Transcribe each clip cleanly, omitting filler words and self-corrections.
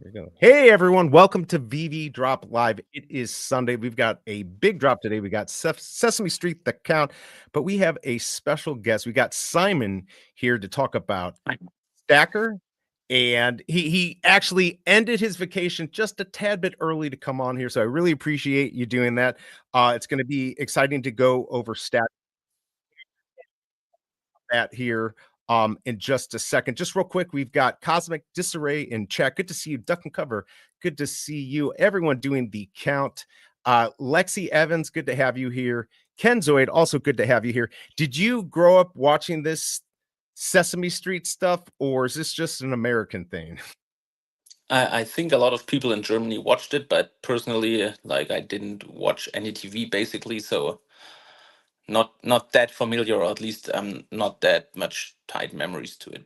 There you go. Hey everyone, welcome to VeVe Drop Live. It is Sunday. We've got a big drop today. We got Sesame Street, The Count, but we have a special guest. We got Simon here to talk about Stackr, and he actually ended his vacation just a tad bit early to come on here. So I really appreciate you doing that. It's going to be exciting to go over Stackr that here in just a second. Just real quick, we've got Cosmic Disarray in chat. Good to see you. Duck and Cover. Good to see you. Everyone doing the count. Lexi Evans, good to have you here. Ken Zoid, also good to have you here. Did you grow up watching this Sesame Street stuff, or is this just an American thing? I think a lot of people in Germany watched it, but personally, like I didn't watch any TV basically, so not that familiar, or at least not that much tight memories to it.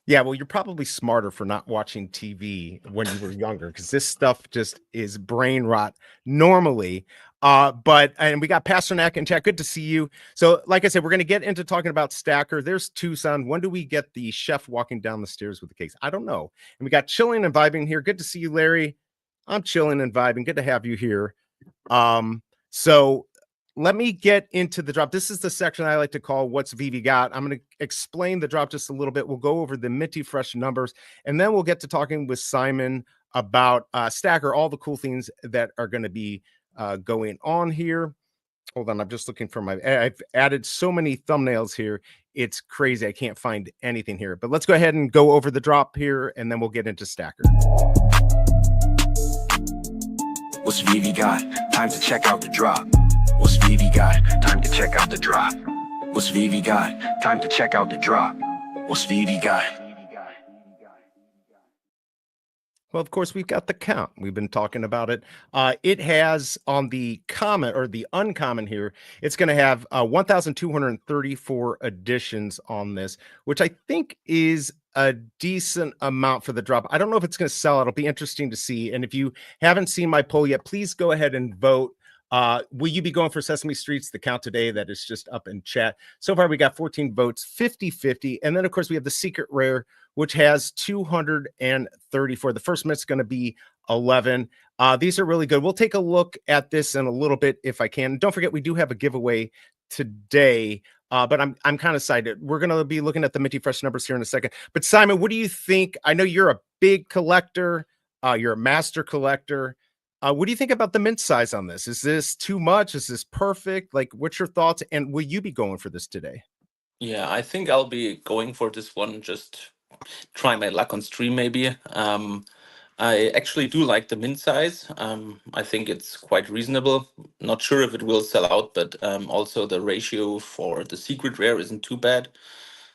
Yeah, well, you're probably smarter for not watching TV when you were younger, because this stuff just is brain rot normally. And we got Pasternak in chat. Good to see you. So, like I said, we're going to get into talking about Stackr. There's Tucson. When do we get the chef walking down the stairs with the cakes? I don't know. And we got Chilling and Vibing here. Good to see you, Larry. I'm chilling and vibing. Good to have you here. So let me get into the drop. This is the section I like to call What's VeVe Got. I'm going to explain the drop just a little bit. We'll go over the minty fresh numbers, and then we'll get to talking with Simon about Stackr, all the cool things that are going to be going on here. Hold on, I'm just looking for I've added so many thumbnails here. It's crazy. I can't find anything here. But let's go ahead and go over the drop here, and then we'll get into Stackr. What's VeVe got? Time to check out the drop. What's VeVe got? Time to check out the drop. What's VeVe got? Time to check out the drop. What's VeVe got? Well, of course, we've got the count. We've been talking about it. It has on the common or the uncommon here, it's going to have 1,234 additions on this, which I think is a decent amount for the drop. I don't know if it's going to sell. It'll be interesting to see. And if you haven't seen my poll yet, please go ahead and vote. Will you be going for Sesame Street's The Count today? That is just up in chat. So far, we got 14 votes, 50-50. And then, of course, we have the Secret Rare, which has 234. The first mint's going to be 11. These are really good. We'll take a look at this in a little bit if I can. Don't forget, we do have a giveaway today. But I'm kind of excited. We're going to be looking at the minty fresh numbers here in a second. But Simon, what do you think? I know you're a big collector. You're a master collector. What do you think about the mint size on this? Is this too much? Is this perfect? Like, what's your thoughts? And will you be going for this today? Yeah, I think I'll be going for this one. Just try my luck on stream, maybe. I actually do like the mint size. I think it's quite reasonable. Not sure if it will sell out, but also the ratio for the secret rare isn't too bad.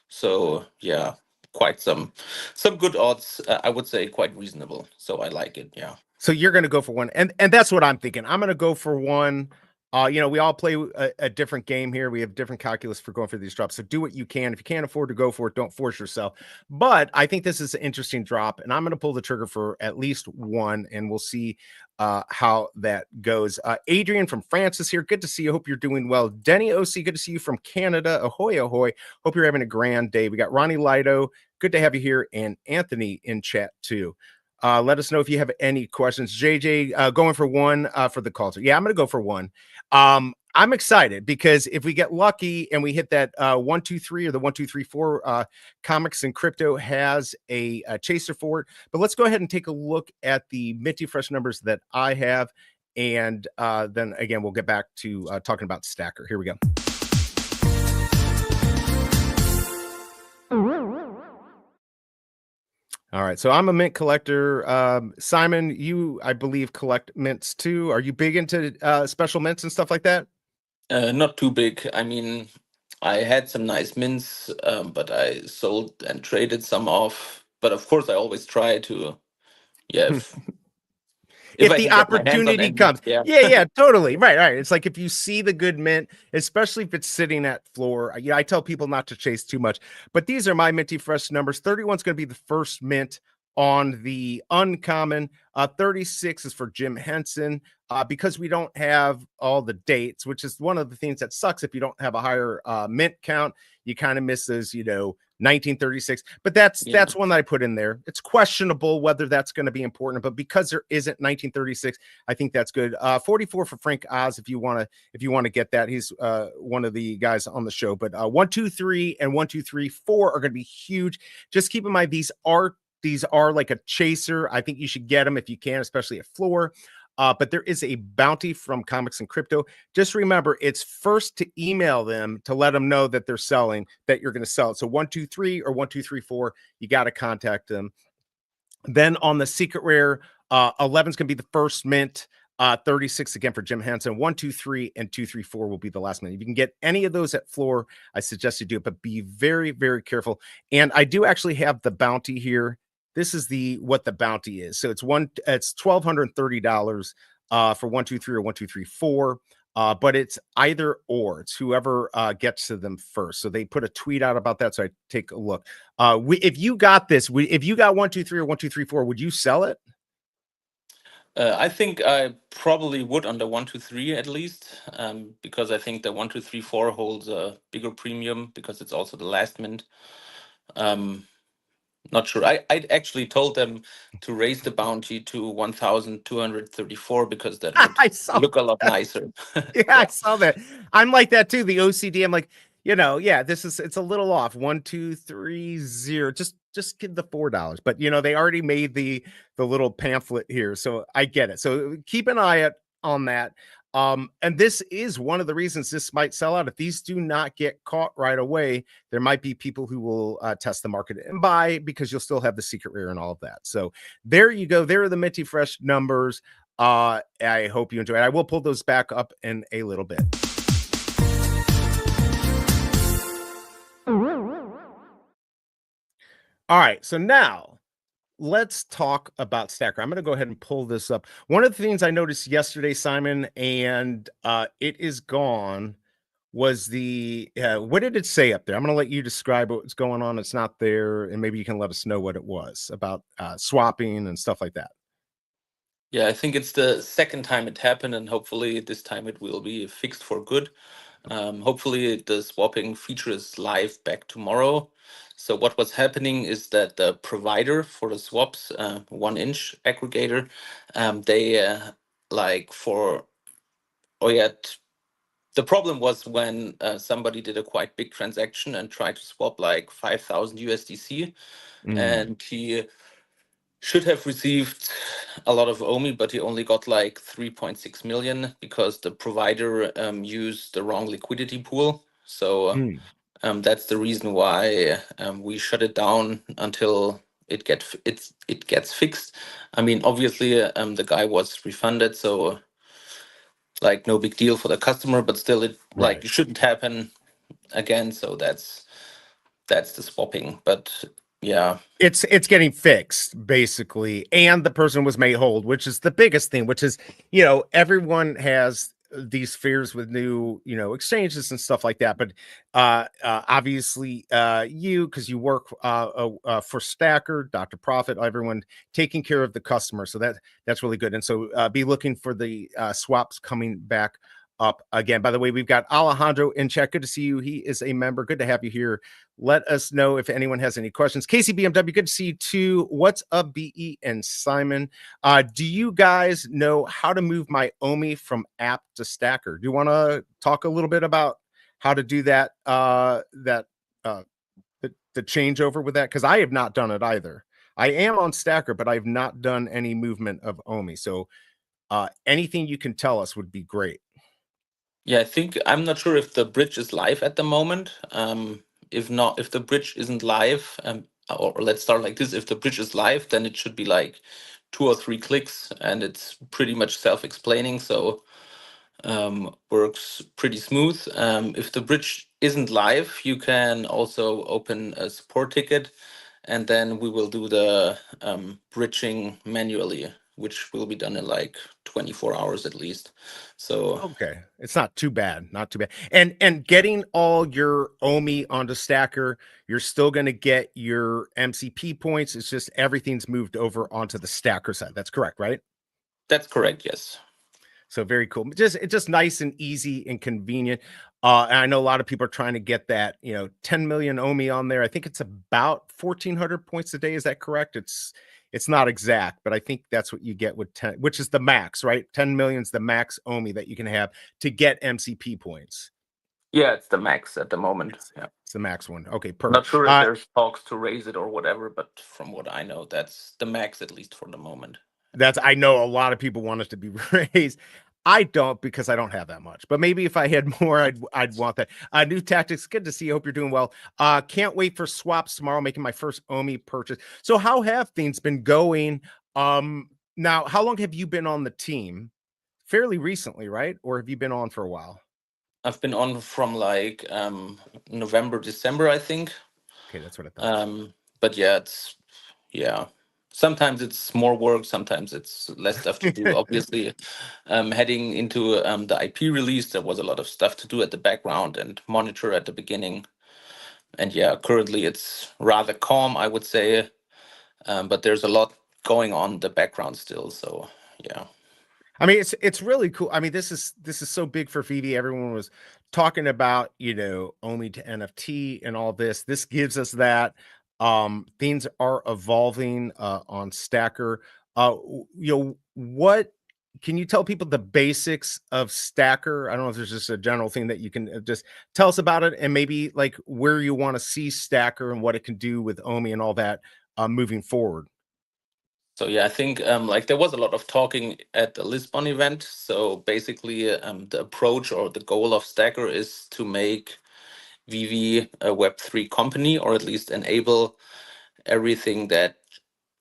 So yeah, quite some good odds. I would say quite reasonable. So I like it. Yeah. So you're going to go for one, and that's what I'm thinking. I'm going to go for one. We all play a different game here. We have different calculus for going for these drops. So do what you can. If you can't afford to go for it, don't force yourself. But I think this is an interesting drop, and I'm going to pull the trigger for at least one, and we'll see how that goes. Adrian from France is here. Good to see you. Hope you're doing well. Denny OC, good to see you from Canada. Ahoy, ahoy. Hope you're having a grand day. We got Ronnie Lido. Good to have you here, and Anthony in chat too. Let us know if you have any questions. JJ, going for one for the call. Yeah, I'm going to go for one. I'm excited because if we get lucky and we hit that 1, 2, 3 or the 1, 2, 3, 4, Comics and Crypto has a chaser for it. But let's go ahead and take a look at the minty fresh numbers that I have. And then again, we'll get back to talking about Stackr. Here we go. All right, so I'm a mint collector. Simon, you, I believe, collect mints too. Are you big into special mints and stuff like that? Not too big. I mean, I had some nice mints, but I sold and traded some off. But of course, I always try to, yeah. If the opportunity comes. Yeah, totally. Right. It's like if you see the good mint, especially if it's sitting at floor, I tell people not to chase too much. But these are my minty fresh numbers. 31 is going to be the first mint On the uncommon, 36 is for Jim Henson. Because we don't have all the dates, which is one of the things that sucks if you don't have a higher mint count, you kind of miss those, 1936. But that's one that I put in there. It's questionable whether that's going to be important, but because there isn't 1936, I think that's good. 44 for Frank Oz if you want to get that. He's one of the guys on the show. But 1, 2, 3, and 1, 2, 3, 4 are going to be huge. Just keep in mind these are like a chaser. I think you should get them if you can, especially at floor. But there is a bounty from Comics and Crypto. Just remember, it's first to email them to let them know that they're selling, that you're going to sell it. So 1, 2, 3 or 1, 2, 3, 4, you got to contact them. Then on the secret rare, 11 is going to be the first mint. 36 again for Jim Henson. 1, 2, 3, and 2, 3, 4 will be the last mint. If you can get any of those at floor, I suggest you do it, but be very, very careful. And I do actually have the bounty here. This is what the bounty is. So it's $1,230 for 1, 2, 3 or 1, 2, 3, 4. But it's either or. It's whoever gets to them first. So they put a tweet out about that. So I take a look. If you got this, if you got 1, 2, 3 or 1, 2, 3, 4, would you sell it? I think I probably would under 1, 2, 3 at least, because I think the 1, 2, 3, 4 holds a bigger premium because it's also the last mint. Not sure. I actually told them to raise the bounty to 1,234 because that would look a lot nicer. Yeah, I saw that. I'm like that too. The OCD. I'm like, it's a little off. 1, 2, 3, 0. Just give the $4. But they already made the little pamphlet here, so I get it. So keep an eye out on that. And this is one of the reasons this might sell out. If these do not get caught right away, there might be people who will test the market and buy, because you'll still have the secret rare and all of that. So there you go. There are the Minty Fresh numbers. I hope you enjoy it. I will pull those back up in a little bit. All right, so now let's talk about Stackr. I'm going to go ahead and pull this up. One of the things I noticed yesterday, Simon, and it is gone, was what did it say up there? I'm going to let you describe what's going on. It's not there, and maybe you can let us know what it was about swapping and stuff like that. Yeah, I think it's the second time it happened, and hopefully this time it will be fixed for good. Hopefully the swapping feature is live back tomorrow. So what was happening is that the provider for the swaps, 1inch aggregator, the problem was when somebody did a quite big transaction and tried to swap like 5,000 USDC, and he should have received a lot of OMI, but he only got like 3.6 million because the provider used the wrong liquidity pool. So that's the reason why we shut it down until it gets fixed. I mean, obviously, the guy was refunded, so like no big deal for the customer, but still, it shouldn't happen again. So that's the swapping, but. Yeah, it's getting fixed basically, and the person was made whole, which is the biggest thing. Which is, everyone has these fears with new, exchanges and stuff like that. But obviously, because you work for Stackr, Dr. Profit, everyone taking care of the customer, so that's really good. And so be looking for the swaps coming back up again. By the way, we've got Alejandro in chat. Good to see you. He is a member. Good to have you here. Let us know if anyone has any questions. Casey BMW, good to see you too. What's up, BE and Simon? Do you guys know how to move my OMI from app to Stackr? Do you want to talk a little bit about how to do that? The changeover with that, because I have not done it either. I am on Stackr, but I have not done any movement of OMI. So anything you can tell us would be great. Yeah, I'm not sure if the bridge is live at the moment. If the bridge isn't live, or let's start like this, if the bridge is live, then it should be like 2 or 3 clicks, and it's pretty much self-explaining, so works pretty smooth. If the bridge isn't live, you can also open a support ticket, and then we will do the bridging manually which will be done in like 24 hours at least. So Okay, it's not too bad, not too bad. And getting all your OMI onto Stackr, you're still going to get your MCP points. It's just everything's moved over onto the Stackr side. That's correct, right? that's correct, yes. So very cool. It's just nice and easy and convenient. And I know a lot of people are trying to get that, 10 million OMI on there. I think it's about 1,400 points a day. Is that correct? It's not exact, but I think that's what you get with 10, which is the max, right? 10 million is the max OMI that you can have to get MCP points. Yeah, it's the max at the moment. Yeah. It's the max one. Okay, I'm not perfect. sure if there's talks to raise it or whatever, but from what I know, that's the max, at least for the moment. I know a lot of people want it to be raised. I don't, because I don't have that much, but maybe if I had more, I'd want that. New tactics. Good to see you. Hope you're doing well. Can't wait for swaps tomorrow, making my first OMI purchase. So how have things been going? Now, how long have you been on the team? Fairly recently, right? Or have you been on for a while? I've been on from like November, December, I think. Okay, that's what I thought. But yeah. Sometimes it's more work, sometimes it's less stuff to do. Obviously, heading into the IP release, there was a lot of stuff to do at the background and monitor at the beginning. And yeah, currently it's rather calm, I would say. But there's a lot going on in the background still. So yeah. I mean, it's really cool. I mean, this is so big for VeVe. Everyone was talking about, OMI to NFT and all this. This gives us that. Things are evolving on Stackr. What can you tell people the basics of Stackr? I don't know if there's just a general thing that you can just tell us about it, and maybe like where you want to see Stackr and what it can do with OMI and all that moving forward. So yeah, I think like there was a lot of talking at the Lisbon event. So basically, the approach or the goal of Stackr is to make VeVe a Web3 company, or at least enable everything that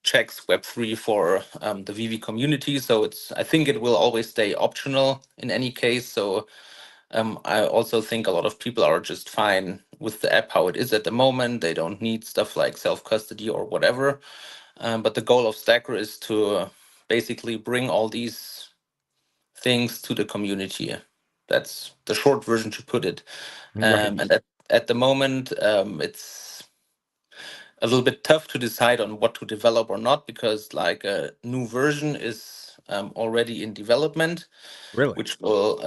checks Web3 for the VeVe community. So I think it will always stay optional in any case. So I also think a lot of people are just fine with the app how it is at the moment. They don't need stuff like self-custody or whatever. But the goal of Stackr is to basically bring all these things to the community. That's the short version to put it. Right. And at the moment, it's a little bit tough to decide on what to develop or not, because like a new version is already in development, Really? which will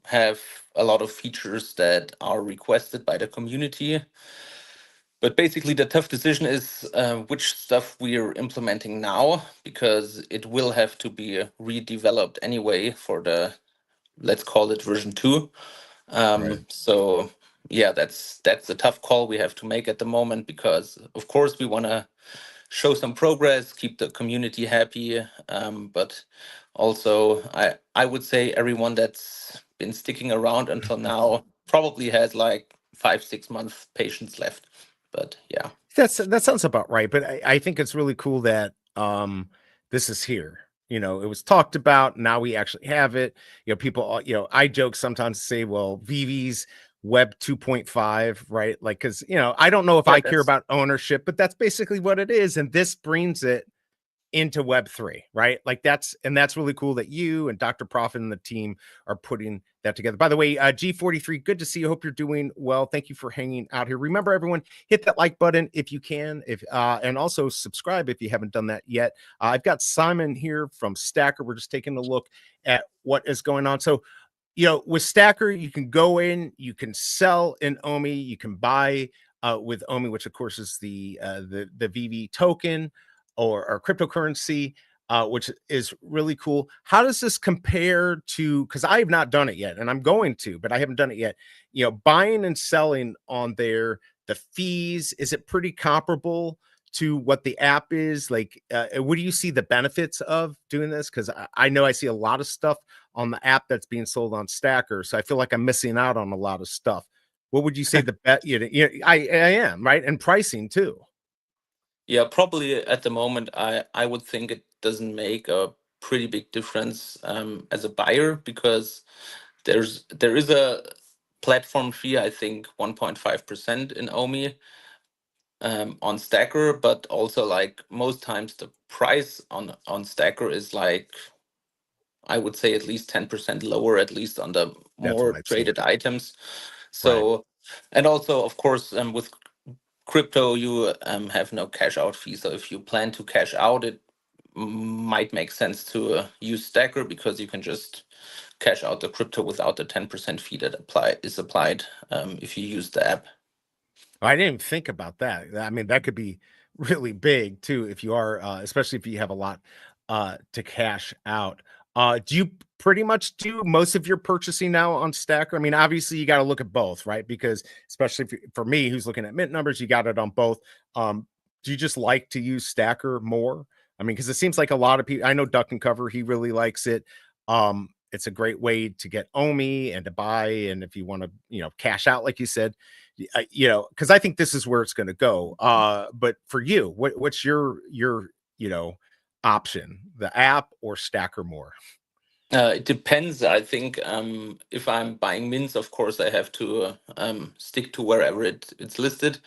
have a lot of features that are requested by the community. But basically, the tough decision is which stuff we are implementing now, because it will have to be redeveloped anyway for the, let's call it version 2. Right. So yeah, that's the tough call we have to make at the moment, because of course we want to show some progress, keep the community happy, but also I would say everyone that's been sticking around until now probably has like 5-6 months patience left. But yeah. That sounds about right. But I think it's really cool that this is here. It was talked about. Now we actually have it. People, I joke sometimes to say, well, VeVe's Web 2.5, right? Like, because I don't know if Yeah, I care about ownership, but that's basically what it is. And this brings it into Web3, right? Like that's really cool that you and Dr. Profit and the team are putting that together. By the way, G43, good to see you. Hope you're doing well. Thank you for hanging out here. Remember, everyone, hit that like button if you can, and also subscribe if you haven't done that yet. I've got Simon here from Stackr. We're just taking a look at what is going on. So, with Stackr, you can go in, you can sell in OMI, you can buy with OMI, which of course is the VeVe token or cryptocurrency, which is really cool. How does this compare to, because I have not done it yet, and I'm going to, but I haven't done it yet, buying and selling on there, the fees, is it pretty comparable to what the app is? Like, what do you see the benefits of doing this? Because I know I see a lot of stuff on the app that's being sold on Stackr, so I feel like I'm missing out on a lot of stuff. What would you say the bet? I am, right? And pricing too. Yeah, probably at the moment, I would think it doesn't make a pretty big difference as a buyer, because there is a platform fee, I think 1.5% in OMI, on Stackr, but also like most times the price on Stackr is like, I would say at least 10% lower, at least on the That's what more I've seen. traded items. Right. So, and also of course with crypto you have no cash out fee. So if you plan to cash out, it might make sense to use Stackr because you can just cash out the crypto without the 10% fee that is applied if you use the app. I didn't even think about that. I mean, that could be really big too if you are, especially if you have a lot to cash out. Do you pretty much do most of your purchasing now on Stackr? I mean, obviously you got to look at both, right? Because especially for me, who's looking at mint numbers, you got it on both. Do you just like to use Stackr more? I mean, because it seems like a lot of people. I know Duck and Cover, he really likes it. It's a great way to get OMI and to buy, and if you want to, cash out, like you said, because I think this is where it's going to go. But for you, what's your option, the app or Stackr more? It depends. I think if I'm buying mints, of course, I have to stick to wherever it's listed.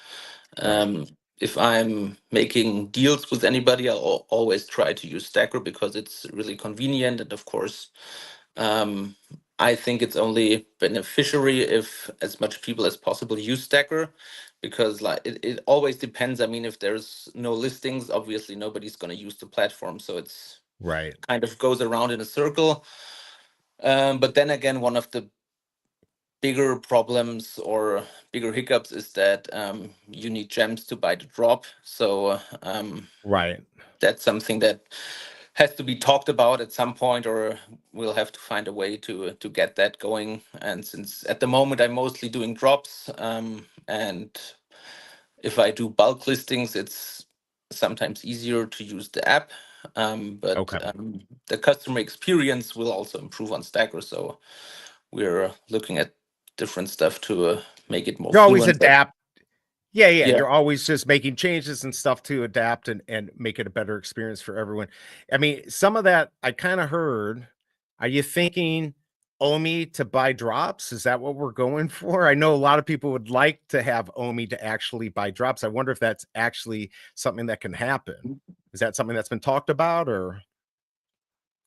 Right. If I'm making deals with anybody, I'll always try to use Stackr because it's really convenient. And of course, I think it's only beneficiary if as much people as possible use Stackr, because like it always depends. I mean, if there's no listings, obviously nobody's going to use the platform. So it's Right. kind of goes around in a circle. But then again, one of the bigger problems or bigger hiccups is that you need gems to buy the drop. So Right. that's something that has to be talked about at some point, or we'll have to find a way to get that going. And since at the moment I'm mostly doing drops, and if I do bulk listings, it's sometimes easier to use the app. But Okay. the customer experience will also improve on Stackr. So we're looking at different stuff to make it more You always fluent. But adapt. Yeah, yeah, you're always just making changes and stuff to adapt and make it a better experience for everyone. I mean, some of that I kind of heard. Are you thinking OMI to buy drops? Is that what we're going for? I know a lot of people would like to have OMI to actually buy drops. I wonder if that's actually something that can happen. Is that something that's been talked about, or?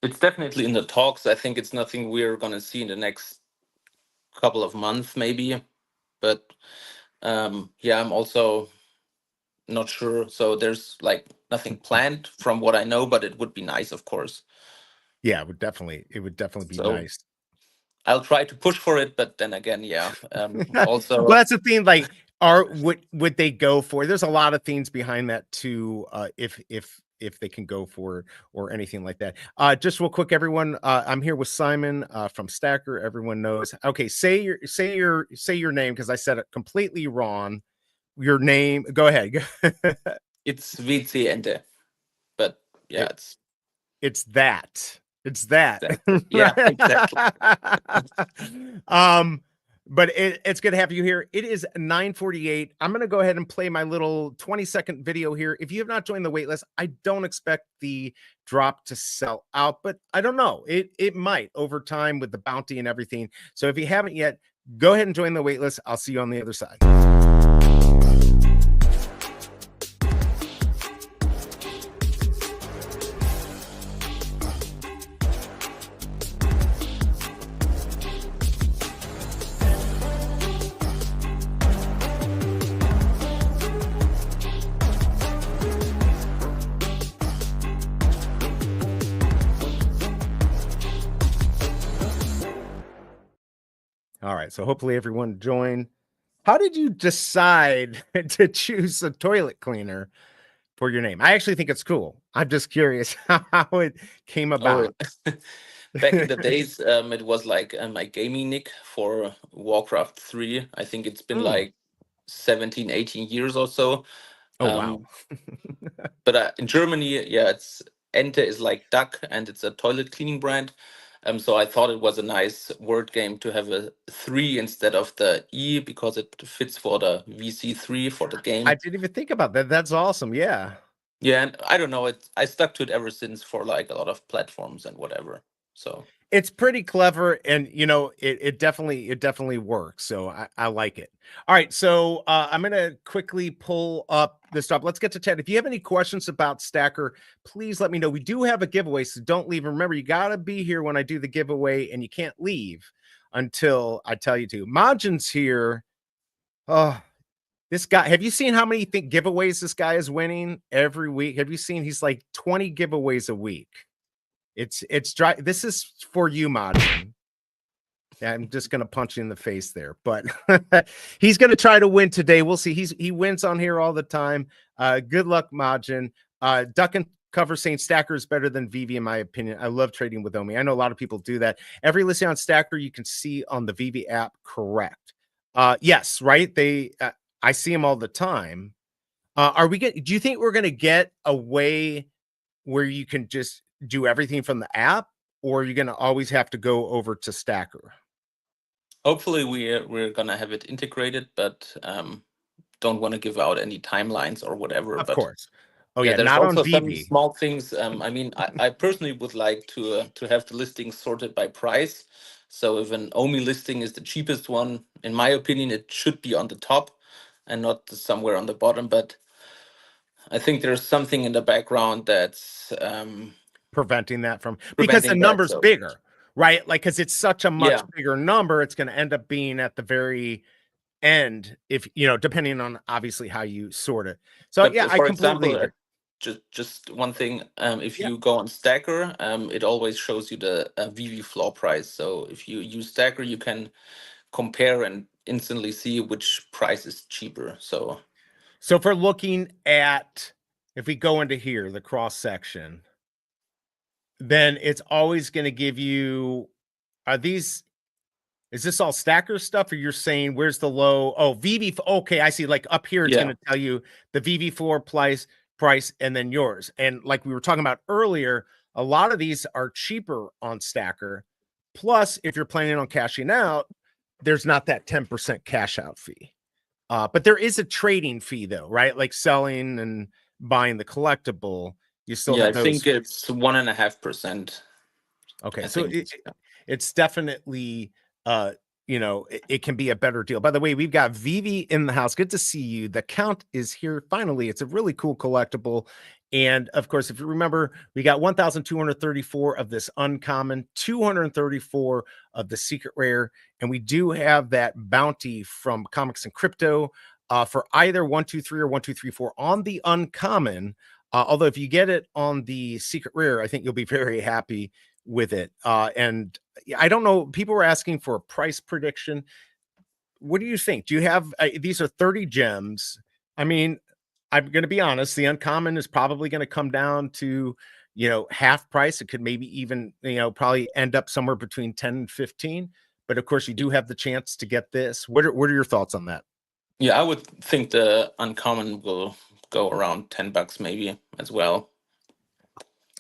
it's definitely in the talks. I think it's nothing we're going to see in the next couple of months, maybe. But yeah, I'm also not sure. So there's like nothing planned from what I know, but it would be nice, of course. Yeah, it would definitely be So nice. I'll try to push for it, but then again, yeah. Well, Also, that's the thing. Like, would they go for? There's a lot of things behind that too. If they can go for it or anything like that. Just real quick, everyone. I'm here with Simon from Stackr. Everyone knows. Okay, say your name because I said it completely wrong. Your name. Go ahead. it's VC and but yeah, It's that. It's that. exactly. Yeah, exactly. um, but it's good to have you here. It is 9:48. I'm going to go ahead and play my little 20-second video here. If you have not joined the waitlist, I don't expect the drop to sell out, but I don't know. It might over time with the bounty and everything. So if you haven't yet, go ahead and join the waitlist. I'll see you on the other side. All right, so hopefully everyone joined. How did you decide to choose a toilet cleaner for your name? I actually think it's cool. I'm just curious how it came Oh, about. back in the days, it was like my gaming nick for Warcraft 3. I think it's been Mm. like 17, 18 years or so. Oh, wow. Um, but in Germany, yeah, it's Ente is like duck, and it's a toilet cleaning brand. So I thought it was a nice word game to have a 3 instead of the E because it fits for the VC3 for the I game. didn't even think about that. That's awesome. Yeah. Yeah, and I don't know, I stuck to it ever since for like a lot of platforms and whatever. So it's pretty clever, and it definitely works. So I like it. All right, so I'm gonna quickly pull up this stuff. Let's get to chat. If you have any questions about Stackr, please let me know. We do have a giveaway, so don't leave. Remember, you gotta be here when I do the giveaway, and you can't leave until I tell you to. Majin's here. Oh, this guy, have you seen how many giveaways this guy is winning every week? Have you seen he's like 20 giveaways a week? It's dry. This is for you, Majin. Yeah, I'm just gonna punch you in the face there, but he's gonna try to win today. We'll see. He wins on here all the time. Good luck, Majin. Duck and Cover saying Stackr is better than VeVe in my opinion. I love trading with Omi. I know a lot of people do that. Every listing on Stackr you can see on the VeVe app. Correct. Yes, right. I see them all the time. Do you think we're gonna get a way where you can just do everything from the app, or are you going to always have to go over to Stackr? hopefully we're gonna have it integrated, but don't want to give out any timelines or whatever. Of but course. Oh yeah, yeah, there's not on also some VeVe. small things. I mean, I personally would like to have the listings sorted by price. So if an OMI listing is the cheapest one, in my opinion, it should be on the top and not somewhere on the bottom. But I think there's something in the background that's Preventing that from, because the preventing that. number's So bigger, right? Like, because it's such a much yeah, bigger number, it's going to end up being at the very end, if depending on obviously how you sort it. So but yeah, I for completely example, agree. just one thing. If Yeah. you go on Stackr, it always shows you the VV floor price. So if you use Stackr, you can compare and instantly see which price is cheaper. So if we're looking at, if we go into here, the cross section, then it's always going to give you, is this all Stackr stuff, or you're saying where's the low? Oh, VeVe. Okay, I see. Like up here, it's yeah, going to tell you the VeVe floor price, and then yours. And like we were talking about earlier, a lot of these are cheaper on Stackr. Plus, if you're planning on cashing out, there's not that 10% cash out fee. But there is a trading fee though, right? Like selling and buying the collectible. You still yeah, I have those think fees. it's 1.5%. Okay, I so think it's definitely it can be a better deal. By the way, we've got VeVe in the house. Good to see you. The count is here finally. It's a really cool collectible. And of course, if you remember, we got 1,234 of this uncommon, 234 of the secret rare, and we do have that bounty from Comics and Crypto for either 123 or 1234 on the uncommon. Although if you get it on the secret rare, I think you'll be very happy with it. And I don't know, people were asking for a price prediction. What do you think? Do you have these are 30 gems? I mean, I'm going to be honest, the uncommon is probably going to come down to half price. It could maybe even probably end up somewhere between 10 and 15, but of course you do have the chance to get this. What are your thoughts on that? yeah, I would think the uncommon will go around $10 maybe as well.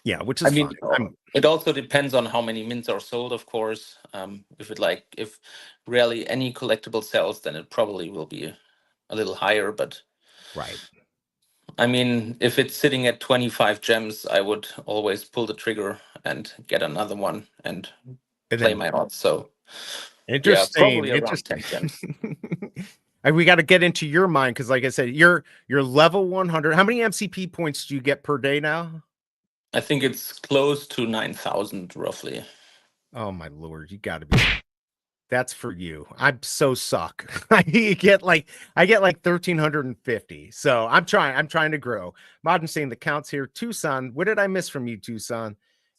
Yeah, which I is mean, fine. it also depends on how many mints are sold, of course. If rarely any collectible sells, then it probably will be a little higher. But right. I mean, if it's sitting at 25 gems, I would always pull the trigger and get another one and play my odds. So yeah, Interesting. probably around 10 gems. We got to get into your mind, because like I said, you're level 100. How many MCP points do you get per day now? I think it's close to 9,000 roughly. Oh my Lord, you got to be. That's for you. I'm so suck. I get like 1,350. So I'm trying to grow. Modern saying the counts here. Tucson, what did I miss from you, Tucson?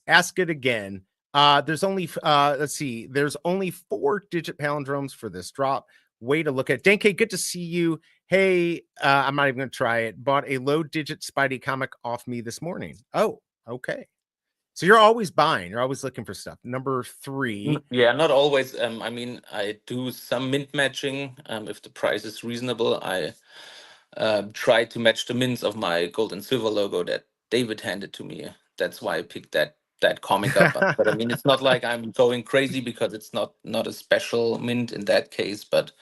Ask it again. There's only let's see, there's only 4-digit palindromes for this drop. Way to look at. Denke, good to see you. Hey, I'm not even gonna try it. Bought a low-digit Spidey comic off me this morning. Oh, okay. So you're always buying. You're always looking for stuff. Number 3. Yeah, not always. I mean, I do some mint matching. If the price is reasonable, I try to match the mints of my gold and silver logo that David handed to me. That's why I picked that comic up. But I mean, it's not like I'm going crazy because it's not a special mint in that case. But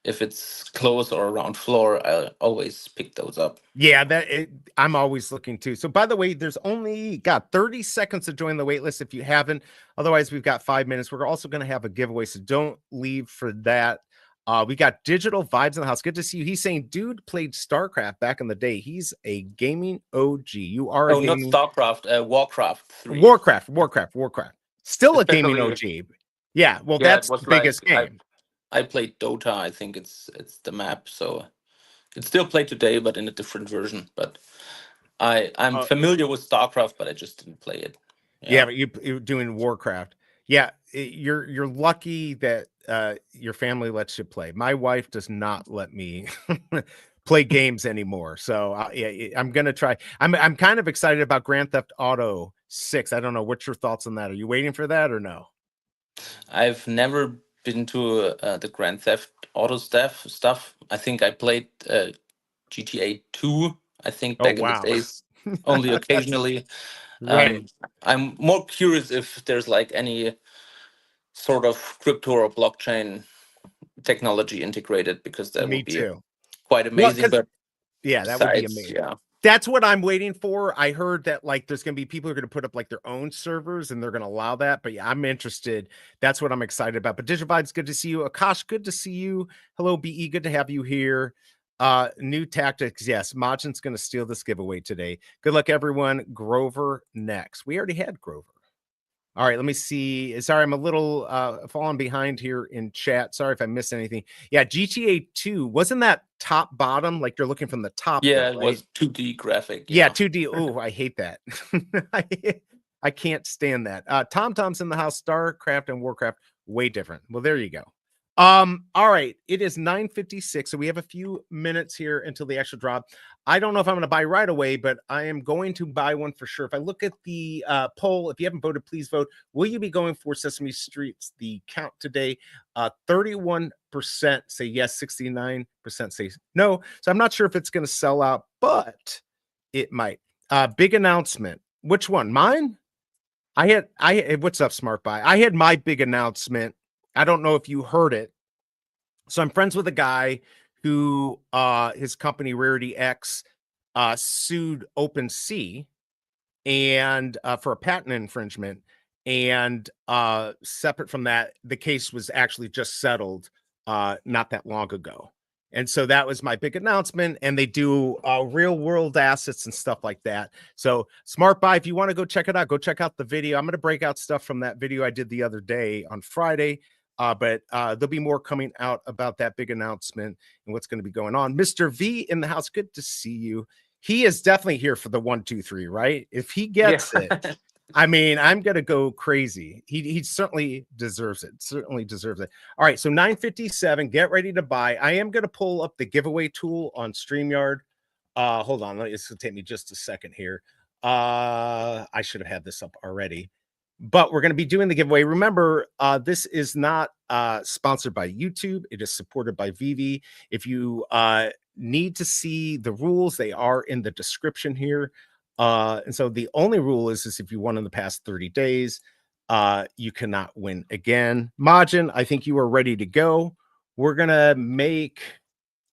if it's close or around floor, I always pick those up. Yeah, I'm always looking too. So by the way, there's only got 30 seconds to join the wait list if you haven't. Otherwise, we've got 5 minutes. We're also going to have a giveaway, so don't leave for that. We got Digital Vibes in the house. Good to see you. He's saying, dude played StarCraft back in the day. He's a gaming OG. You are a not gaming StarCraft, Warcraft 3. Warcraft. Still a gaming Especially OG. Yeah, well, yeah, that's it was the biggest like game. I played Dota. I think it's the map, so it's still played today, but in a different version. But I'm familiar with StarCraft, but I just didn't play it. Yeah, but you're doing Warcraft. Yeah, you're lucky that your family lets you play. My wife does not let me play games anymore. So yeah, I'm gonna try. I'm kind of excited about Grand Theft Auto 6. I don't know. What's your thoughts on that? Are you waiting for that or no? I've never been to the Grand Theft Auto stuff. I think I played GTA 2. I think back in the days, only occasionally. Right. I'm more curious if there's like any sort of crypto or blockchain technology integrated, because that Me would be too. quite amazing. But yeah, that would be amazing. Yeah, that's what I'm waiting for. I heard that like there's gonna be people who are gonna put up like their own servers and they're gonna allow that. But yeah, I'm interested. That's what I'm excited about. But Digital Vibes, good to see you. Akash, good to see you. Hello, BE, good to have you here. New tactics. Yes, Majin's gonna steal this giveaway today. Good luck, everyone. Grover next. We already had Grover. All right, let me see. Sorry, I'm a little falling behind here in chat. Sorry if I missed anything. Yeah, GTA 2, wasn't that top bottom? Like you're looking from the top. Yeah, though, it was 2D graphic. Yeah, 2D. Oh, I hate that. I can't stand that. Tom Tom's in the house. StarCraft and Warcraft, way different. Well, there you go. All right, it is 9:56, so we have a few minutes here until the actual drop. I don't know if I'm going to buy right away, but I am going to buy one for sure. If I look at the poll, if you haven't voted, please vote. Will you be going for Sesame Street? The count today, 31% say yes, 69% say no. So I'm not sure if it's going to sell out, but it might. Big announcement. Which one? Mine? I had what's up, Smart Buy? I had my big announcement. I don't know if you heard it. So I'm friends with a guy who his company Rarity X sued OpenSea and for a patent infringement. And separate from that, the case was actually just settled not that long ago. And so that was my big announcement. And they do real world assets and stuff like that. So Smart Buy, if you want to go check it out, go check out the video. I'm going to break out stuff from that video I did the other day on Friday. But there'll be more coming out about that big announcement and what's going to be going on. Mr. V in the house, good to see you. He is definitely here for the 1, 2, 3, right? If he gets it, I mean, I'm gonna go crazy. He certainly deserves it. Certainly deserves it. All right, so 9:57. Get ready to buy. I am gonna pull up the giveaway tool on StreamYard. Hold on, it's gonna take me just a second here. I should have had this up already, but we're gonna be doing the giveaway. Remember, this is not sponsored by YouTube. It is supported by VeVe. If you need to see the rules, they are in the description here. And so the only rule is if you won in the past 30 days, you cannot win again. Majin, I think you are ready to go. We're gonna make,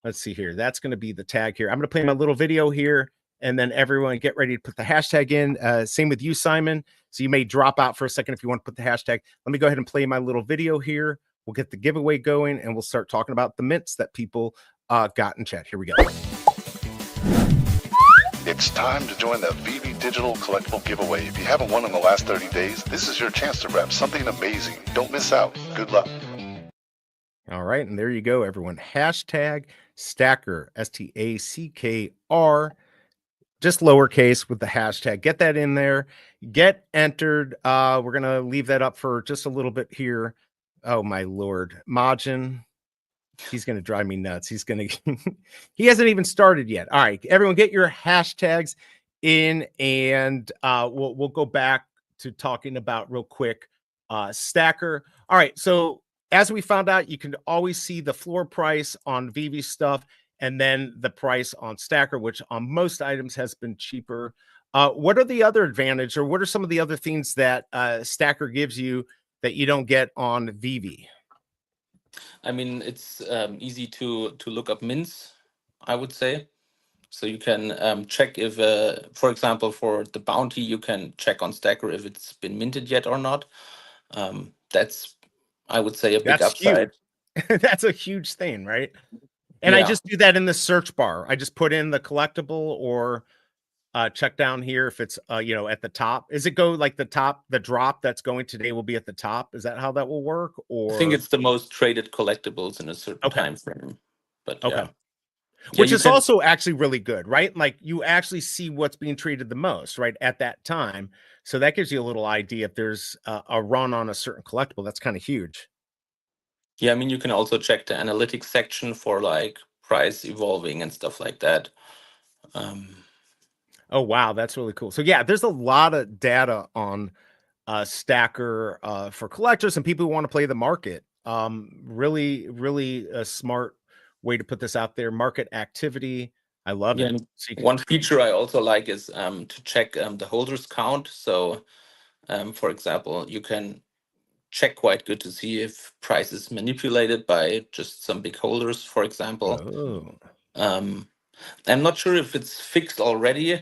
let's see here. That's gonna be the tag here. I'm gonna play my little video here, and then everyone get ready to put the hashtag in. Same with you, Simon. So you may drop out for a second if you want to put the hashtag. Let me go ahead and play my little video here. We'll get the giveaway going, and we'll start talking about the mints that people got in chat. Here we go. It's time to join the VeVe Digital Collectible Giveaway. If you haven't won in the last 30 days, this is your chance to wrap something amazing. Don't miss out. Good luck. All right, and there you go, everyone. Hashtag Stackr, STACKR, just lowercase with the hashtag. Get that in there. Get entered. We're going to leave that up for just a little bit here. Oh, my Lord. Majin. He's going to drive me nuts. He's going to, he hasn't even started yet. All right, everyone get your hashtags in, and we'll go back to talking about real quick Stackr. All right, so as we found out, you can always see the floor price on VeVe stuff and then the price on Stackr, which on most items has been cheaper. What are the other advantage, or what are some of the other things that Stackr gives you that you don't get on VeVe? I mean, it's easy to look up mints, I would say. So you can check if, for example, for the bounty, you can check on Stackr if it's been minted yet or not. That's, I would say, a big That's huge. upside. That's a huge thing, right? And I Yeah. just do that in the search bar. I just put in the collectible or check down here if it's you know, at the top. Is it go like the top, the drop that's going today will be at the top? Is that how that will work? I think Or it's the most traded collectibles in a certain okay, time frame. But okay. yeah. Yeah, Which you is can. also actually really good, right? Like you actually see what's being traded the most, right, at that time. So that gives you a little idea if there's a run on a certain collectible. That's kind of huge. Yeah, I mean, you can also check the analytics section for like price evolving and stuff like that. Oh wow, that's really cool. So yeah, there's a lot of data on Stackr for collectors and people who want to play the market. Really, really a smart way to put this out there. Market activity. I love Yeah, it. and So you can, one feature I also like is to check the holders count. So, for example, you can check quite good to see if price is manipulated by just some big holders, for example. oh, Um, I'm not sure if it's fixed already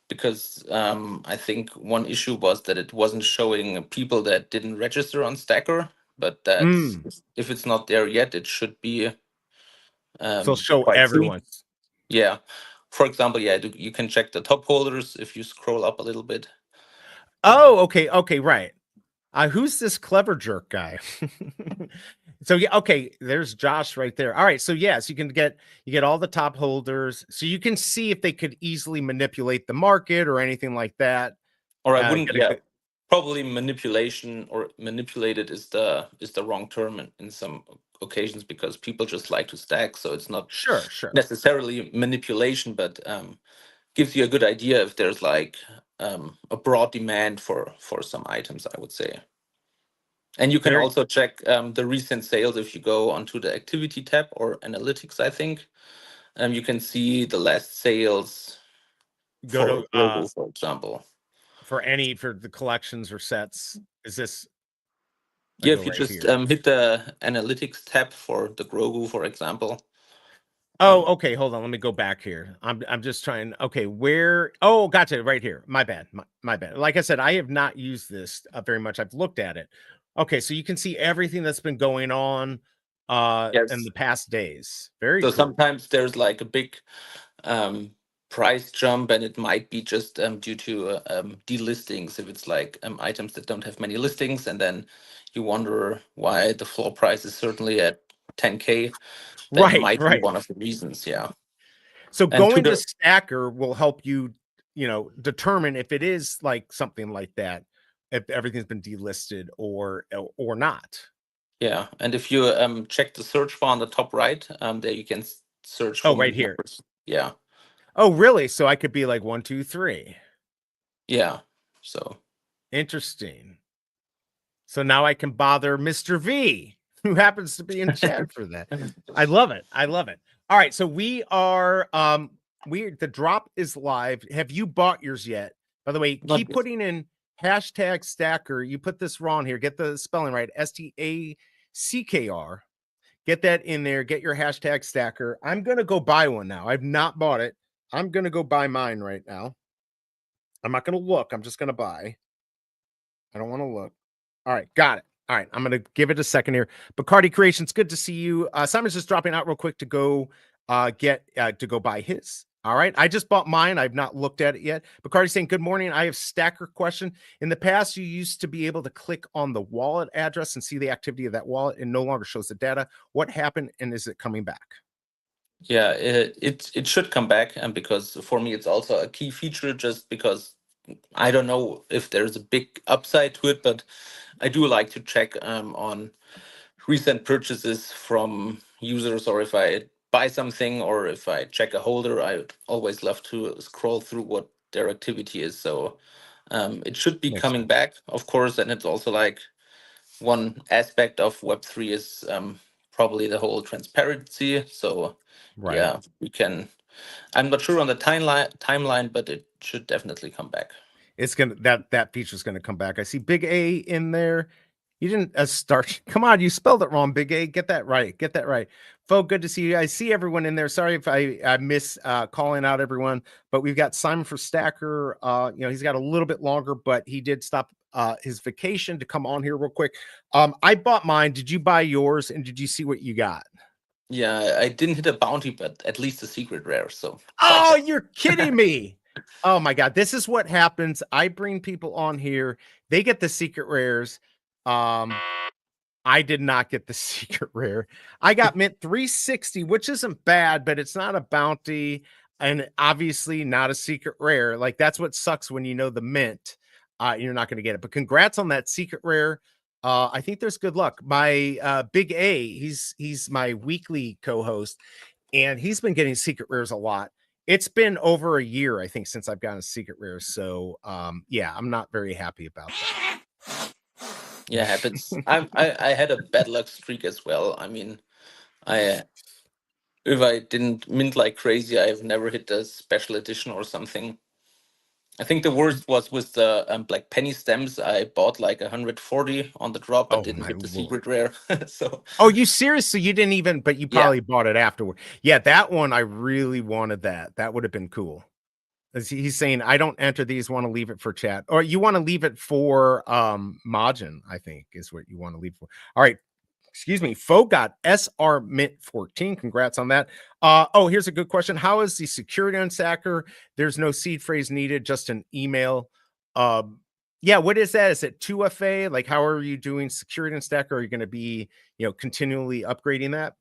because I think one issue was that it wasn't showing people that didn't register on Stackr, but that's if it's not there yet, it should be so show quite soon. everyone. Yeah. For example, yeah, you can check the top holders if you scroll up a little bit. Oh, okay, okay, right. Who's this clever jerk guy? So yeah, okay, there's Josh right there. All right, so yes, you get all the top holders, so you can see if they could easily manipulate the market or anything like that. Or I wouldn't, Get a yeah, good, probably manipulation or manipulated is the wrong term in some occasions because people just like to stack, so it's not sure, sure. necessarily manipulation, but gives you a good idea if there's like a broad demand for some items, I would say. And you can Very also check the recent sales if you go onto the activity tab or analytics, I think. You can see the last sales go for to Grogu, for example. for the collections or sets. Is this I Yeah, go if you right just here. hit the analytics tab for the Grogu, for example. Oh, okay. Hold on. Let me go back here. I'm just trying. Okay, where? Oh, gotcha. Right here. My bad. My bad. Like I said, I have not used this very much. I've looked at it. Okay, so you can see everything that's been going on in Yes. the past days. Very So cool. sometimes there's like a big price jump, and it might be just due to delistings. If it's like items that don't have many listings, and then you wonder why the floor price is certainly at 10K, that Right, might be right. one of the reasons. Yeah. So And to going to the Stackr will help you, determine if it is like something like that, if everything's been delisted or not. yeah, and if you check the search bar on the top right, there you can search Oh, for right mint here. numbers. Yeah. Oh, really? So I could be like 1, 2, 3. Yeah. So Interesting. So now I can bother Mr. V, who happens to be in chat for that. I love it. I love it. All right, so we are the drop is live. Have you bought yours yet? By the way, not keep putting in hashtag Stackr. You put this wrong here. Get the spelling right. STACKR. Get that in there. Get your hashtag Stackr. I'm gonna go buy one now. I've not bought it. I'm gonna go buy mine right now. I'm not gonna look. I'm just gonna buy. I don't want to look. All right, got it. All right, I'm gonna give it a second here. Bacardi Creations, good to see you. Simon's just dropping out real quick to go to go buy his. All right, I just bought mine. I've not looked at it yet. Bacardi saying, "Good morning. I have Stackr question. In the past, you used to be able to click on the wallet address and see the activity of that wallet, and no longer shows the data. What happened, and is it coming back?" Yeah, it should come back, and because for me it's also a key feature, just because I don't know if there's a big upside to it, but I do like to check on recent purchases from users, or if I buy something, or if I check a holder, I always love to scroll through what their activity is. So it should be Makes coming sense. back, of course, and it's also like one aspect of Web3 is probably the whole transparency. So Right. yeah, we can. I'm not sure on the timeline, but it should definitely come back. It's gonna that feature is gonna come back. I see Big A in there. You didn't start. Come on, you spelled it wrong, Big A. Get that right. Get that right. Folk, good to see you. I see everyone in there. Sorry if I miss calling out everyone, but we've got Simon for Stackr. He's got a little bit longer, but he did stop his vacation to come on here real quick. I bought mine. Did you buy yours? And did you see what you got? Yeah, I didn't hit a bounty, but at least a secret rare. So. Oh, you're kidding me. Oh my God. This is what happens. I bring people on here. They get the secret rares. I did not get the secret rare. I got mint 360, which isn't bad, but it's not a bounty and obviously not a secret rare. Like that's what sucks when you know the mint. You're not going to get it. But congrats on that secret rare. I think there's good luck. My Big A, he's my weekly co-host, and he's been getting secret rares a lot. It's been over a year, I think, since I've gotten a secret rare. So yeah, I'm not very happy about that. Yeah, happens. I had a bad luck streak as well. I mean, if I didn't mint like crazy, I've never hit a special edition or something. I think the worst was with the Black Penny stems. I bought like 140 on the drop, but didn't hit the secret rare. So. Oh, you seriously? You didn't even, but you probably bought it afterward. Yeah, that one I really wanted that. That would have been cool. He's saying, I don't enter these, want to leave it for chat. Or you want to leave it for Majin, I think is what you want to leave for. All right. Excuse me. Fo got SR Mint 14. Congrats on that. Here's a good question. How is the security on Stackr? There's no seed phrase needed, just an email. Yeah, what is that? Is it 2FA? Like, how are you doing security on Stackr? Are you going to be, continually upgrading that?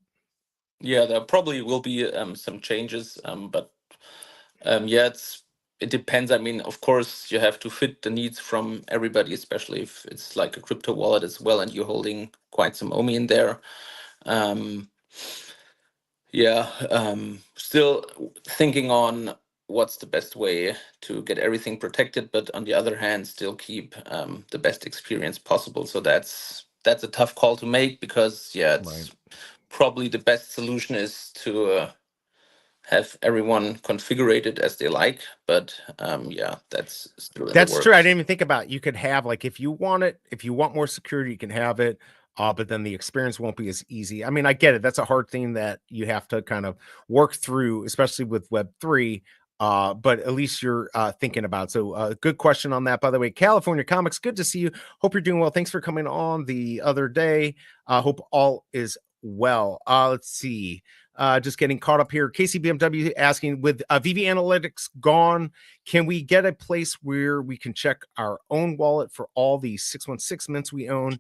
Yeah, there probably will be some changes, but it depends. I mean, of course, you have to fit the needs from everybody, especially if it's like a crypto wallet as well, and you're holding quite some OMI in there. Still thinking on what's the best way to get everything protected, but on the other hand, still keep the best experience possible. So that's a tough call to make because it's probably the best solution is to have everyone configure it as they like, but that's still that's true. I didn't even think about it. You could have like if you want more security, you can have it. But then the experience won't be as easy. I mean, I get it. That's a hard thing that you have to kind of work through, especially with Web3. But at least you're thinking about it. So good question on that. By the way, California Comics, good to see you. Hope you're doing well. Thanks for coming on the other day. Hope all is well. Let's see. Just getting caught up here. KCBMW asking, with VeVe Analytics gone, can we get a place where we can check our own wallet for all the 616 mints we own?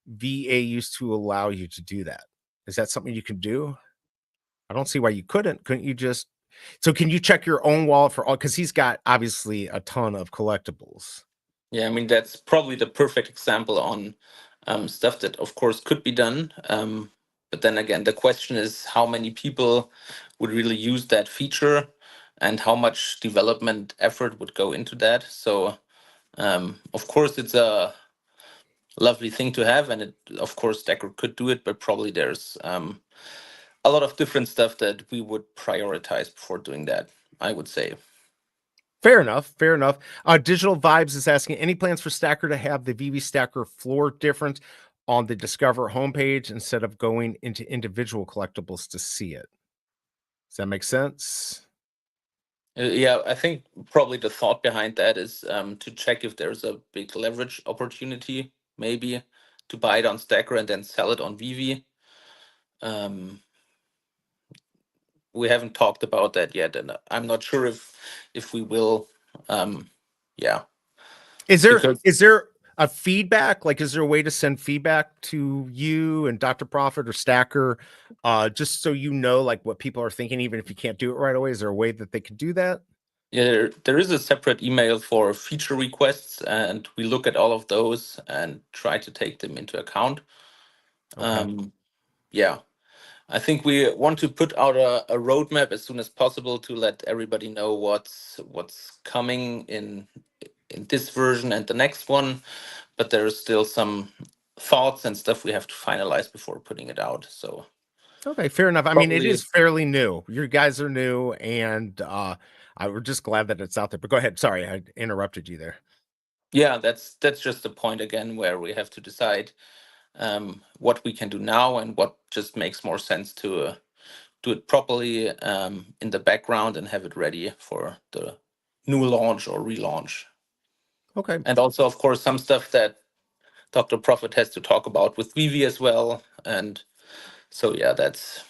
VA used to allow you to do that. Is that something you can do? I don't see why you couldn't. Couldn't you just? So can you check your own wallet for all? Because he's got obviously a ton of collectibles. Yeah, I mean, that's probably the perfect example on stuff that, of course, could be done. But then again, the question is how many people would really use that feature and how much development effort would go into that. So, of course, it's a lovely thing to have. And of course, Stackr could do it, but probably there's a lot of different stuff that we would prioritize before doing that, I would say. Fair enough. Fair enough. Digital Vibes is asking, any plans for Stackr to have the VeVe Stackr floor difference on the Discover homepage instead of going into individual collectibles to see it? Does that make sense? Yeah, I think probably the thought behind that is to check if there's a big leverage opportunity, maybe to buy it on Stackr and then sell it on VeVe. We haven't talked about that yet, and I'm not sure if we will. Is there a feedback? Like, is there a way to send feedback to you and Dr. Profit or Stackr, just so you know, like what people are thinking, even if you can't do it right away? Is there a way that they could do that? Yeah, there is a separate email for feature requests, and we look at all of those and try to take them into account. Okay. I think we want to put out a roadmap as soon as possible to let everybody know what's coming in this version and the next one, but there is still some thoughts and stuff we have to finalize before putting it out. So okay, fair enough. I mean, it is fairly new. You guys are new, and we're just glad that it's out there. But go ahead. Sorry, I interrupted you there. Yeah, that's just the point again where we have to decide what we can do now and what just makes more sense to do it properly in the background and have it ready for the new launch or relaunch. Okay. And also, of course, some stuff that Dr. Profit has to talk about with VeVe as well. And so, yeah, that's...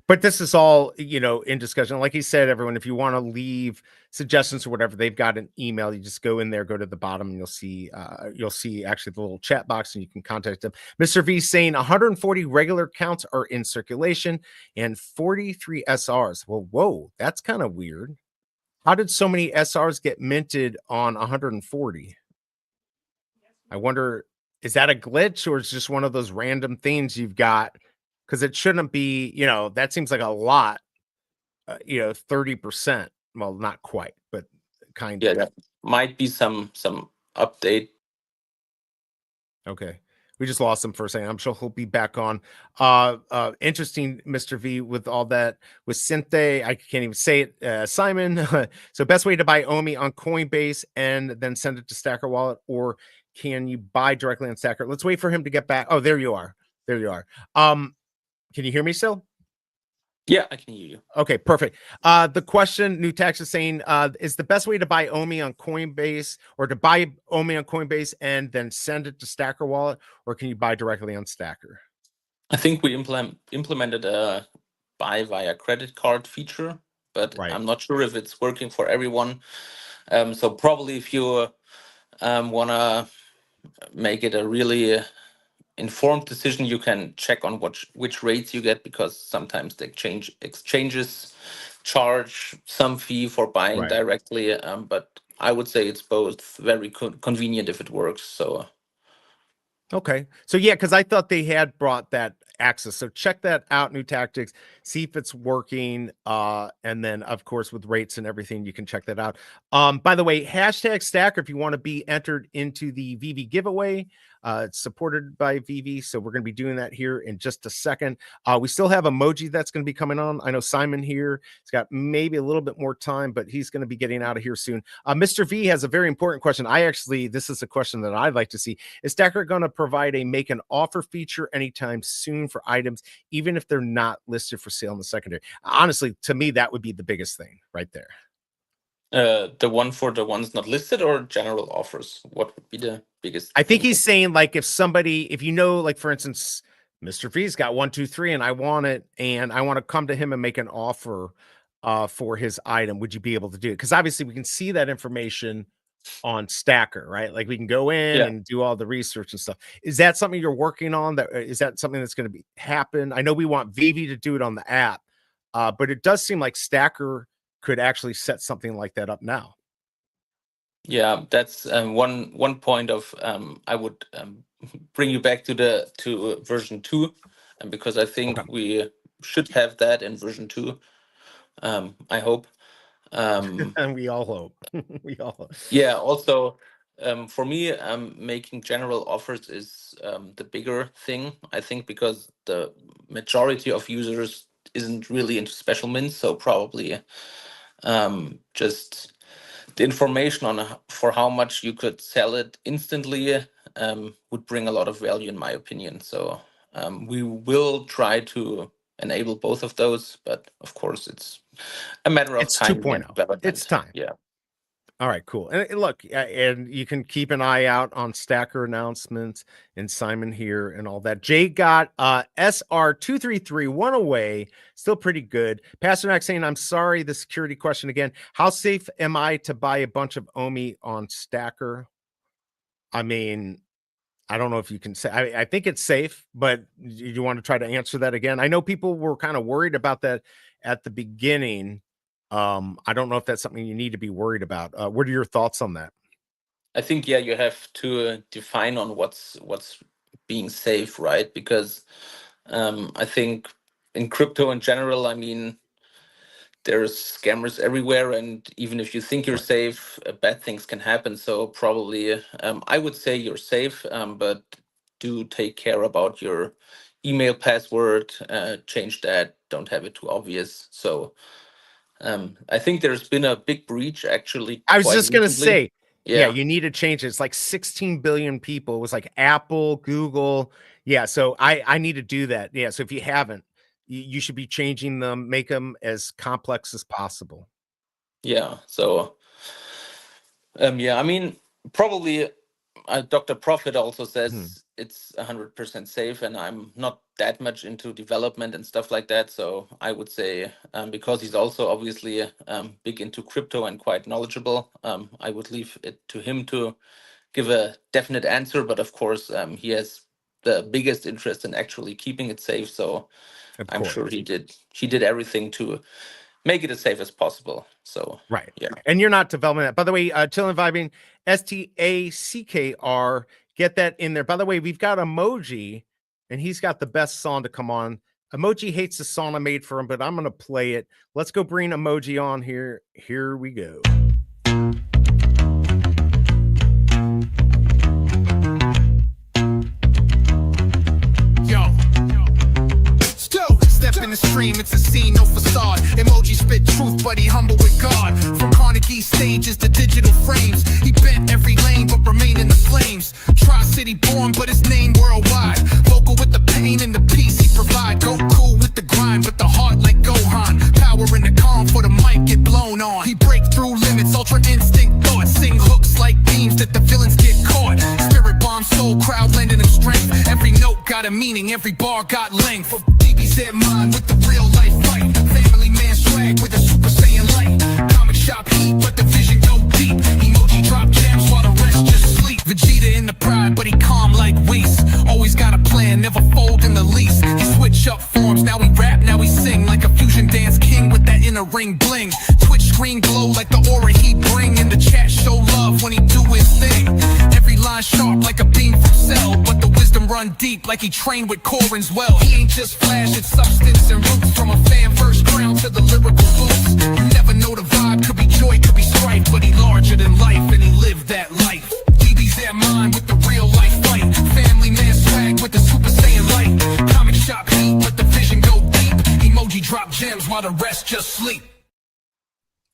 But this is all, you know, in discussion. Like he said, everyone, if you want to leave suggestions or whatever, they've got an email. You just go in there, go to the bottom, and you'll see actually the little chat box, and you can contact them. Mr. V saying 140 regular counts are in circulation and 43 SRs. Well, whoa, that's kind of weird. How did so many SRs get minted on 140? I wonder, is that a glitch or is it just one of those random things you've got? Because it shouldn't be, you know, that seems like a lot, 30%. Well, not quite, but kind Yeah, of. that might be some update. Okay. We just lost him for a second. I'm sure he'll be back on. Interesting, Mr. V, with all that with Synthe. I can't even say it. Simon. So best way to buy OMI on Coinbase and then send it to Stackr wallet, or can you buy directly on Stackr? Let's wait for him to get back. Oh, there you are. There you are. Can you hear me still? Yeah, I can hear you. Okay, perfect. The question, New Tax is saying, is the best way to buy OMI on Coinbase, or to buy OMI on Coinbase and then send it to Stackr wallet, or can you buy directly on Stackr? I think we implemented a buy via credit card feature, but Right. I'm not sure if it's working for everyone. So probably if you want to make it a really informed decision, you can check on which rates you get, because sometimes the exchanges charge some fee for buying Right. directly. But I would say it's both very convenient if it works. So Okay. So yeah, because I thought they had brought that access. So check that out, New Tactics, see if it's working. And then of course with rates and everything, you can check that out. By the way, hashtag Stackr if you want to be entered into the VeVe giveaway. It's supported by VeVe, so we're going to be doing that here in just a second. We still have Emoji that's going to be coming on. I know Simon here has got maybe a little bit more time, but he's going to be getting out of here soon. Mr. V has a very important question. This is a question that I'd like to see. Is Stackr going to provide a make an offer feature anytime soon for items, even if they're not listed for sale in the secondary? Honestly, to me, that would be the biggest thing right there. the one for the ones not listed, or general offers? What would be the biggest? I think he's saying, like, if you know, like, for instance, Mr. V's got 1, 2, 3, and I want it, and I want to come to him and make an offer for his item. Would you be able to do it? Because obviously we can see that information on Stackr, right? Like we can go in and do all the research and stuff. Is that something you're working on? Is that something that's going to happen? I know we want VeVe to do it on the app, but it does seem like Stackr could actually set something like that up now. Yeah, that's one point of I would bring you back to version 2, and because I think we should have that in version 2. I hope. And we all hope. We all hope. Yeah. Also, for me, making general offers is the bigger thing, I think, because the majority of users isn't really into special mints, so probably just the information on for how much you could sell it instantly would bring a lot of value, in my opinion. So we will try to enable both of those, but of course it's a matter of time. 2.0. It's time. Yeah. All right, cool. And look, and you can keep an eye out on Stackr announcements and Simon here and all that. Jay got SR233 one away, still pretty good. Pasternak saying, I'm sorry, the security question again. How safe am I to buy a bunch of OMI on Stackr? I mean, I don't know if you can say, I think it's safe, but you want to try to answer that again? I know people were kind of worried about that at the beginning. I don't know if that's something you need to be worried about. What are your thoughts on that? I think, yeah, you have to define on what's being safe, right? Because I think in crypto in general, I mean, there's scammers everywhere, and even if you think you're safe, bad things can happen. So probably I would say you're safe, but do take care about your email password, change that, don't have it too obvious. So I think there's been a big breach, actually. I was just going to say, Yeah, Yeah. you need to change it. It's like 16 billion people. It was like Apple, Google. Yeah, so I need to do that. Yeah, so if you haven't, you should be changing them, make them as complex as possible. Yeah. So, yeah, I mean, probably Dr. Profit also Hmm, says it's 100% safe, and I'm not that much into development and stuff like that. So I would say, because he's also obviously big into crypto and quite knowledgeable, I would leave it to him to give a definite answer. But of course, he has the biggest interest in actually keeping it safe. So of I'm sure course. he did everything to make it as safe as possible. So Right. yeah. And you're not developing that. By the way, Chillin' Vibing, Stackr. Get that in there. By the way, we've got Emoji, and he's got the best song to come on. Emoji hates the song I made for him, but I'm going to play it. Let's go bring Emoji on here. Here we go. Step in the stream, it's a scene, no facade. Emoji spit truth, but he humble with God. From Carnegie stages to digital frames, he bent every lane but remained in the flames. Tri-city born, but his name worldwide. Vocal with the pain and the peace he provide. Go cool with the grind, but the heart like Gohan. Power in the calm for the mic get blown on. He break through limits, ultra instinct thoughts. Sing hooks like beams that the villains get caught. Spirit bomb, soul crowd lending him strength. Every note got a meaning, every bar got length. Set mind with the real life fight. Family man swag with a super saiyan light. Comic shop heat, but the vision go deep. Emoji drop gems while the rest just sleep. Vegeta in the pride, but he calm like Whis. Always got a plan, never fold in the least. He switch up forms, now he rap, now he sing. Like a fusion dance king with that inner ring bling. Twitch screen glow like the aura he bring. In the chat show love when he do his thing. Every line sharp like a beam from Cell, but the wisdom run deep like he trained with Corin's well. He ain't just flash, it's substance and roots. From a fan first crown to the lyrical boots. You never know the vibe, could be joy, could be strife, but he larger than life and he lived that life. DB's their mind with the real life fight. Family man swag with the super saiyan light. Comic shop heat, but the vision go deep. Emoji drop gems while the rest just sleep.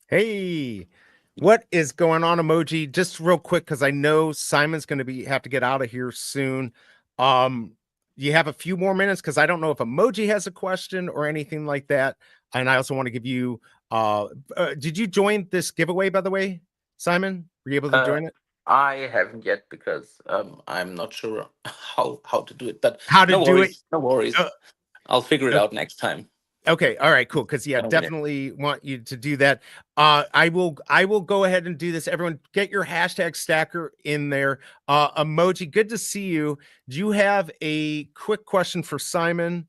Hey, what is going on, Emoji? Just real quick, because I know Simon's going to have to get out of here soon. You have a few more minutes, because I don't know if Emoji has a question or anything like that. And I also want to give you, did you join this giveaway, by the way, Simon? Were you able to join it? I haven't yet because I'm not sure how to do it. But How to no do worries, it? no worries. I'll figure it out next time. Okay, all right, cool. Because yeah, Okay. definitely want you to do that. I will go ahead and do this. Everyone, get your hashtag Stackr in there. Emoji, good to see you. Do you have a quick question for Simon?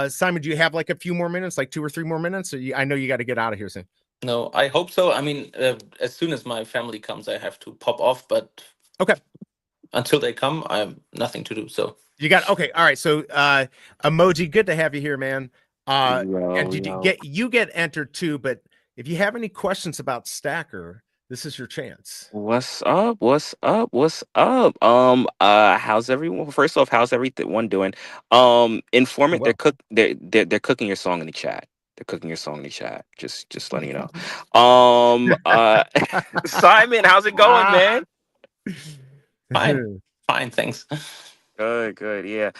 Simon, do you have like a few more minutes, like 2 or 3 more minutes? Or I know you got to get out of here soon. No, I hope so. I mean, as soon as my family comes, I have to pop off. But Okay. Until they come, I have nothing to do. So You got okay. All right. So Emoji, good to have you here, man. And you get entered too, but if you have any questions about Stackr, this is your chance. What's up? What's up? What's up? How's everyone? First off, how's everyone doing? InformMint, Well, they're cooking your song in the chat. They're cooking your song in the chat. Just letting you know. Simon, how's it going, man? fine, thanks. Good, yeah.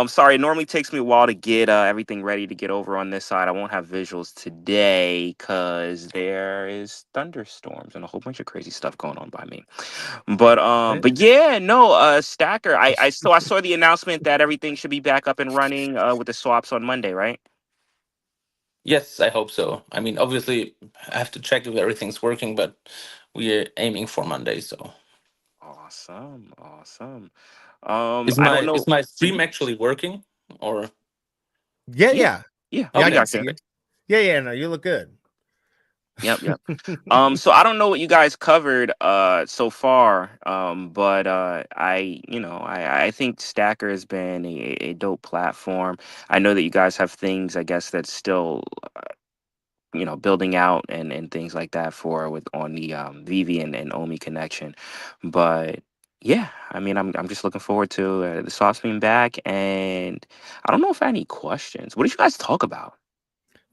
Sorry, it normally takes me a while to get everything ready to get over on this side. I won't have visuals today because there is thunderstorms and a whole bunch of crazy stuff going on by me. But yeah, no, Stackr. I saw the announcement that everything should be back up and running with the swaps on Monday, right? Yes, I hope so. I mean, obviously, I have to check if everything's working, but we're aiming for Monday. So Awesome. is I don't know. my stream actually working or? Yeah. Yeah, I we can got see you. you. Yeah. No, you look good. Yep. So I don't know what you guys covered so far, but I think Stackr has been a dope platform. I know that you guys have things, I guess, that's still building out and things like that on the VeVe and Omi connection, but yeah, I mean, I'm just looking forward to the sauce being back, and I don't know if I have any questions. What did you guys talk about?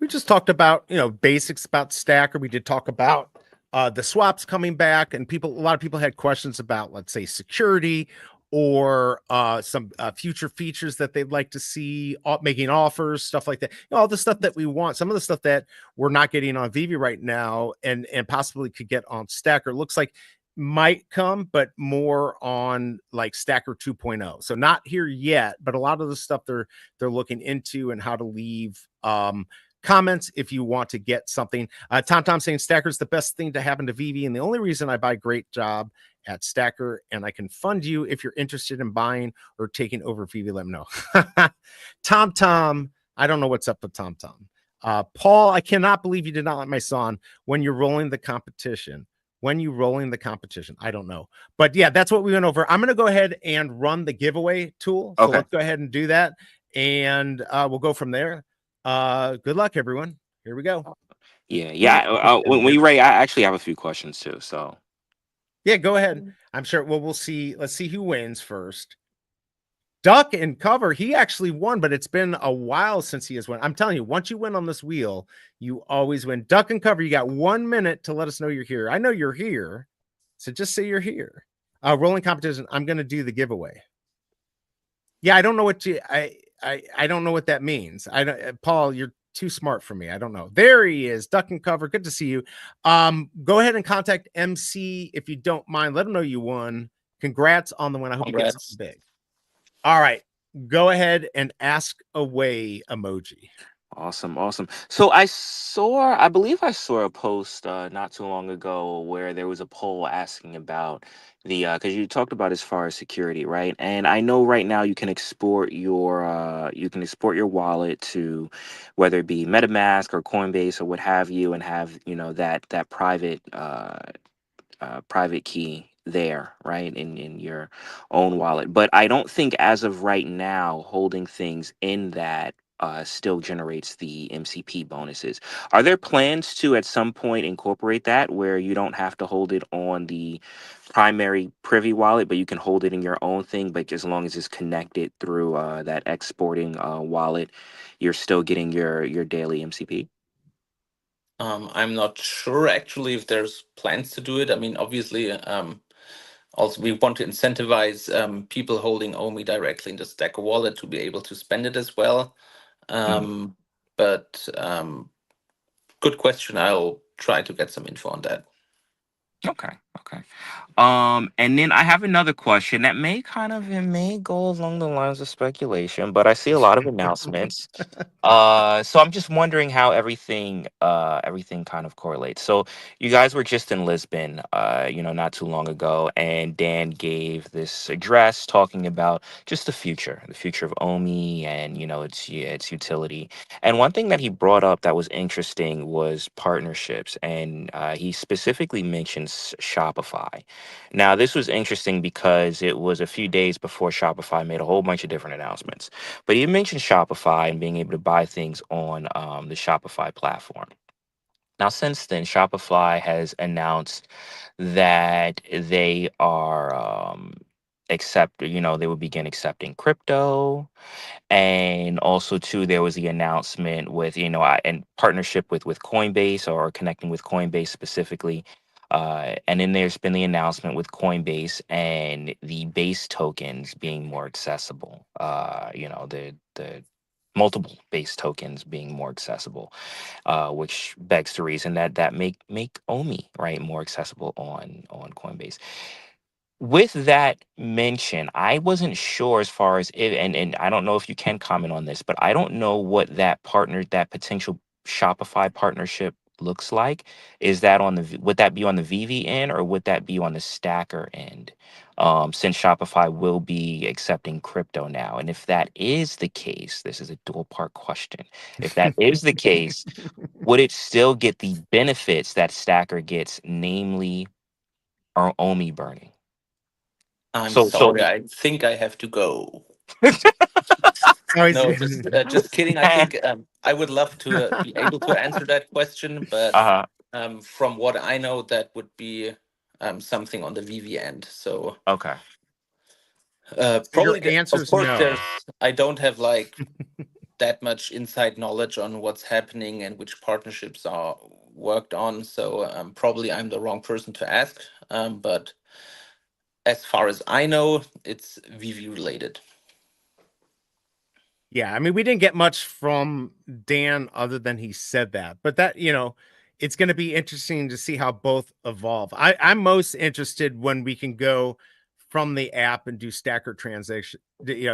We just talked about, basics about Stackr. We did talk about the swaps coming back, and a lot of people had questions about, let's say, security or some future features that they'd like to see, making offers, stuff like that. All the stuff that we want, some of the stuff that we're not getting on VeVe right now, and possibly could get on Stackr. Looks like might come, but more on like Stackr 2.0. So not here yet, but a lot of the stuff they're looking into, and how to leave comments if you want to get something. Tom saying Stackr is the best thing to happen to VeVe, and the only reason I buy. Great job at Stackr, and I can fund you if you're interested in buying or taking over VeVe. Let me know. Tom, I don't know what's up with Tom. Paul, I cannot believe you did not like my song when you're rolling the competition. I don't know, but yeah, that's what we went over. I'm going to go ahead and run the giveaway tool. So let's go ahead and do that, and we'll go from there. Good luck, everyone. Here we go. Yeah. When you're ready, I actually have a few questions too. So yeah, go ahead. I'm sure. Well, we'll see. Let's see who wins first. Duck and Cover. He actually won, but it's been a while since he has won. I'm telling you, once you win on this wheel, you always win. Duck and Cover, you got 1 minute to let us know you're here. I know you're here, so just say you're here. Rolling competition. I'm going to do the giveaway. Yeah, I don't know what I don't know what that means. Paul, you're too smart for me. I don't know. There he is. Duck and Cover. Good to see you. Go ahead and contact MC if you don't mind. Let him know you won. Congrats on the win. I hope you get something big. All right. Go ahead and ask away, emoji. Awesome. So I believe I saw a post not too long ago where there was a poll asking about the because you talked about as far as security, right? And I know right now you can export your wallet to whether it be MetaMask or Coinbase or what have you, and have that private key there, right, in your own wallet. But I don't think as of right now holding things in that still generates the MCP bonuses. Are there plans to at some point incorporate that where you don't have to hold it on the primary Privy wallet, but you can hold it in your own thing, but as long as it's connected through that exporting wallet, you're still getting your daily MCP? I'm not sure actually if there's plans to do it. I mean, obviously, also we want to incentivize people holding OMI directly in the Stackr wallet to be able to spend it as well. But good question. I'll try to get some info on that. Okay. And then I have another question that it may go along the lines of speculation, but I see a lot of announcements. So I'm just wondering how everything kind of correlates. So you guys were just in Lisbon, not too long ago, and Dan gave this address talking about just the future of OMI and its utility. And one thing that he brought up that was interesting was partnerships, and he specifically mentioned Shopify. Now, this was interesting because it was a few days before Shopify made a whole bunch of different announcements. But he mentioned Shopify and being able to buy things on the Shopify platform. Now, since then, Shopify has announced that they are they will begin accepting crypto. And also, too, there was the announcement with, and partnership with Coinbase, or connecting with Coinbase specifically. And then there's been the announcement with Coinbase and the base tokens being more accessible. The multiple base tokens being more accessible, which begs the reason that make OMI, right, more accessible on Coinbase. With that mention, I wasn't sure as far as it, and I don't know if you can comment on this, but I don't know what that potential Shopify partnership looks like. Is that would that be on the VeVe end, or would that be on the Stackr end? Since Shopify will be accepting crypto now, and if that is the case, this is a dual part question. If that is the case, would it still get the benefits that Stackr gets, namely our OMI burning? I'm sorry. I think I have to go. No, just kidding. I think I would love to be able to answer that question, but from what I know, that would be something on the VeVe end. So okay. Probably your answer's of course no. I don't have like that much inside knowledge on what's happening and which partnerships are worked on, so probably I'm the wrong person to ask. But as far as I know, it's VeVe related. Yeah, I mean, we didn't get much from Dan other than he said that, but that, you know, it's going to be interesting to see how both evolve. I'm most interested when we can go from the app and do Stackr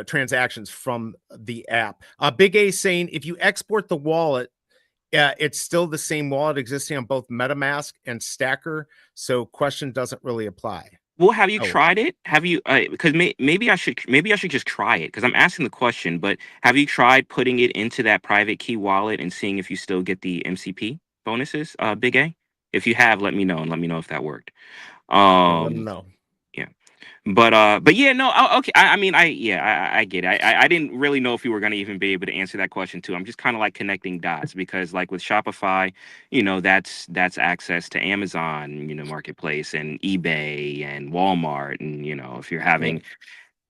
transactions from the app. Big A saying if you export the wallet, it's still the same wallet existing on both MetaMask and Stackr, so question doesn't really apply. Well, have you Oh. tried it? Have you? Because maybe I should just try it because I'm asking the question. But have you tried putting it into that private key wallet and seeing if you still get the MCP bonuses? Big A. If you have, let me know and let me know if that worked. No. Yeah. But yeah, no, okay. I mean, I get it. I didn't really know if you were going to even be able to answer that question too. I'm just kind of like connecting dots because like with Shopify, you know, that's access to Amazon, you know, marketplace and eBay and Walmart. And, you know, if you're having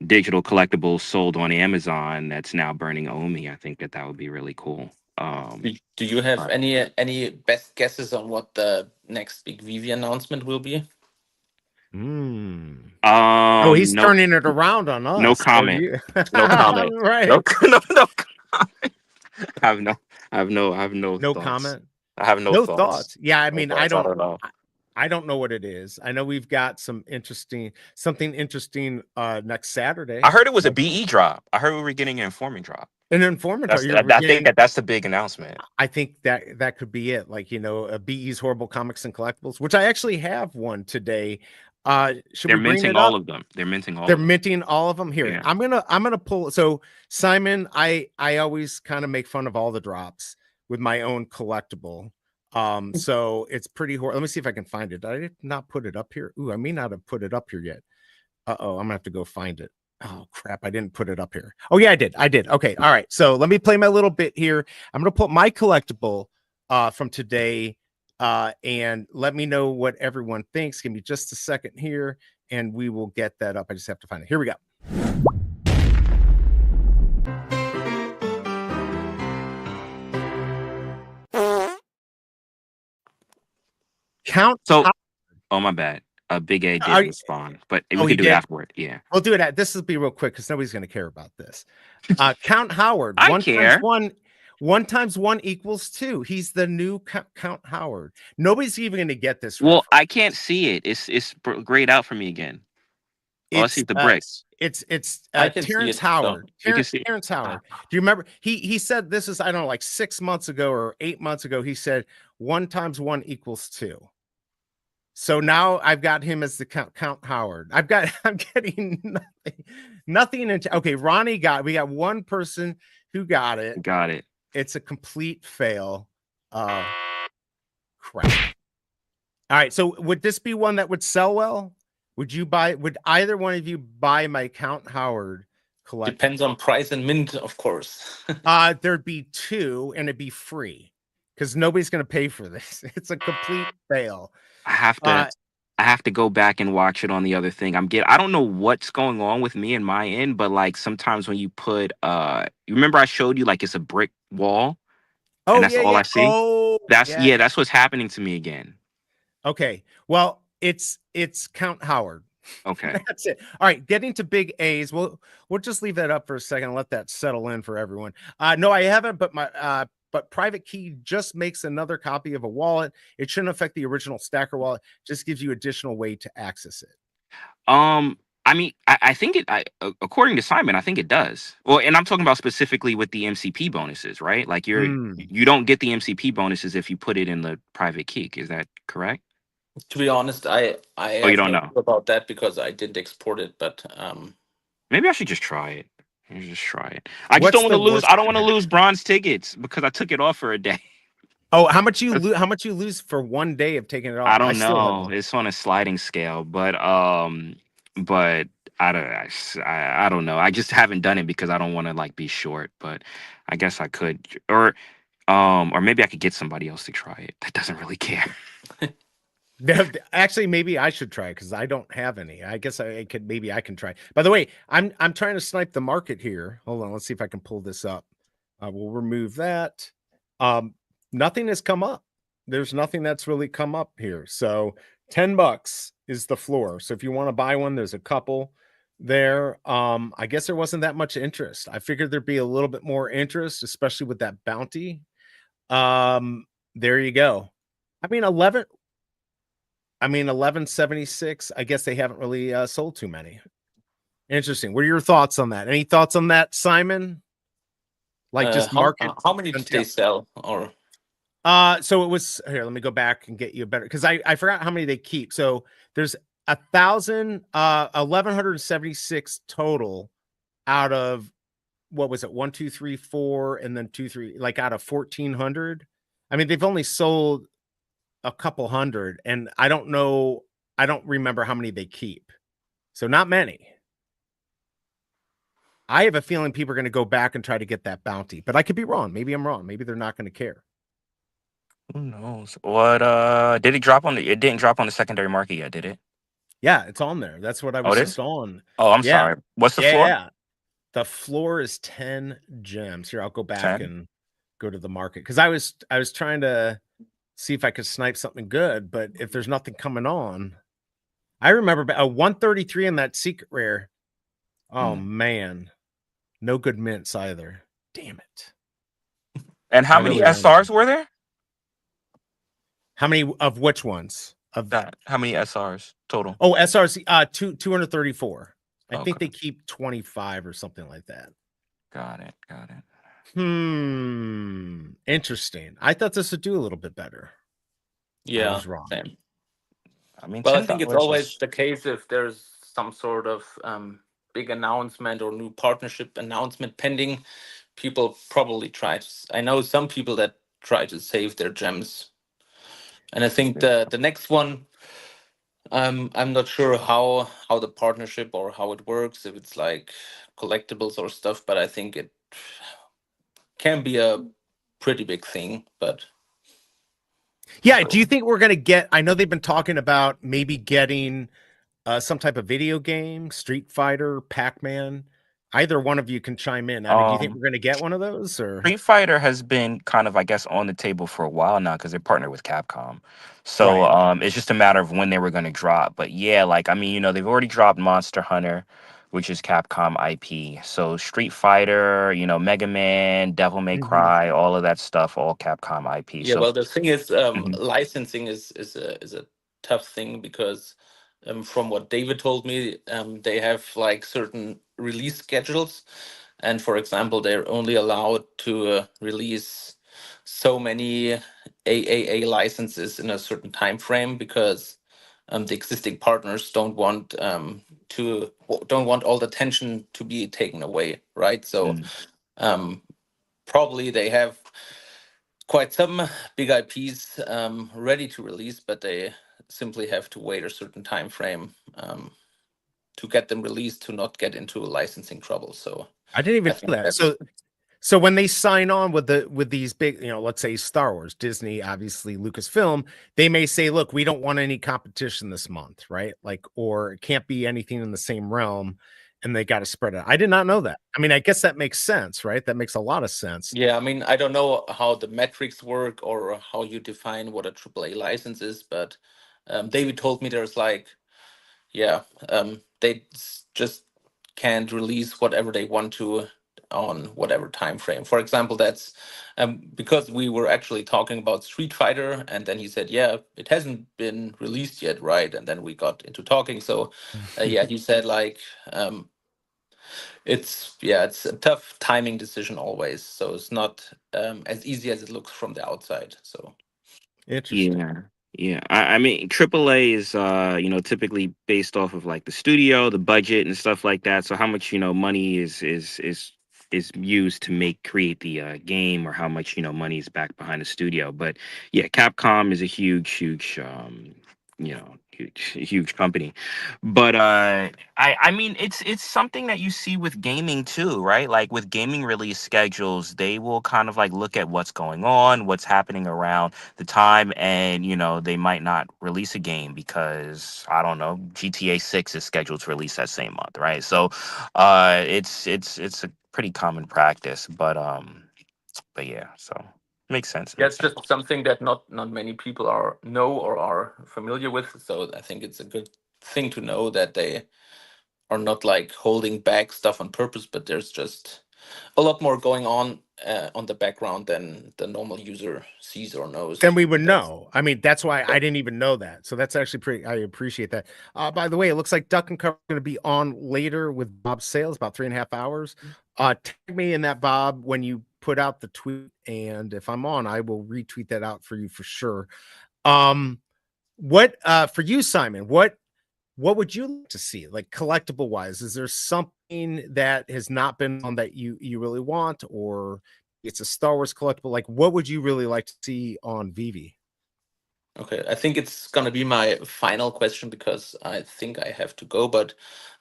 digital collectibles sold on Amazon, that's now burning Omi. I think that would be really cool. Do you have but- any best guesses on what the next big VeVe announcement will be? Oh, he's no, turning it around on us. no comment. No comment. Right. No comment. I have no No thoughts. comment. I have no thoughts. Yeah, I mean, I don't know. I don't know what it is. I know we've got something interesting next Saturday. I heard it was a BE drop. I heard we were getting an InformMint drop. An InformMint. I think that's the big announcement. I think that could be it. Like, you know, BE's Horrible Comics and Collectibles, which I actually have one today. They're minting all of them. They're minting all of them. Here, yeah. I'm gonna pull. So Simon, I always kind of make fun of all the drops with my own collectible. So it's pretty horrible. Let me see if I can find it. I did not put it up here. Ooh, I may not have put it up here yet. I'm gonna have to go find it. Oh crap, I didn't put it up here. Oh yeah, I did. Okay, all right. So let me play my little bit here. I'm gonna put my collectible from today. And let me know what everyone thinks. Give me just a second here, and we will get that up. I just have to find it. Here we go. Count. So, oh my bad. Big A didn't respond, but we could do it afterward. Yeah, we'll do it. This will be real quick because nobody's going to care about this. Count Howard. I care. 1 times 1 equals 2. He's the new Count Howard. Nobody's even going to get this. Well, I can't see it. It's grayed out for me again. Oh, I see the bricks. It's Terrence Howard. Terrence Howard. Do you remember? He said this is, I don't know, like 6 months ago or 8 months ago. He said 1 times 1 equals 2. So now I've got him as the Count Howard. I'm getting nothing. Okay, Ronnie we got one person who got it. Got it. It's a complete fail. Crap. All right. So would this be one that would sell well? Would either one of you buy my Count Howard collection? Depends on price and mint, of course. There'd be 2 and it'd be free because nobody's going to pay for this. It's a complete fail. I have to go back and watch it on the other thing. I don't know what's going on with me and my end, but like sometimes when you put you remember I showed you like it's a brick wall. Oh, and that's all I see. Oh, that's what's happening to me again. Okay. Well, it's Count Howard. Okay. That's it. All right, getting to big A's. We'll just leave that up for a second and let that settle in for everyone. No, I haven't, but Private Key just makes another copy of a wallet. It shouldn't affect the original Stackr wallet. Just gives you additional way to access it. I mean, I think according to Simon, I think it does. Well, and I'm talking about specifically with the MCP bonuses, right? Like you don't get the MCP bonuses if you put it in the private key. Is that correct? To be honest, I you don't know about that because I didn't export it, but maybe I should just try it. I just don't want to lose. I don't want to lose bronze tickets because I took it off for a day. Oh, how much you lose for 1 day of taking it off? I don't know. It's on a sliding scale, but I don't know. I just haven't done it because I don't want to like be short. But I guess I could, or maybe I could get somebody else to try it that doesn't really care. Actually, maybe I should try because I don't have any. I guess I could. Maybe I can try. By the way, I'm trying to snipe the market here. Hold on, let's see if I can pull this up. We'll remove that. Nothing has come up. There's nothing that's really come up here. So $10 is the floor. So if you want to buy one, there's a couple there. I guess there wasn't that much interest. I figured there'd be a little bit more interest, especially with that bounty. There you go. I mean 1176. I guess they haven't really sold too many. Interesting. What are your thoughts on that? Any thoughts on that, Simon? Like just market. How many did they sell? Or so it was here. Let me go back and get you a better, because I forgot how many they keep. So there's 1176 total out of, what was it, 1, 2, 3, 4, and then 2, 3, like out of 1400. I mean, they've only sold a couple hundred, and I don't remember how many they keep. So not many. I have a feeling people are going to go back and try to get that bounty, but I could be wrong. Maybe I'm wrong. Maybe they're not going to care. Who knows? What did it drop on the? It didn't drop on the secondary market yet, did it? Yeah, it's on there. That's what I was just on. Oh, I'm sorry. What's the floor? Yeah, the floor is 10 gems. Here, I'll go back 10? and go to the market, because I was trying to see if I could snipe something good, but if there's nothing coming on, I remember a 133 in that secret rare. Oh man, no good mints either. Damn it. And how many SRs were there? How many of which ones? Of that? How many SRs total? Oh, SRs 234. I think they keep 25 or something like that. Got it. Interesting. I thought this would do a little bit better. Yeah, I was wrong. Same. I mean, well, I think it's always the case if there's some sort of big announcement or new partnership announcement pending, people probably try to. I know some people that try to save their gems, and I think the next one, I'm not sure how the partnership or how it works, if it's like collectibles or stuff, but I think it can be a pretty big thing. But yeah, do you think we're going to get, I know they've been talking about maybe getting some type of video game, Street Fighter, Pac-Man. Either one of you can chime in. I mean, do you think we're going to get one of those? Or Street Fighter has been kind of, I guess, on the table for a while now because they're partnered with Capcom. So it's just a matter of when they were going to drop. But yeah, like, I mean, you know, they've already dropped Monster Hunter, which is Capcom IP. So Street Fighter, you know, Mega Man, Devil May Cry, all of that stuff, all Capcom IP. Yeah, so, well, the thing is, licensing is a tough thing because from what David told me, they have like certain release schedules, and for example, they're only allowed to release so many AAA licenses in a certain time frame because the existing partners don't want all the attention to be taken away, right? So probably they have quite some big IPs ready to release, but they simply have to wait a certain time frame to get them released to not get into licensing trouble. So I didn't even know that. So when they sign on with these big, you know, let's say Star Wars, Disney, obviously Lucasfilm, they may say, look, we don't want any competition this month, right? Like, or it can't be anything in the same realm, and they got to spread it. I did not know that. I mean, I guess that makes sense, right? That makes a lot of sense. Yeah, I mean, I don't know how the metrics work or how you define what a AAA license is, but David told me there's like, they just can't release whatever they want to on whatever time frame. For example, that's because we were actually talking about Street Fighter, and then he said, yeah, it hasn't been released yet, right? And then we got into talking. So he said like it's a tough timing decision always, so it's not as easy as it looks from the outside. So interesting. Yeah, I mean, AAA is, you know, typically based off of like the studio, the budget, and stuff like that. So how much, you know, money is used to create the game, or how much, you know, money is back behind the studio. But yeah, Capcom is a huge, you know, huge company. But I mean, it's something that you see with gaming too, right? Like with gaming release schedules, they will kind of like look at what's going on, what's happening around the time, and you know, they might not release a game because I don't know, GTA 6 is scheduled to release that same month, right? So it's a pretty common practice, but yeah, so Makes sense. Yeah, Makes it's sense. just something that not many people know or are familiar with. So I think it's a good thing to know that they are not like holding back stuff on purpose, but there's just a lot more going on the background than the normal user sees or knows. Then we would That's know. I mean, that's why yeah. I didn't even know that. So that's actually pretty. I appreciate that. By the way, it looks like Duck and Cover is going to be on later with Bob Sales, about 3.5 hours. Tag me in that, Bob, when you put out the tweet, and if I'm on, I will retweet that out for you for sure. What for you, Simon? What would you like to see, like collectible wise? Is there something that has not been on that you really want, or it's a Star Wars collectible? Like, what would you really like to see on VeVe? Okay, I think it's gonna be my final question because I think I have to go. But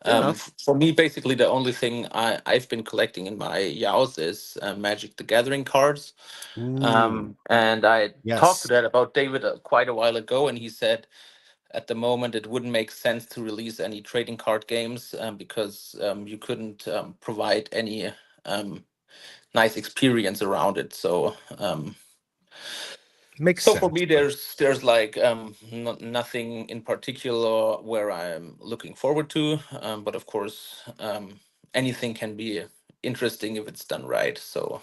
Fair enough. for me, basically, the only thing I've been collecting in my Yaos is Magic the Gathering cards. Ooh, And I talked to yes, that about David quite a while ago, and he said at the moment it wouldn't make sense to release any trading card games because you couldn't provide any nice experience around it. makes So for sense. me, there's like nothing in particular where I'm looking forward to, but of course, anything can be interesting if it's done right. So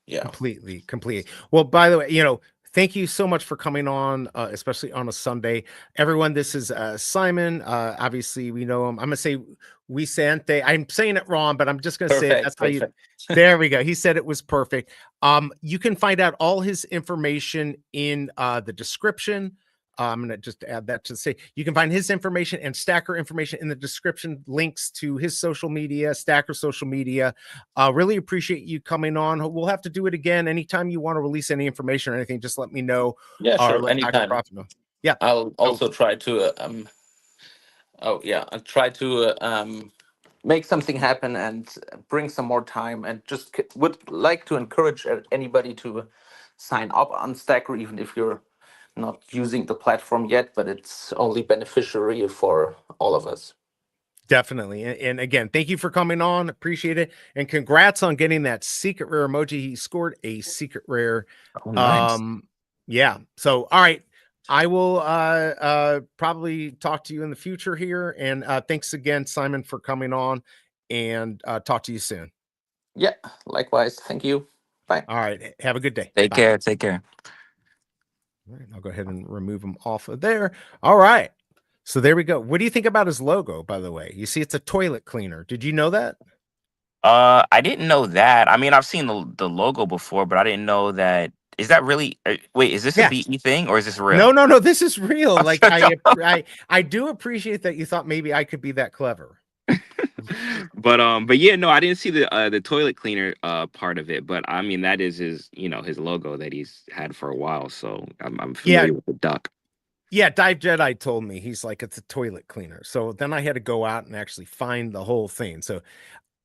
yeah, Completely. Well, by the way, thank you so much for coming on, especially on a Sunday. Everyone, this is Simon. Obviously, we know him. I'm gonna say Vicente. I'm saying it wrong, but I'm just gonna say it. That's perfect, how you. perfect. There we go. He said it was perfect. You can find out all his information in the description. I'm going to just add that to say you can find his information and Stackr information in the description, links to his social media, Stackr social media. Really appreciate you coming on. We'll have to do it again. Anytime you want to release any information or anything, just let me know. Yeah, Or sure, let Dr. anytime. Profit know. Yeah. I'll So also try to oh yeah, I'll try to make something happen and bring some more time, and just would like to encourage anybody to sign up on Stackr, even if you're not using the platform yet, but it's only beneficiary for all of us. definitely. And again, thank you for coming on. Appreciate it. And congrats on getting that secret rare emoji. He scored a secret rare. Oh, nice. Yeah. So all right. I will probably talk to you in the future here. And thanks again, Simon, for coming on, and talk to you soon. Yeah, likewise. Thank you. Bye. All right. Have a good day. Take Bye. care. Take care. All right, I'll go ahead and remove him off of there. All right. So there we go. What do you think about his logo, by the way? You see, it's a toilet cleaner. Did you know that? I didn't know that. I mean, I've seen the logo before, but I didn't know that. Is that really? Wait, is this a Yeah. VE thing or is this real? No. This is real. Like I do appreciate that you thought maybe I could be that clever. But yeah, no, I didn't see the toilet cleaner part of it. But I mean, that is his logo that he's had for a while. So I'm familiar with the duck. Yeah, Dive Jedi told me, he's like, it's a toilet cleaner. So then I had to go out and actually find the whole thing. So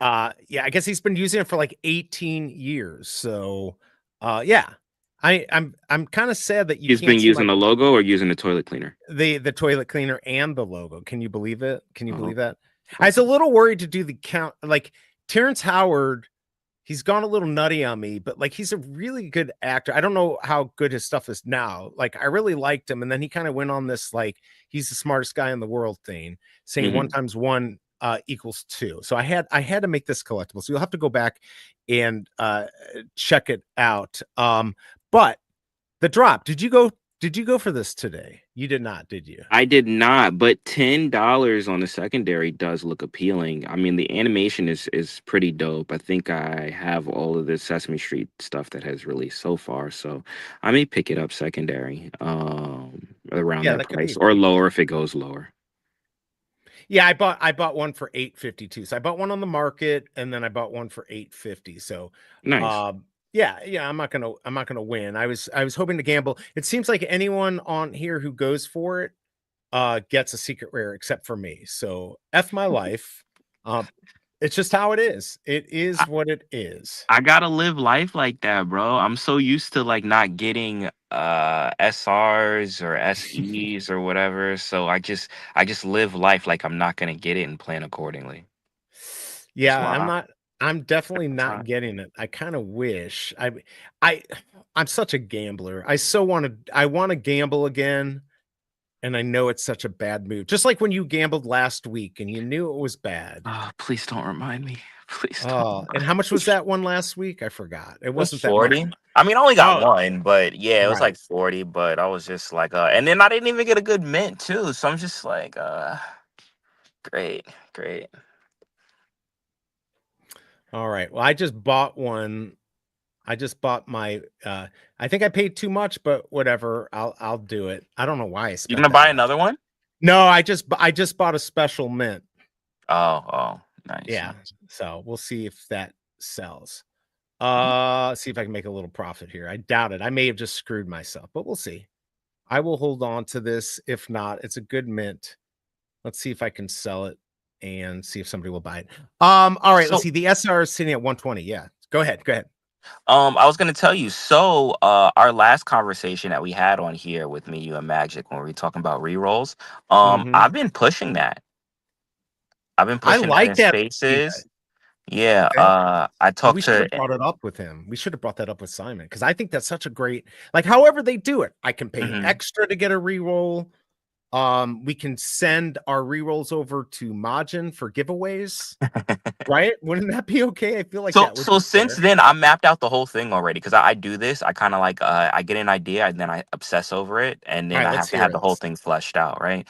yeah, I guess he's been using it for like 18 years. So yeah. I'm kind of sad that He's been using the logo or using the toilet cleaner. The toilet cleaner and the logo. Can you believe it? Can you believe that? I Okay. was a little worried to do the count. Like Terrence Howard, he's gone a little nutty on me, but like he's a really good actor. I don't know how good his stuff is now. Like I really liked him, and then he kind of went on this like he's the smartest guy in the world thing, saying Mhm. 1 times 1 equals 2. So I had to make this collectible. So you'll have to go back and check it out. But the drop, did you go for this today? You did not, did you? I did not, but $10 on the secondary does look appealing. I mean, the animation is pretty dope. I think I have all of the Sesame Street stuff that has released so far, so I may pick it up secondary around Yeah, that that could price be. or lower if it goes lower. Yeah, I bought one for $8.52. So I bought one on the market, and then I bought one for $8.50. So Nice. yeah, I'm not gonna win. I was hoping to gamble. It seems like anyone on here who goes for it gets a secret rare except for me. So F my life. It's just how it is. It is what it is. I gotta live life like that, bro. I'm so used to like not getting SRs or SEs or whatever. So I just live life like I'm not gonna get it and plan accordingly. Yeah, That's why I'm definitely Every not time. getting it. I kind of wish. I'm such a gambler. I want to gamble again, and I know it's such a bad move. Just like when you gambled last week and you knew it was bad. Oh, please don't remind me. Please don't. Oh, and how much was that one last week? I forgot. It It was wasn't that much. 40. I mean, I only got Oh, one, but yeah, it was right. like 40. But I was just like, and then I didn't even get a good mint too. So I'm just like, great. All right. Well, I just bought one. I just bought my I think I paid too much, but whatever. I'll do it. I don't know why I You spent gonna that buy much. another one? No, I just bought a special mint. Oh, nice. Yeah. Nice. So we'll see if that sells. Mhm. See if I can make a little profit here. I doubt it. I may have just screwed myself, but we'll see. I will hold on to this. If not, it's a good mint. Let's see if I can sell it and see if somebody will buy it. All right, let's So, see. The SR is sitting at 120. Yeah. Go ahead. I was gonna tell you. So, our last conversation that we had on here with me, you, and Magic, when we were talking about rerolls, Mhm. I've been pushing that. I've been I pushing that like in that. spaces. Yeah. Okay. I Well, we talked should to. have brought it up with him. We should have brought that up with Simon because I think that's such a great, like, however they do it. I can pay Mhm. extra to get a reroll. We can send our rerolls over to Majin for giveaways, right? Wouldn't that be okay? I feel like So that would so be since fair. then, I mapped out the whole thing already because I do this. I kind of like I get an idea and then I obsess over it, and All then right, I let's have to hear have the it. whole thing fleshed out, right?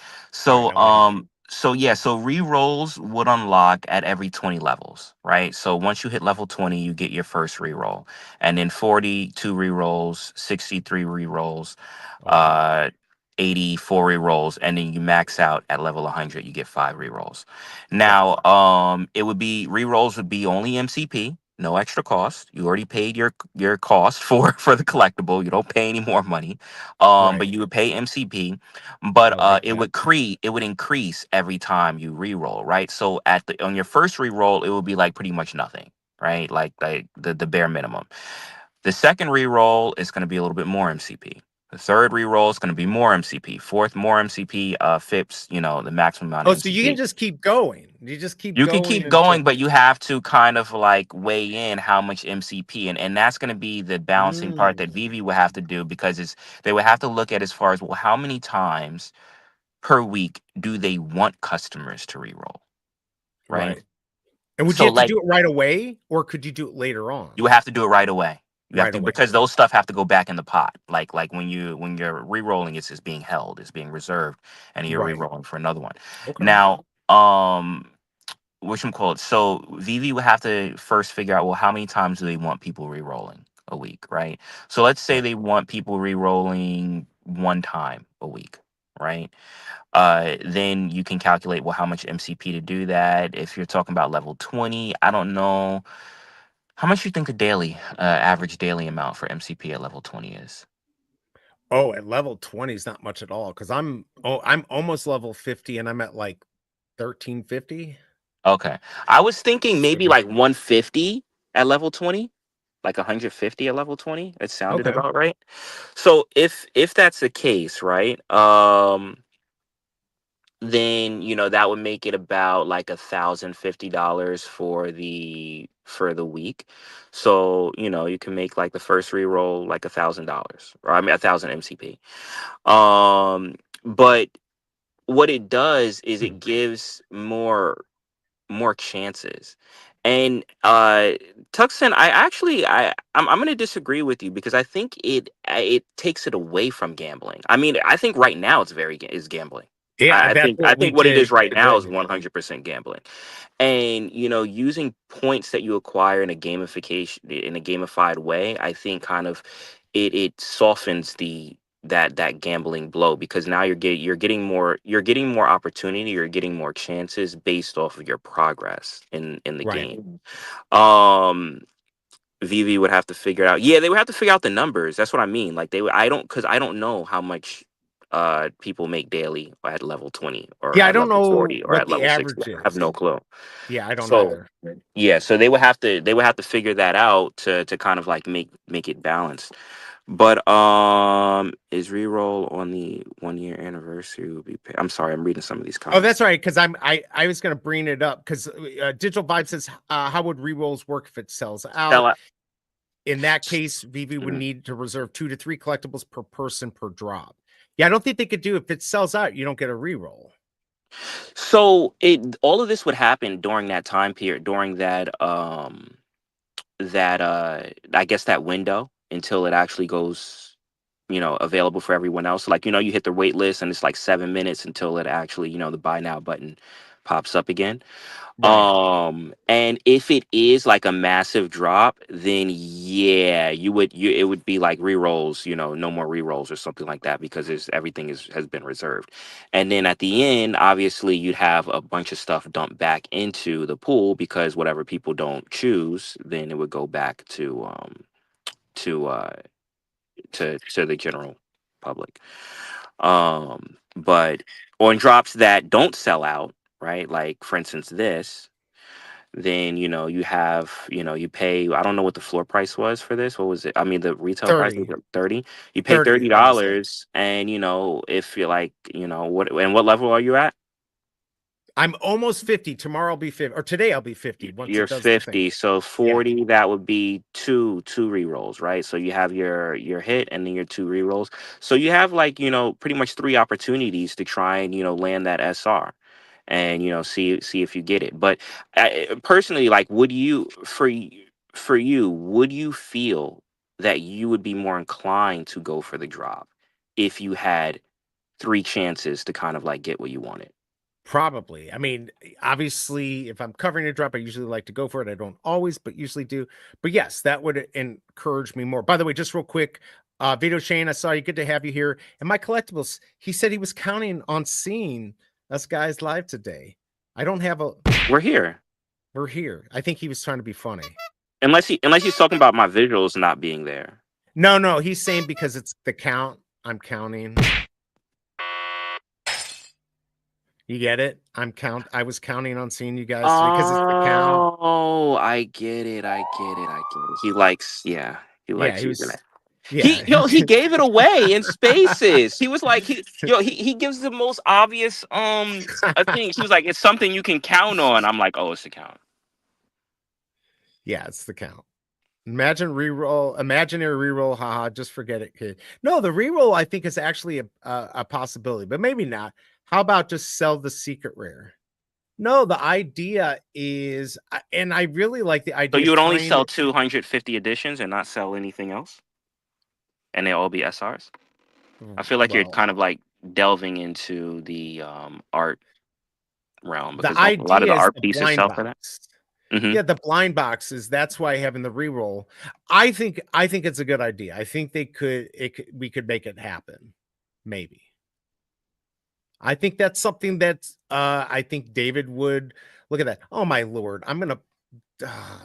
All right, So I want to hear it. so re-rolls would unlock at every 20 levels, right? So once you hit level 20, you get your first re-roll, and then 42 re-rolls, 63 re-rolls, Oh wow. uh 84 re-rolls, and then you max out at level 100, you get 5 re-rolls. Okay. Now, it would be re-rolls would be only MCP, no extra cost. You already paid your cost for the collectible. You don't pay any more money. Right. But you would pay MCP, but Oh, I like it that. would increase every time you re-roll, right? So on your first re-roll, it would be like pretty much nothing, right? Like the bare minimum. The second re-roll is going to be a little bit more MCP. The third re-roll is going to be more MCP. Fourth, more MCP. Fifth, the maximum amount Oh, of so you can MCP. just keep going. You just keep You can going keep until going, but you have to kind of like weigh in how much MCP, and that's going to be the balancing part that Mm, VeVe will have to do, because they would have to look at as far as, well, how many times per week do they want customers to re-roll, right? right. And would you So have to like do it right away, or could you do it later on? you would have to do it right away. You have Right to, away. because those stuff have to go back in the pot. Like when you're re-rolling, it's being held, it's being reserved, and you're Right. re-rolling for another one. Okay. Now, whatchamacallit, so VeVe would have to first figure out, well, how many times do they want people re-rolling a week, right? So let's say Right. they want people re-rolling one time a week, right? Then you can calculate, well, how much MCP to do that. If you're talking about level 20, I don't know how much you think the daily average daily amount for MCP at level 20 is. Oh, at level 20 is not much at all because I'm almost level 50 and I'm at like 1350. Okay, I was thinking So maybe just like 150 at level 20, like 150 at level 20. It sounded okay. about right. So if that's the case, right? Then that would make it about like $1,050 for the week. So you can make like the first reroll like $1,000, or I mean 1,000 MCP. But what it does is Hmm. it gives more chances. And Tuxin, I'm going to disagree with you, because I think it takes it away from gambling. I mean, I think right now is gambling. Yeah, I that's think I what we think what it is did right now is today. 100% gambling. And using points that you acquire in a gamified way, I think kind of it softens that gambling blow, because now you're getting more opportunity, you're getting more chances based off of your progress in the Right. game. um VeVe would have to figure out, yeah, they would have to figure out the numbers. That's what I mean. Like I don't know how much people make daily at level 20 or Yeah, I at don't level know 40 or what at the level 60. average I have is. no clue. Yeah, I don't So either. yeah, so they would have to figure that out to kind of like make it balanced. But is reroll on the 1 year anniversary will be paid. I'm sorry, I'm reading some of these comments. Oh, that's right. Because I was going to bring it up because Digital Vibe says, how would rerolls work if it sells out? In that case, VeVe would need to reserve 2 to 3 collectibles per person per drop. Yeah, I don't think they could do if it sells out. You don't get a reroll. So all of this would happen during that time period, during that I guess that window until it actually goes, available for everyone else. Like, you hit the wait list and it's like 7 minutes until it actually, the buy now button pops up again. Right. And if it is like a massive drop, then yeah, it would be like rerolls, no more rerolls or something like that, because everything has been reserved. And then at the end, obviously you'd have a bunch of stuff dumped back into the pool, because whatever people don't choose, then it would go back to the general public. But on drops that don't sell out, right? Like for instance, this, then you have, you pay, I don't know what the floor price was for this. What was it? I mean, the retail price was 30. You pay 30, $30, and if you're like, what level are you at? I'm almost 50. Tomorrow I'll be 50, or today I'll be 50. Once You're it does the 50, thing. so 40. That would be two rerolls, right? So you have your hit and then your 2 rerolls. So you have like pretty much 3 opportunities to try and land that SR, and see if you get it. But personally, like, would you would you feel that you would be more inclined to go for the drop if you had 3 chances to kind of like get what you wanted? Probably. I mean, obviously, if I'm covering a drop, I usually like to go for it. I don't always, but usually do. But yes, that would encourage me more. By the way, just real quick, Vito Shane, I saw you. Good to have you here. And my collectibles, he said he was counting on seeing us guys live today. I don't have a. We're here. We're here. I think he was trying to be funny. Unless he's talking about my visuals not being there. No, he's saying because it's the count. I'm counting. You get it? I was counting on seeing you guys because it's the count. Oh, I get it. He likes, yeah. He likes he using was. it. Yeah. He gave it away in spaces. He was like, he gives the most obvious thing. He was like, it's something you can count on. I'm like, oh, it's the count. Yeah, it's the count. Imaginary reroll, haha, just forget it, kid. No, the reroll I think is actually a possibility, but maybe not. How about just sell the secret rare? No, the idea is, and I really like the idea. So you would only sell 250 editions and not sell anything else? And they all be SRs? I feel like you're kind of like delving into the art realm, because a lot of the art pieces sell for that. Yeah, the blind boxes. That's why having the reroll. I think it's a good idea. I think we could make it happen. Maybe. I think that's something that I think David would look at that. Oh my Lord. I'm going to,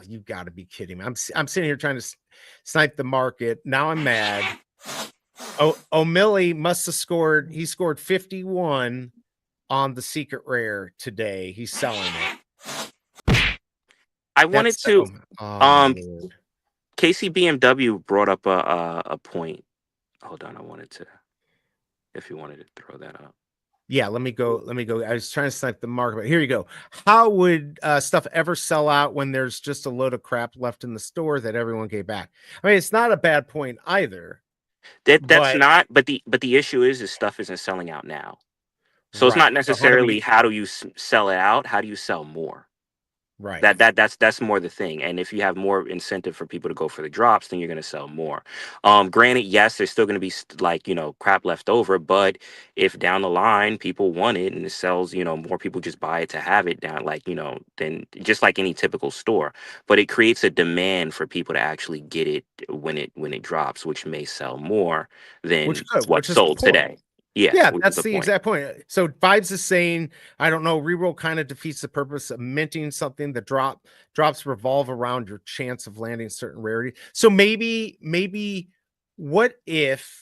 you gotta be kidding me. I'm sitting here trying to snipe the market. Now I'm mad. O'Milly must have scored. He scored 51 on the secret rare today. He's selling it. I wanted to. KCBMW brought up a point. Hold on, I wanted to. If you wanted to throw that up. Yeah, let me go. I was trying to snipe the market, but here you go. How would stuff ever sell out when there's just a load of crap left in the store that everyone gave back? I mean, it's not a bad point either. That's not. But the issue is stuff isn't selling out now. So it's not necessarily how do you sell it out. How do you sell more? Right. That's more the thing. And if you have more incentive for people to go for the drops, then you're going to sell more. Granted, yes, there's still going to be like, crap left over, but if down the line people want it and it sells, more people just buy it to have it down, like, then just like any typical store, but it creates a demand for people to actually get it when it drops, which may sell more than what's sold today. Yeah, that's the exact point. So Vibes is saying, I don't know, reroll kind of defeats the purpose of minting something. The drops revolve around your chance of landing certain rarity. So maybe what if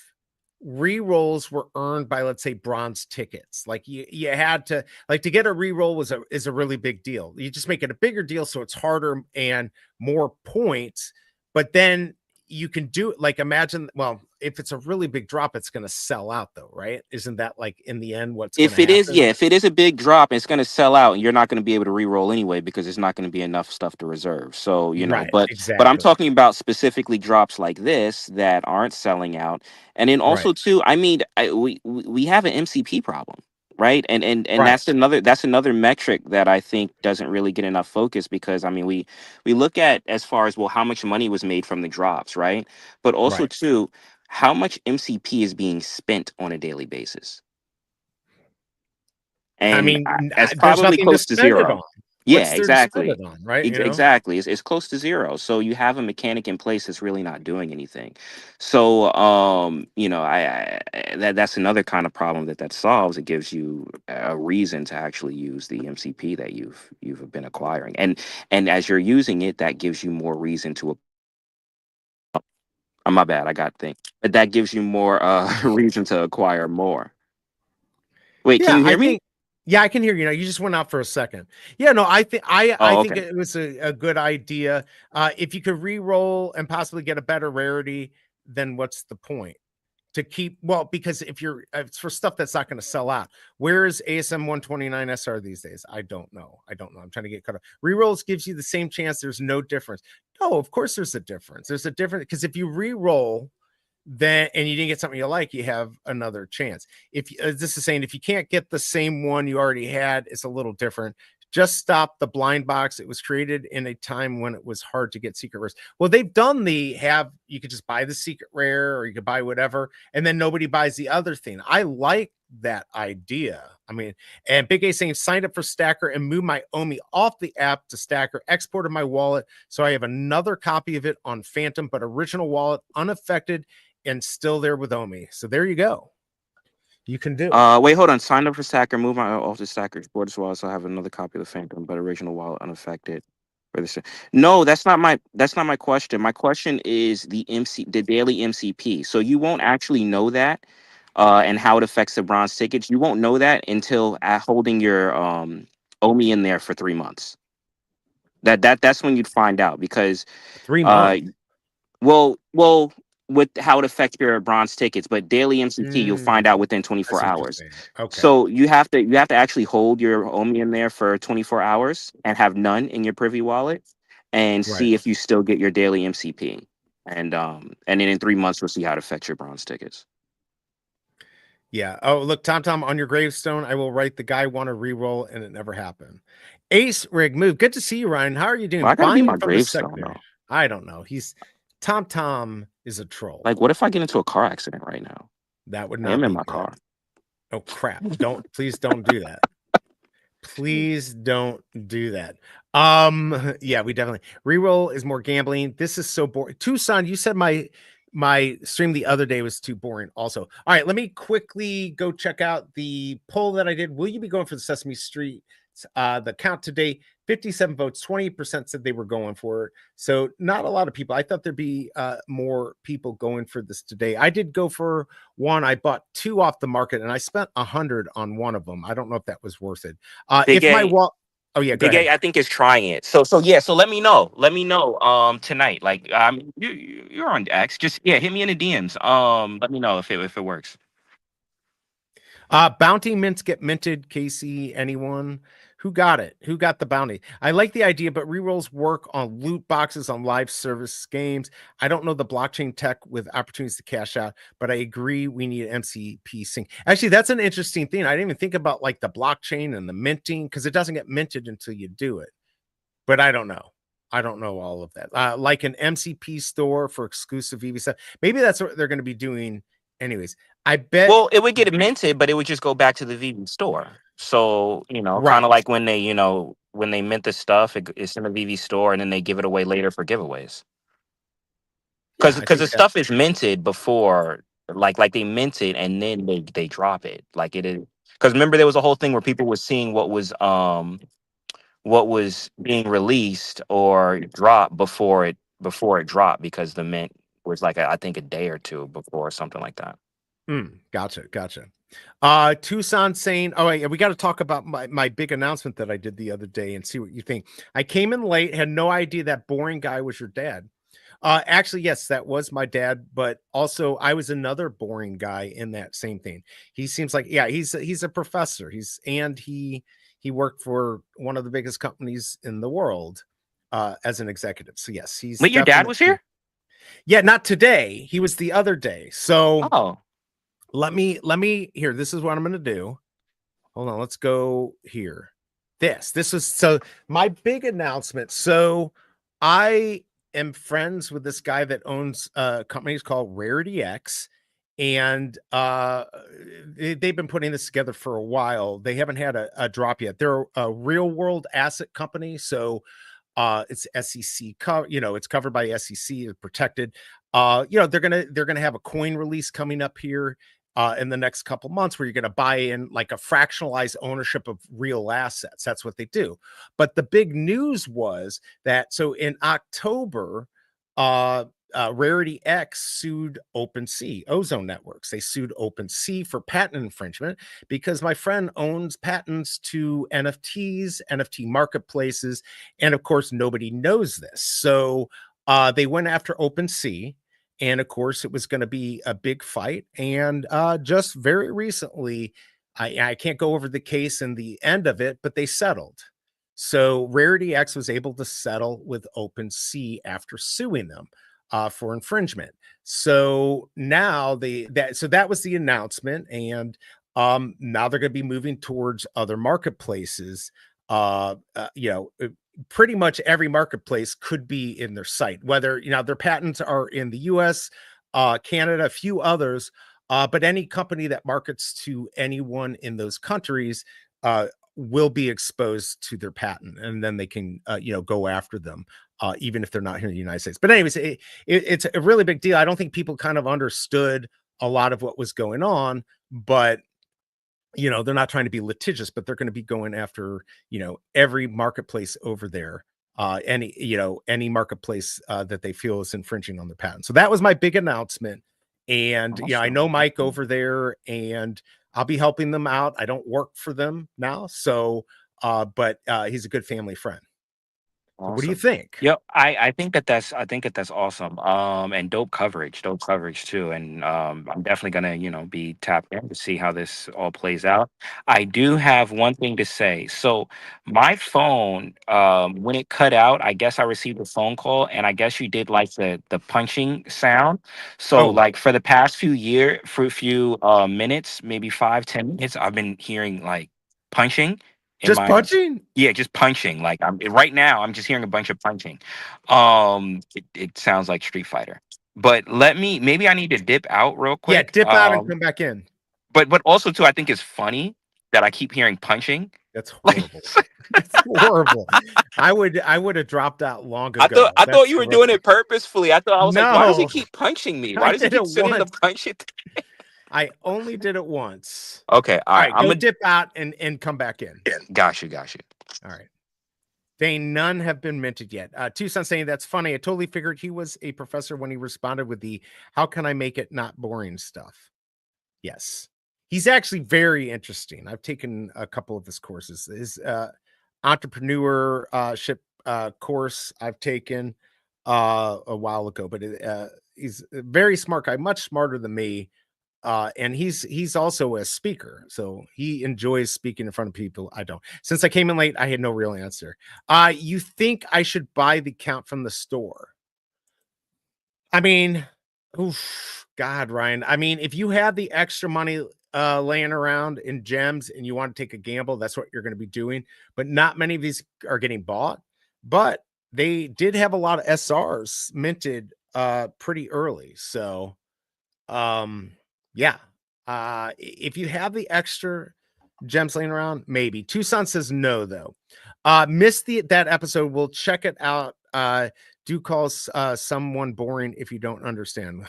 rerolls were earned by, let's say, bronze tickets? Like you had to, like, to get a reroll is a really big deal. You just make it a bigger deal so it's harder and more points, but then you can do it. Like imagine, well, if it's a really big drop, it's going to sell out though, right? Isn't that like in the end what's going If to it is, happen? yeah, if it is a big drop, it's going to sell out, and you're not going to be able to re-roll anyway because there's not going to be enough stuff to reserve. So, Right, but I'm exactly. talking about specifically drops like this that aren't selling out, and then Right, also too, I mean, we have an MCP problem, right? And right, that's another metric that I think doesn't really get enough focus because I mean, we look at as far as well how much money was made from the drops, right? But also right. too, how much MCP is being spent on a daily basis. I And mean, that's there's probably nothing to close to spend it on. zero. Yeah, What's there to spend exactly. it on, right? You know? Exactly. It's close to zero. So you have a mechanic in place that's really not doing anything. So, that's another kind of problem that solves. It gives you a reason to actually use the MCP that you've been acquiring, and as you're using it, that gives you more reason to. My bad, I got things, but that gives you more reason to acquire more. Wait, can Yeah, you I hear me? think. Yeah, I can hear you now. You just went out for a second. Yeah, no, I Oh, think okay. it was a good idea. If you could re-roll and possibly get a better rarity, then what's the point? To keep because if you're it's for stuff that's not going to sell out. Where is ASM 129 SR these days? I don't know. I'm trying to get caught up. Rerolls gives you the same chance. There's no difference. No, of course there's a difference. There's a difference because if you re-roll then and you didn't get something you like, you have another chance. If this is saying if you can't get the same one you already had, it's a little different. Just stop the blind box. It was created in a time when it was hard to get secret rares. Well, they've done you could just buy the secret rare or you could buy whatever, and then nobody buys the other thing. I like that idea. I mean, and Big A saying signed up for Stackr and moved my OMI off the app to Stackr, exported my wallet. So I have another copy of it on Phantom, but original wallet unaffected and still there with OMI. So there you go. You can do it. Wait, hold on. Signed up for Stackr, move my off the Stackr export as well. So I have another copy of the Phantom, but original wallet unaffected. No, that's not my question. My question is the daily MCP. So you won't actually know that, and how it affects the bronze tickets. You won't know that until holding your OMI in there for 3 months. That's when you'd find out because 3 uh months. well, with how it affects your bronze tickets, but daily MCP you'll find out within I 24 see what you're hours. saying. Okay. So you have to actually hold your OMI in there for 24 hours and have none in your privy wallet and Right. see if you still get your daily MCP. And then in 3 months we'll see how it affects your bronze tickets. Yeah. Oh, look, Tom, on your gravestone, I will write the guy want to re-roll, and it never happened. Ace Rig move. Good to see you, Ryan. How are you doing? Why gotta be Buying my from the gravestone secondary. though? I don't know. Tom is a troll. Like, what if I get into a car accident right now? That would I not am in be my good. car. Oh crap. Please don't do that. Please don't do that. Yeah, we definitely reroll is more gambling. This is so boring. Tucson, you said my stream the other day was too boring also. All right, let me quickly go check out the poll that I did. Will you be going for the Sesame Street? The count today, 57 votes, 20% said they were going for it. So not a lot of people. I thought there'd be more people going for this today. I did go for one. I bought 2 off the market and I spent 100 on one of them. I don't know if that was worth it. Big If my A, wall, oh yeah, go Big ahead. A, I think is trying it. So yeah. So let me know. Let me know. Tonight, like you're on X. Just hit me in the DMs. Let me know if it works. Bounty mints get minted. Casey, anyone? Who got it? Who got the bounty? I like the idea, but rerolls work on loot boxes on live service games. I don't know the blockchain tech with opportunities to cash out, but I agree we need MCP sync. Actually, that's an interesting thing. I didn't even think about like the blockchain and the minting because it doesn't get minted until you do it. But I don't know. I don't know all of that. Like an MCP store for exclusive VeVe stuff. Maybe that's what they're going to be doing. Anyways, I bet. Well, it would get minted, but it would just go back to the VeVe store. So kind Right. of like when they mint the stuff, it's in the VeVe store, and then they give it away later for giveaways. Yeah, I Because think the stuff is minted before, like they mint it and then they drop it. Like it is. Because remember, there was a whole thing where people were seeing what was being released or dropped before it dropped because the mint was like I think a day or two before or something like that. Gotcha. Tucson saying, oh, yeah, we got to talk about my big announcement that I did the other day and see what you think. I came in late, had no idea that boring guy was your dad. Actually, yes, that was my dad, but also I was another boring guy in that same thing. He seems like, yeah, he's a professor. He worked for one of the biggest companies in the world as an executive. So yes, he's Wait, your dad was here? Yeah, not today. He was the other day. So Oh, let me here. This is what I'm gonna do. Hold on, let's go here. This is so my big announcement. So I am friends with this guy that owns companies called Rarity X, and they've been putting this together for a while. They haven't had a drop yet. They're a real world asset company, so it's SEC it's covered by SEC, it's protected. They're gonna have a coin release coming up here in the next couple months where you're going to buy in like a fractionalized ownership of real assets. That's what they do. But the big news was that so in October, Rarity X sued OpenSea, Ozone Networks. They sued OpenSea for patent infringement because my friend owns patents to NFTs, NFT marketplaces, and of course, nobody knows this. So they went after OpenSea. And of course, it was going to be a big fight. And just very recently, I can't go over the case and the end of it, but they settled. So Rarity X was able to settle with OpenSea after suing them for infringement. So now that was the announcement, and now they're going to be moving towards other marketplaces. Pretty much every marketplace could be in their site, whether their patents are in the US, Canada, a few others, but any company that markets to anyone in those countries will be exposed to their patent, and then they can go after them even if they're not here in the United States. But anyways, it's a really big deal. I don't think people kind of understood a lot of what was going on, but they're not trying to be litigious, but they're going to be going after, every marketplace over there, any marketplace that they feel is infringing on their patent. So that was my big announcement. And, I know Mike over there, and I'll be helping them out. I don't work for them now. So, but he's a good family friend. awesome. What do you think? Yep, I think that's awesome. And dope coverage too. And I'm definitely gonna be tapped in to see how this all plays out. I do have one thing to say. So my phone, when it cut out, I guess I received a phone call, and I guess you did like the punching sound. So Oh, like for the past few minutes, maybe 5-10 minutes, I've been hearing like punching in just my punching? yeah, just punching. Like right now, I'm just hearing a bunch of punching. It sounds like Street Fighter. But maybe I need to dip out real Yeah, quick. dip out and come back in. But also too, I think it's funny that I keep hearing punching. That's Like horrible. It's horrible. I would have dropped out long ago. I thought That's you were doing it purposefully. I was like, why does he No, keep punching me? I Why does he did it keep sending the once. punch it? I only did it once. Okay, all All right. right, I'm go gonna dip out and come back in. got you. All right. Dane, none have been minted yet. Tucson saying that's funny. I totally figured he was a professor when he responded with the "How can I make it not boring" stuff. Yes, he's actually very interesting. I've taken a couple of his courses. His entrepreneurship course I've taken a while ago, but he's a very smart guy, much smarter than me. And he's also a speaker, so he enjoys speaking in front of people. I don't. Since I came in late, I had no real answer. You think I should buy the count from the store? I mean, oof, God, Ryan. I mean, if you have the extra money laying around in gems and you want to take a gamble, that's what you're going to be doing. But not many of these are getting bought. But they did have a lot of SRs minted pretty early. So yeah. If you have the extra gems laying around, maybe. Tucson says no, though. Missed that episode. We'll check it out. Do call someone boring if you don't understand.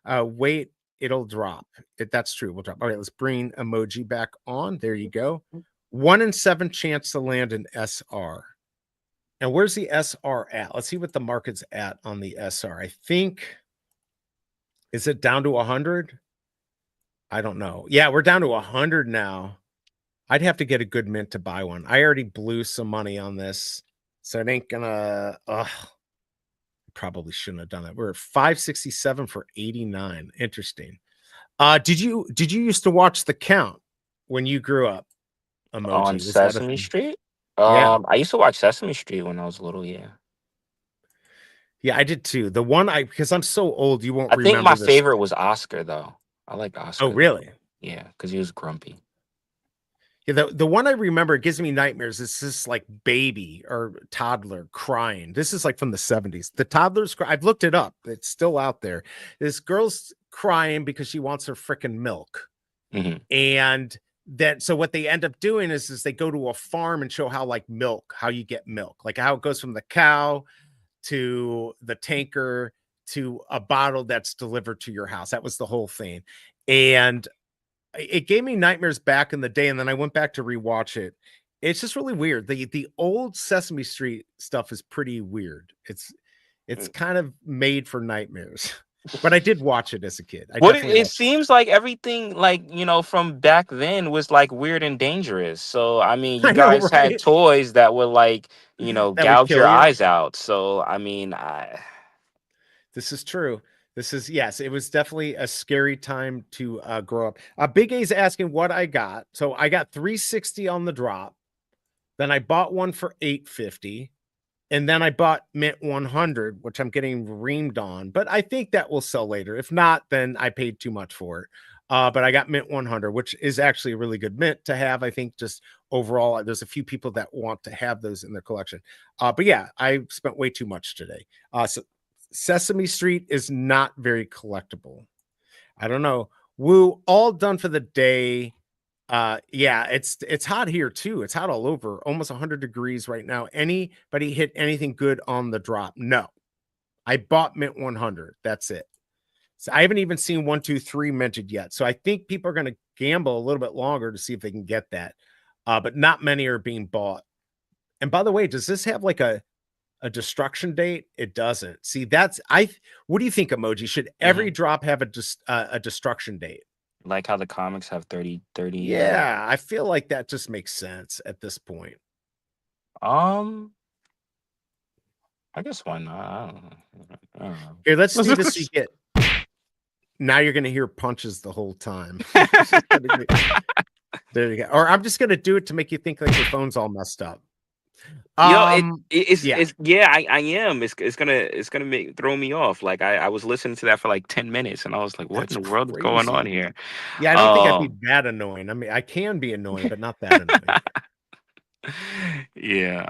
Wait, it'll drop. That's true. We'll drop. All right, let's bring emoji back on. There you go. 1 in 7 chance to land an SR. And where's the SR at? Let's see what the market's at on the SR. I think, is it down to 100? I don't know. Yeah, we're down to 100 now. I'd have to get a good mint to buy one. I already blew some money on this, so it ain't gonna. Probably shouldn't have done that. We're at 567 for 89. Interesting. Did you used to watch The Count when you grew up? Emoji. On Was that a Sesame thing? Street? Yeah. I used to watch Sesame Street when I was little, yeah. Yeah, I did too. The one because I'm so old, you won't I remember think my this. favorite was Oscar, though. I liked Oscar. Oh, really? Yeah, because he was grumpy. Yeah, the one I remember, it gives me nightmares. It's this like baby or toddler crying. This is like from the 70s. The toddler's cry. I've looked it up. It's still out there. This girl's crying because she wants her freaking milk. And then so what they end up doing is they go to a farm and show how like milk, how you get milk, like how it goes from the cow to the tanker to a bottle that's delivered to your house. That was the whole thing. And it gave me nightmares back in the day, and then I went back to rewatch it. It's just really weird. The old Sesame Street stuff is pretty weird. It's kind of made for nightmares. But I did watch it as a kid. It seems like everything, like, you know, from back then was like weird and dangerous. So I mean, you guys had toys that would like, you know, gouge your eyes out. So I mean, this is true. This is, yes, it was definitely a scary time to grow up. Big A's asking what I got. So I got 360 on the drop. Then I bought one for 850. And then I bought Mint 100, which I'm getting reamed on. But I think that will sell later. If not, then I paid too much for it. But I got Mint 100, which is actually a really good mint to have. I think just overall, there's a few people that want to have those in their collection. But yeah, I spent way too much today. So Sesame Street is not very collectible. I don't know. Woo, all done for the day. Yeah, it's hot here too. It's hot all over, almost 100 degrees right now. Anybody hit anything good on the drop? No. I bought Mint 100. That's it. So I haven't even seen 1, 2, 3 minted yet. So I think people are going to gamble a little bit longer to see if they can get that. But not many are being bought. And by the way, does this have like a destruction date? It doesn't. See, what do you think, Emoji? Should every drop have a destruction date? Like how the comics have 30. Yeah, I feel like that just makes sense at this point. I guess why not? I don't know. Here, let's do this again. Now you're going to hear punches the whole time. There you go. Or I'm just going to do it to make you think like your phone's all messed up. I am. It's gonna throw me off. Like I was listening to that for like 10 minutes, and I was like, "What in the world is going on here?" Yeah, I don't think I'd be that annoying. I mean, I can be annoying, but not that annoying. Yeah.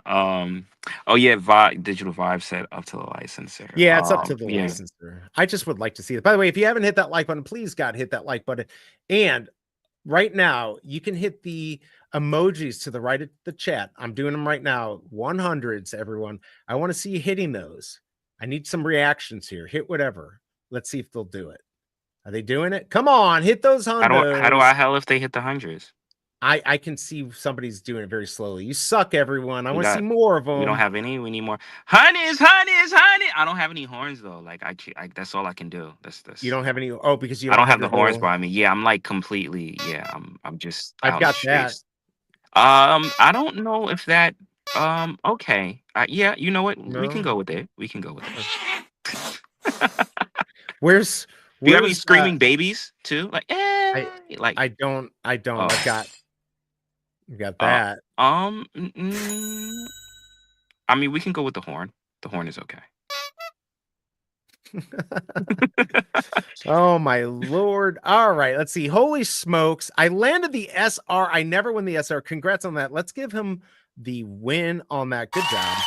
Oh yeah. Digital Vibe said up to the licensor. Yeah, it's up to the licensor. I just would like to see it. By the way, if you haven't hit that like button, please God hit that like button. And right now, you can hit the emojis to the right of the chat. I'm doing them right now. 100s, everyone. I want to see you hitting those. I need some reactions here. Hit whatever. Let's see if they'll do it. Are they doing it? Come on, hit those hundreds. How do I hell if they hit the hundreds? I can see somebody's doing it very slowly. You suck, everyone. I want to see more of them. We don't have any. We need more. Honeys. I don't have any horns though. Like I that's all I can do. That's You don't have any. Oh, because you. I don't have the horns by me. Yeah, I'm like completely. Yeah, I'm just. I've got that. I don't know if that. Okay. Yeah. You know what? No. We can go with it. We can go with it. Where's do you have any screaming babies too? Like, I don't. Oh. I've got that. I mean, we can go with the horn. The horn is okay. Oh my Lord. All right, let's see. Holy smokes. I landed the SR. I never win the SR. Congrats on that. Let's give him the win on that. Good job.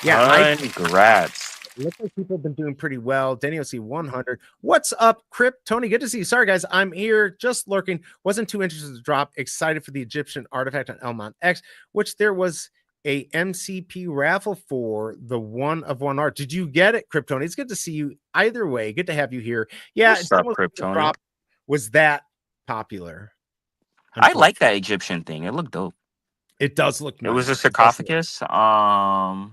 Yeah. Congrats. Looks like people have been doing pretty well. Denny OC 100. What's up, Crip? Tony, good to see you. Sorry, guys. I'm here just lurking. Wasn't too interested to drop. Excited for the Egyptian artifact on Elmont X, which there was a MCP raffle for the 1 of 1 art. Did you get it, Kryptoni? It's good to see you either way. Good to have you here. Yeah, what's up, Kryptoni? Was that popular? I like that Egyptian thing. It looked dope. It does look nice. It was a sarcophagus. I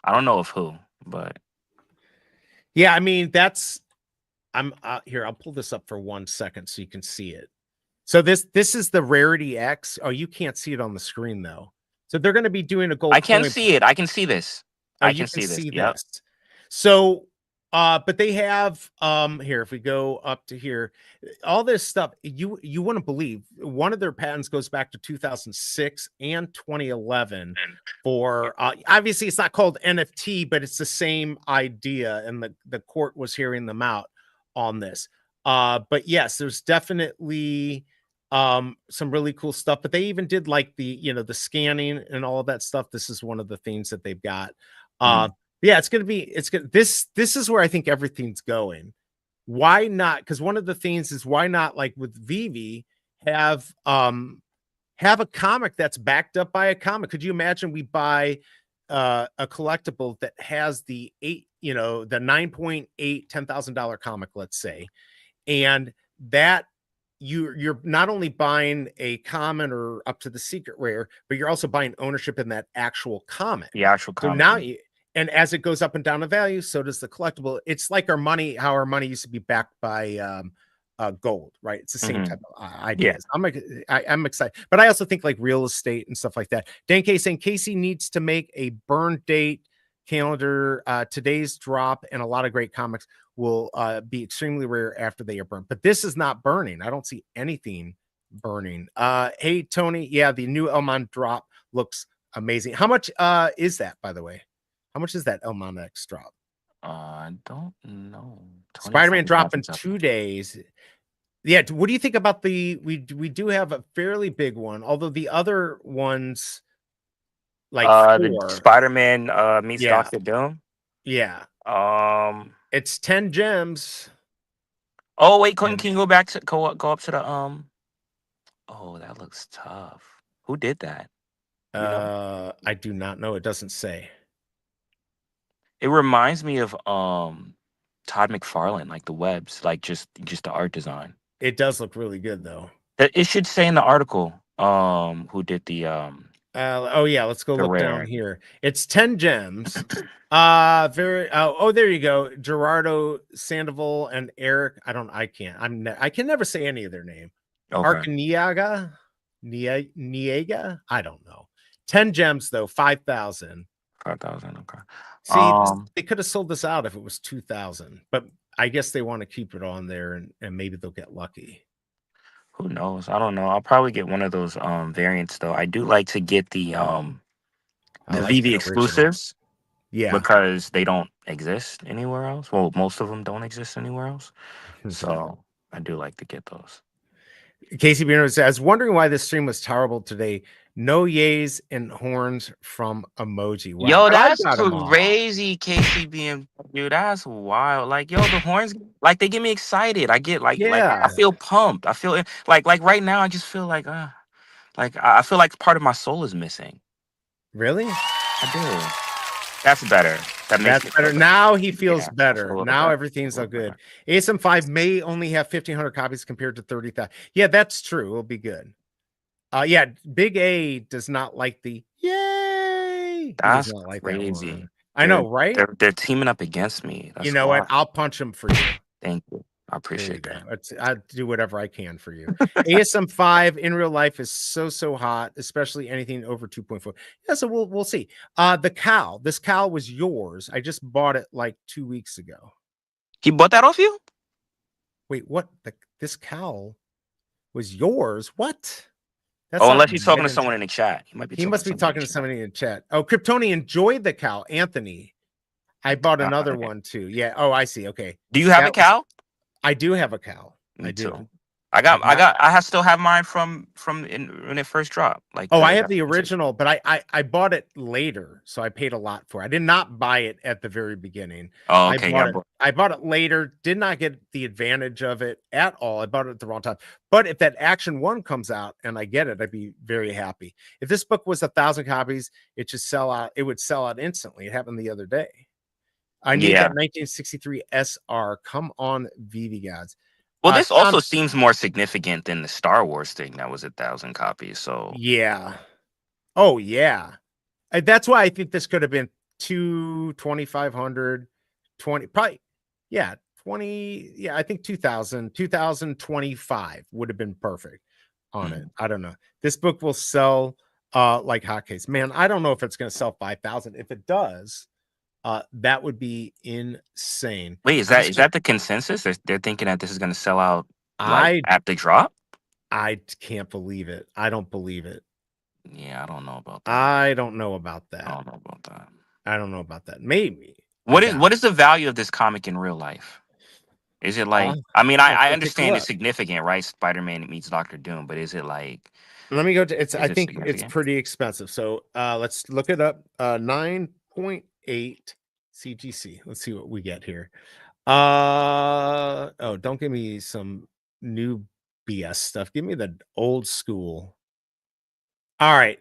don't know of who, but yeah, I mean I'm here. I'll pull this up for 1 second so you can see it. So this is the Rarity X. Oh, you can't see it on the screen though. So they're going to be doing a gold. I can see it. I can see this. Oh, I can see this. Yep. So, but they have here, if we go up to here, all this stuff you wouldn't believe. One of their patents goes back to 2006 and 2011 for obviously it's not called NFT, but it's the same idea, and the court was hearing them out on this. But yes, there's definitely some really cool stuff, but they even did like the the scanning and all of that stuff. This is one of the things that they've got. Yeah, it's good. This is where I think everything's going. Why not? Because one of the things is, why not, like with VeVe, have a comic that's backed up by a comic? Could you imagine we buy a collectible that has the the 9.8 $10,000 comic, let's say, and that you're not only buying a common or up to the secret rare, but you're also buying ownership in that actual comic. The actual comic. So now and as it goes up and down in value, so does the collectible. It's like our money, how our money used to be backed by gold, right? It's the same type of ideas. I'm excited, but I also think like real estate and stuff like that. Dan K saying Casey needs to make a burn date calendar. Today's drop and a lot of great comics will be extremely rare after they are burned, but this is not burning. I don't see anything burning. Hey Tony, yeah, the new Elmon drop looks amazing. How much is that, by the way? How much is that Elmon X drop? I don't know. Spider-Man drop in 2 days. Yeah, what do you think about we do have a fairly big one, although the other ones like the Spider-Man meets Dr. Doom. Yeah. It's 10 gems. Oh wait, can you go back to go up to the Oh, that looks tough. Who did that? I do not know. It doesn't say. It reminds me of Todd McFarlane, like the webs, like just the art design. It does look really good though. It should say in the article who did the oh yeah, let's go look rare. down here. It's 10 gems. Oh, there you go. Gerardo Sandoval and Eric. I can never say any of their name. Okay. Niega. I don't know. 10 gems though, 5,000. 5,000. Okay. See, they could have sold this out if it was 2,000, but I guess they want to keep it on there, and maybe they'll get lucky. Who knows? I don't know. I'll probably get one of those variants though. I do like to get the VeVe exclusives. Yeah, because they don't exist anywhere else. Well, most of them don't exist anywhere else. So I do like to get those. Casey Bierno says, I was wondering why this stream was terrible today. No yays and horns from Emoji. Wow. Yo, that's crazy, KCBM, dude. That's wild. Like, yo, the horns, like, they get me excited. I get like I feel pumped. I feel like right now. I just feel like I feel like part of my soul is missing. Really? I do. That's better. That's better. Now he feels better. Now everything's so good. ASM 5 may only have 1,500 copies compared to 30,000. Yeah, that's true. It'll be good. Yeah, Big A does not like the yay. That's like crazy. That I know, right? They're teaming up against me. That's you know what? I'll punch them for you. Thank you. I appreciate that. I do whatever I can for you. ASM 5 in real life is so hot, especially anything over 2.4. Yeah, so we'll see. The cow. This cow was yours. I just bought it like 2 weeks ago. He bought that off you? Wait, what? This cow was yours? What? That's unless he's talking to someone in the chat. He must be talking to somebody in the chat. Oh, Kryptoni enjoyed the cow. Anthony. I bought another one too. Yeah. Oh, I see. Okay. Do you have a cow? I do have a cow. Me too. I still have mine from when it first dropped. Like, I have the original, but I bought it later, so I paid a lot for it. I did not buy it at the very beginning. Oh, okay. I bought it later. Did not get the advantage of it at all. I bought it at the wrong time. But if that Action 1 comes out and I get it, I'd be very happy. If this book was 1,000 copies, it should sell out. It would sell out instantly. It happened the other day. I need that 1963 SR. Come on, VeVe gods. Well, this also seems more significant than the Star Wars thing that was 1,000 copies. So yeah. Oh yeah. That's why I think this could have been 2,500, 20, probably. Yeah, 20. Yeah, I think 2025 would have been perfect on it. I don't know. This book will sell like hotcakes. Man, I don't know if it's going to sell 5,000. If it does, That would be insane. Wait, is that the consensus? They're thinking that this is going to sell out like at the drop? I can't believe it. I don't believe it. Yeah, I don't know about that. I don't know about that. I don't know about that. I don't know about that. Maybe. What is the value of this comic in real life? Is it like, I mean, I understand it's significant, right? Spider-Man meets Doctor Doom, but is it like, let me go to it's I think it's pretty expensive. So let's look it up. 9.8 CGC. Let's see what we get here. Oh, don't give me some new BS stuff. Give me the old school. All right.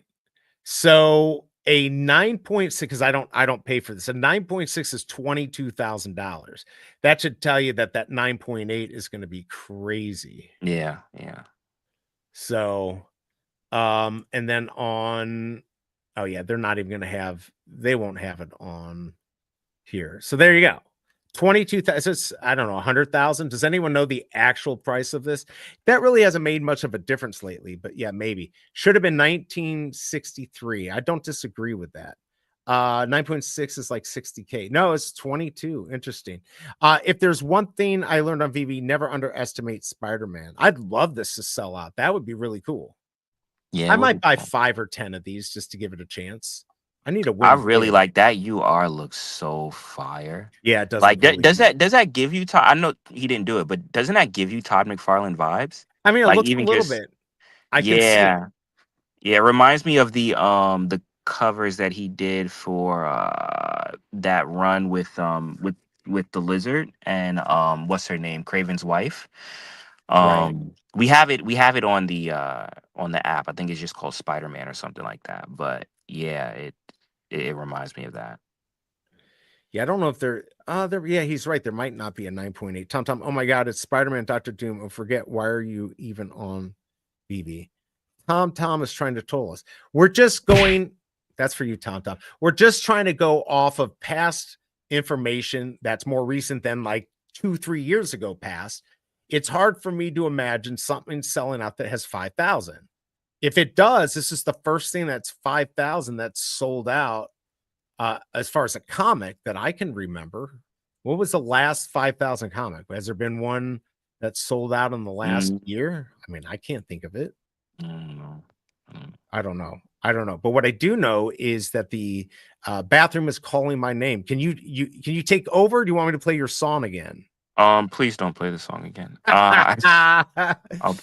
So a 9.6, because I don't pay for this. A 9.6 is $22,000. That should tell you that 9.8 is going to be crazy. Yeah. So, and then on, oh yeah, they're not even going to have, they won't have it on here. So there you go. 22,000. I don't know, 100,000. Does anyone know the actual price of this? That really hasn't made much of a difference lately, but yeah, maybe should have been 1963. I don't disagree with that. 9.6 is like 60K. No, it's 22. Interesting. If there's one thing I learned on VeVe, never underestimate Spider-Man. I'd love this to sell out. That would be really cool. Yeah, I might buy 5 or 10 of these just to give it a chance. I need a win. I really like that. UR looks so fire. Yeah, it does. Like, really does that give you Todd? I know he didn't do it, but doesn't that give you Todd McFarlane vibes? I mean, it like looks even a little bit. I can see. Yeah, it reminds me of the covers that he did for that run with the Lizard and what's her name, Craven's wife. Right. We have it on the app. I think it's just called Spider-Man or something like that. But yeah, it reminds me of that. Yeah, I don't know if yeah, he's right. There might not be a 9.8. Tom, oh my God, it's Spider-Man, Dr. Doom. Oh, forget, why are you even on VeVe? Tom is trying to troll us. We're just going, that's for you, Tom. We're just trying to go off of past information that's more recent than like 2-3 years ago past. It's hard for me to imagine something selling out that has 5,000. If it does, this is the first thing that's 5,000 that's sold out. As far as a comic that I can remember, what was the last 5,000 comic? Has there been one that sold out in the last year? I mean, I can't think of it. I don't know. But what I do know is that the bathroom is calling my name. Can you take over? Do you want me to play your song again? Please don't play the song again. I'll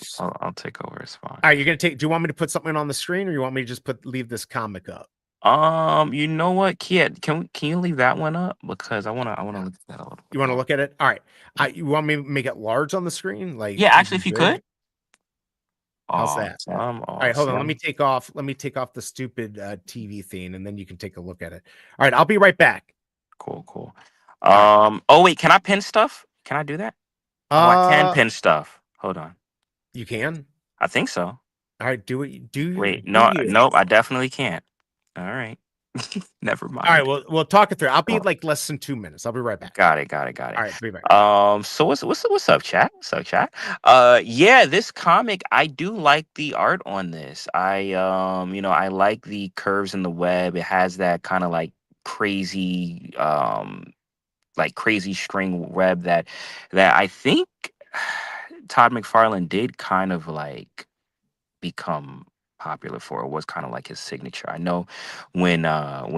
take over. It's fine. All right, you're gonna take. Do you want me to put something on the screen, or you want me to just leave this comic up? You know what, Kiet, can you leave that one up, because I wanna look at that a little bit. You want to look at it? All right. You want me to make it large on the screen? Like, yeah, actually, if you could. How's that? All right, hold on. Let me take off the stupid TV thing, and then you can take a look at it. All right, I'll be right back. Cool. Oh wait, can I pin stuff? Can I do that? I can pin stuff. Hold on. You can? I think so. All right, do it. Wait, nope, I definitely can't. All right. Never mind. All right, we'll talk it through. I'll be like less than 2 minutes. I'll be right back. Got it. All right, be back. So what's up, chat? Yeah, this comic, I do like the art on this. I I like the curves in the web. It has that kind of like crazy string web that I think Todd McFarlane did kind of like become popular for. It was kind of like his signature. I know when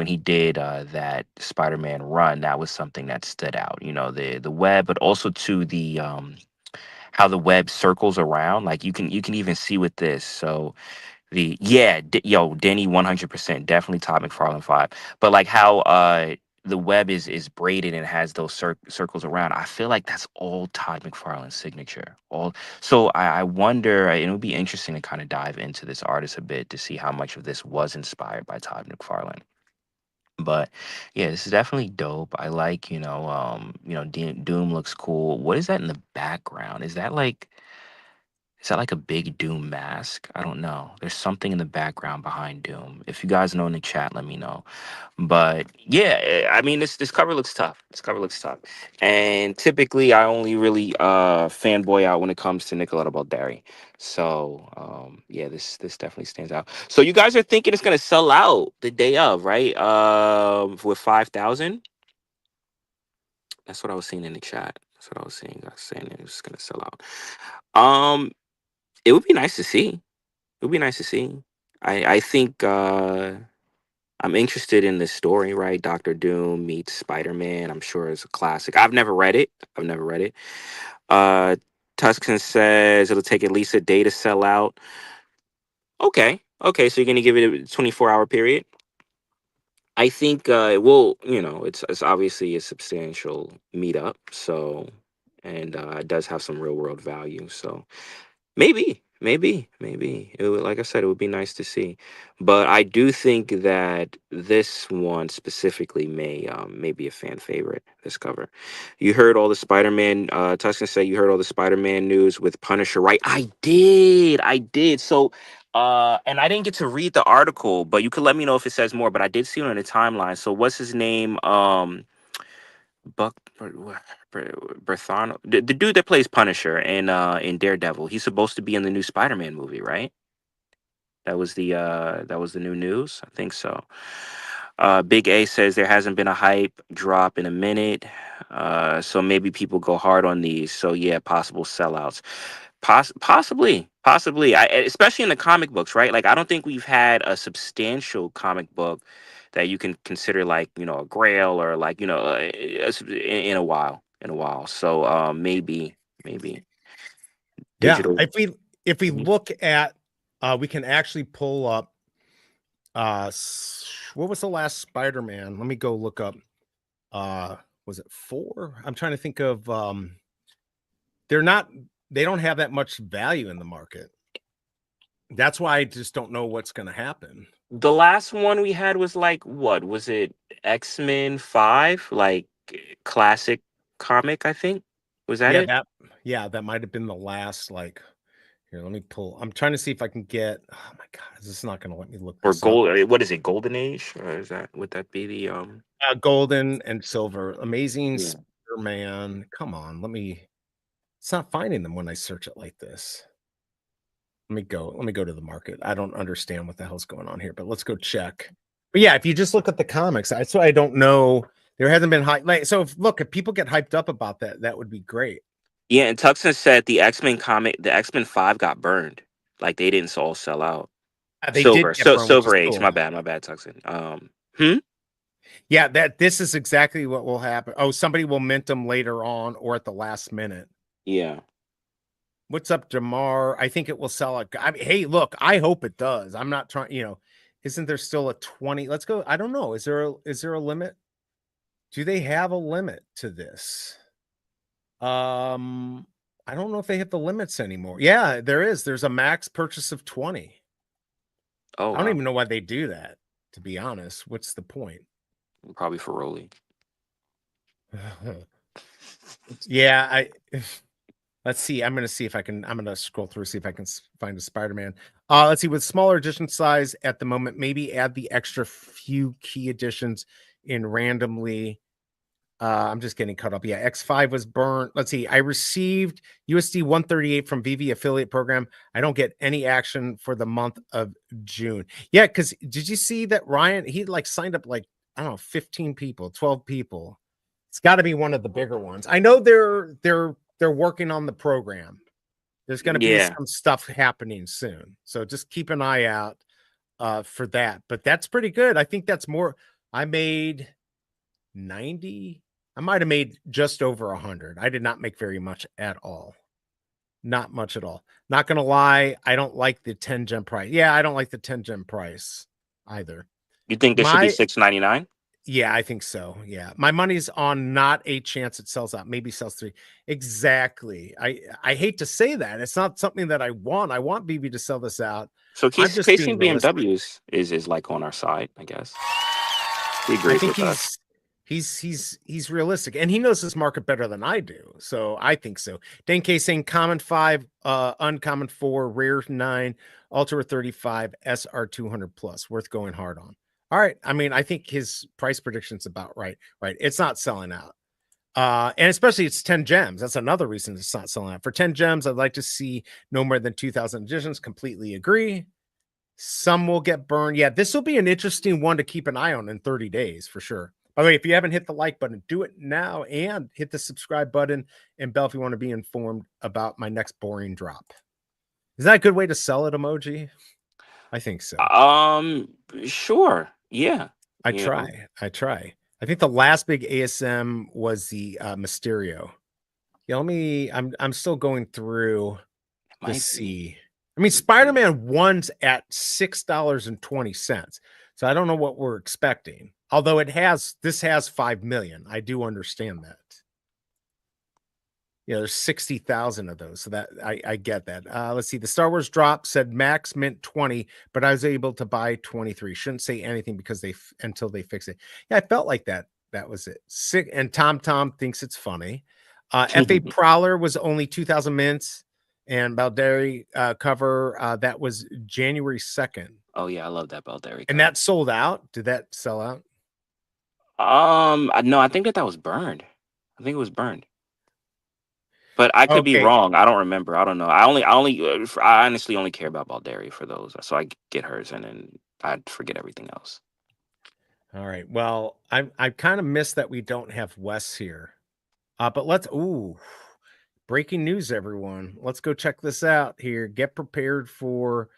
he did that Spider-Man run, that was something that stood out. The web, but also to the how the web circles around. Like you can even see with this. So Denny 100%, definitely Todd McFarlane 5. But like how the web is braided and has those circles around. I feel like that's all Todd McFarlane's signature. So I wonder, it would be interesting to kind of dive into this artist a bit to see how much of this was inspired by Todd McFarlane. But yeah, this is definitely dope. I like, Doom looks cool. What is that in the background? Is that like a big Doom mask? I don't know. There's something in the background behind Doom. If you guys know in the chat, let me know. But yeah, I mean, this cover looks tough. And typically, I only really fanboy out when it comes to Nicoletta Baldari. So yeah, this definitely stands out. So you guys are thinking it's gonna sell out the day of, right? With 5,000. That's what I was seeing in the chat. That's what I was seeing. I was saying it was gonna sell out. It would be nice to see. It would be nice to see. I think I'm interested in this story, right? Doctor Doom meets Spider-Man. I'm sure it's a classic. I've never read it. Uh Tuscan says it'll take at least a day to sell out. Okay. Okay, so you're gonna give it a 24-hour period. I think it will, it's obviously a substantial meetup, so and it does have some real world value. So maybe. It would, like I said, it would be nice to see. But I do think that this one specifically may be a fan favorite, this cover. You heard all the Spider-Man, Tuscan said you heard all the Spider-Man news with Punisher, right? I did. So and I didn't get to read the article, but you could let me know if it says more. But I did see it on the timeline. So what's his name? Buck Berthano, the dude that plays Punisher in Daredevil. He's supposed to be in the new Spider-Man movie, right? That was the new news. I think so. Big A says there hasn't been a hype drop in a minute. So maybe people go hard on these. So yeah, possible sellouts. Possibly. Especially in the comic books, right? Like I don't think we've had a substantial comic book that you can consider like a Grail or like in a while. So maybe Yeah, digital. if we Mhm. look at, we can actually pull up. What was the last Spider-Man? Let me go look up. Was it 4? I'm trying to think of. They don't have that much value in the market. That's why I just don't know what's going to happen. The last one we had was like what was it? X-Men 5, like classic comic, I think. Was that it? That might have been the last. Like, here, let me pull. I'm trying to see if I can get. Oh my god, this is not going to let me look Or this up. gold? What is it? Golden Age? Or would that be the Golden and silver, Amazing Yeah. Spider-Man. Come on, it's not finding them when I search it like this. Let me go to the market. I don't understand what the hell's going on here, but let's go check. But yeah, if you just look at the comics, that's why I don't know. There hasn't been hype. Like, so if people get hyped up about that, that would be great. Yeah, and Tuxton said the X-Men comic, the X-Men 5 got burned. Like they didn't all sell out. They did get burned, which is Silver Age. cool. My bad, Tuxton. Yeah, this is exactly what will happen. Oh, somebody will mint them later on or at the last minute. Yeah. What's up, Jamar? I think it will sell it. I mean, hey, look, I hope it does. I'm not trying, isn't there still a 20? Let's go. I don't know. Is there a limit? Do they have a limit to this? I don't know if they hit the limits anymore. Yeah, there is. There's a max purchase of 20. Oh, I don't even know why they do that, to be honest. What's the point? Probably for Rolly. Yeah, let's see. I'm going to scroll through, see if I can find a Spider-Man. Let's see. With smaller edition size at the moment, maybe add the extra few key additions in randomly. I'm just getting caught up. Yeah, X5 was burnt. Let's see. I received USD 138 from VeVe affiliate program. I don't get any action for the month of June. Yeah, because did you see that Ryan? He like signed up like, I don't know, 15 people, 12 people. It's got to be one of the bigger ones. I know they're working on the program. There's going to be some stuff happening soon. So just keep an eye out for that. But that's pretty good. I think that's more. I made 90. I might have made just over 100. I did not make very much at all. Not much at all. Not going to lie. I don't like the 10 gem price. Yeah, I don't like the 10 gem price either. You think there should be $6.99? Yeah, I think so. Yeah. My money's on not a chance it sells out. Maybe sells 3. Exactly. I hate to say that. It's not something that I want. I want VeVe to sell this out. So Casey BMW is like on our side, I guess. He agrees with us. He's realistic and he knows this market better than I do. So I think so. Dan K saying common 5, uncommon 4, rare 9, ultra 35, SR 200 plus, worth going hard on. All right. I mean, I think his price prediction's about right. It's not selling out. And especially it's 10 gems. That's another reason it's not selling out. For 10 gems, I'd like to see no more than 2,000 editions. Completely agree. Some will get burned. Yeah, this will be an interesting one to keep an eye on in 30 days for sure. By the way, if you haven't hit the like button, do it now and hit the subscribe button. And Bell, if you want to be informed about my next boring drop. Is that a good way to sell it, Emoji? I think so. Sure. Yeah. I try. I think the last big ASM was the Mysterio. Yeah, I'm still going through to see. I mean, Spider-Man 1's at $6.20. So I don't know what we're expecting. Although this has 5 million. I do understand that. Yeah, there's 60,000 of those. So that I get that. Let's see. The Star Wars drop said max mint 20, but I was able to buy 23. Shouldn't say anything because until they fix it. Yeah, I felt like that. That was it. Sick. And Tom thinks it's funny. FA Prowler was only 2,000 mints, and Baldari cover that was January 2nd. Oh yeah, I love that Baldari. And that sold out. Did that sell out? No, I think that was burned. I think it was burned. But I could be wrong. I don't remember. I don't know. I honestly only care about Baldari for those. So I get hers and then I'd forget everything else. All right. Well, I kind of miss that we don't have Wes here. But breaking news, everyone. Let's go check this out here. Get prepared for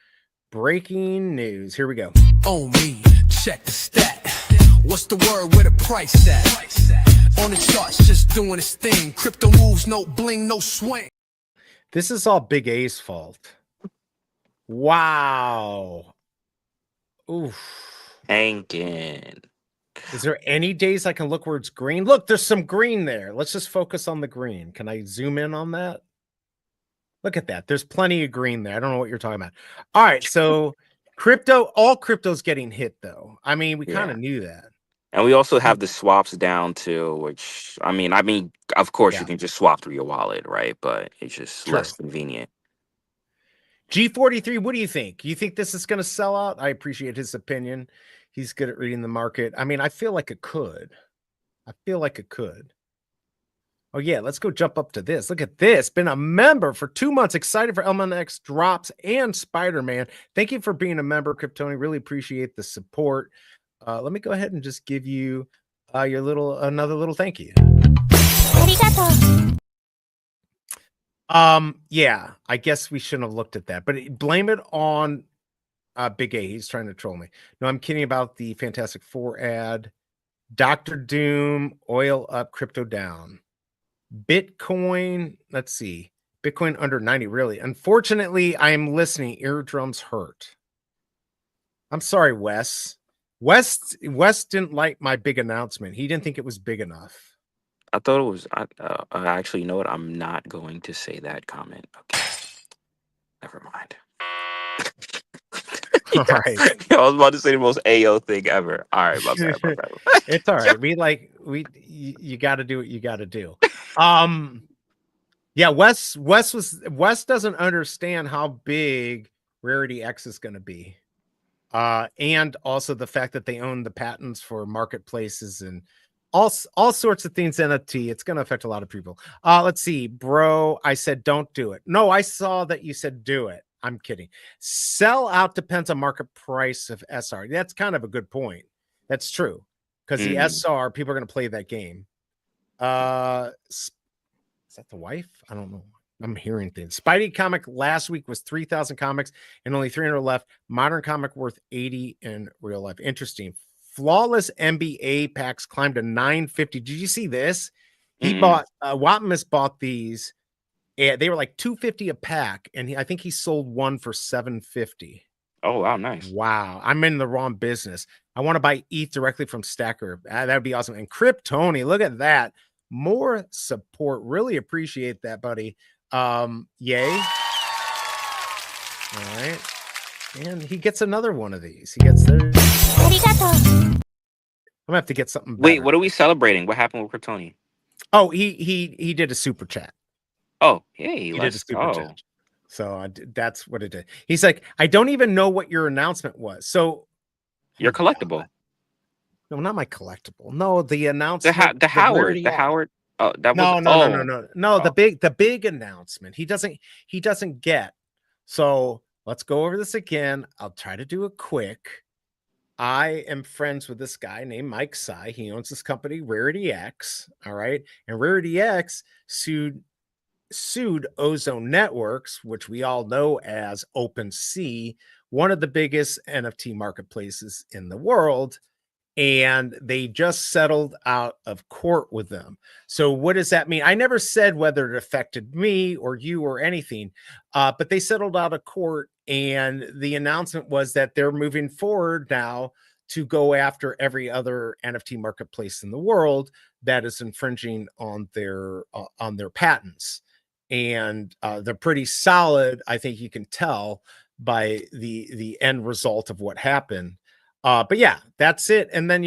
breaking news. Here we go. Oh, me. Check the stat. What's the word with a price at? On the charts, just doing its thing. Crypto moves, no bling, no swing. This is all Big A's fault. Wow. Oof. Hankin. Is there any days I can look where it's green? Look, there's some green there. Let's just focus on the green. Can I zoom in on that? Look at that. There's plenty of green there. I don't know what you're talking about. All right. So all crypto's getting hit though. I mean, we kind of knew that. And we also have the swaps down too, which I mean, of course you can just swap through your wallet, right? But it's just less convenient. G43, what do you think? You think this is going to sell out? I appreciate his opinion. He's good at reading the market. I mean, I feel like it could. Oh, yeah. Let's go jump up to this. Look at this. Been a member for 2 months. Excited for LMNX drops and Spider-Man. Thank you for being a member, Kryptoni. Really appreciate the support. Let me go ahead and just give you another little thank you. Yeah, I guess we shouldn't have looked at that, but blame it on Big A. He's trying to troll me. No, I'm kidding about the Fantastic Four ad. Dr. Doom, oil up, crypto down. Bitcoin, let's see. Bitcoin under 90, really. Unfortunately, I am listening. Eardrums hurt. I'm sorry, Wes. Wes didn't like my big announcement. He didn't think it was big enough. I thought it was. Actually, you know what? I'm not going to say that comment. Okay, never mind. All right. I was about to say the most AO thing ever. All right, my bad. It's all right. You got to do what you got to do. Yeah, Wes doesn't understand how big Rarity X is going to be. And also the fact that they own the patents for marketplaces and all sorts of things. NFT, it's going to affect a lot of people. Let's see, bro. I said don't do it. No, I saw that you said do it. I'm kidding. Sell out depends on market price of SR. That's kind of a good point. That's true because the SR people are going to play that game. Is that the wife? I don't know. I'm hearing things. Spidey comic last week was 3,000 comics and only 300 left. Modern comic worth 80 in real life. Interesting. Flawless NBA packs climbed to 950. Did you see this? He bought Watmus bought these. And they were like 250 a pack, and I think he sold one for 750. Oh wow, nice. Wow, I'm in the wrong business. I want to buy ETH directly from Stackr. That would be awesome. And Kryptoni, look at that. More support. Really appreciate that, buddy. Yay. All right. And he gets another one of these. He gets there. I'm gonna have to get something better. Wait, what are we celebrating? What happened with Kryptoni? Oh, he did a super chat. Oh, hey, he did a super chat. So that's what it did. He's like, I don't even know what your announcement was. So your collectible. No, not my collectible. No, the announcement. The Howard. Oh, that was no. The big announcement. He doesn't get. So let's go over this again. I'll try to do it quick. I am friends with this guy named Mike Sy. He owns this company, Rarity X. All right. And Rarity X sued Ozone Networks, which we all know as OpenSea, one of the biggest NFT marketplaces in the world. And they just settled out of court with them. So what does that mean? I never said whether it affected me or you or anything, but they settled out of court, and the announcement was that they're moving forward now to go after every other NFT marketplace in the world that is infringing on their patents. And they're pretty solid. I think you can tell by the end result of what happened. But yeah, that's it. And then,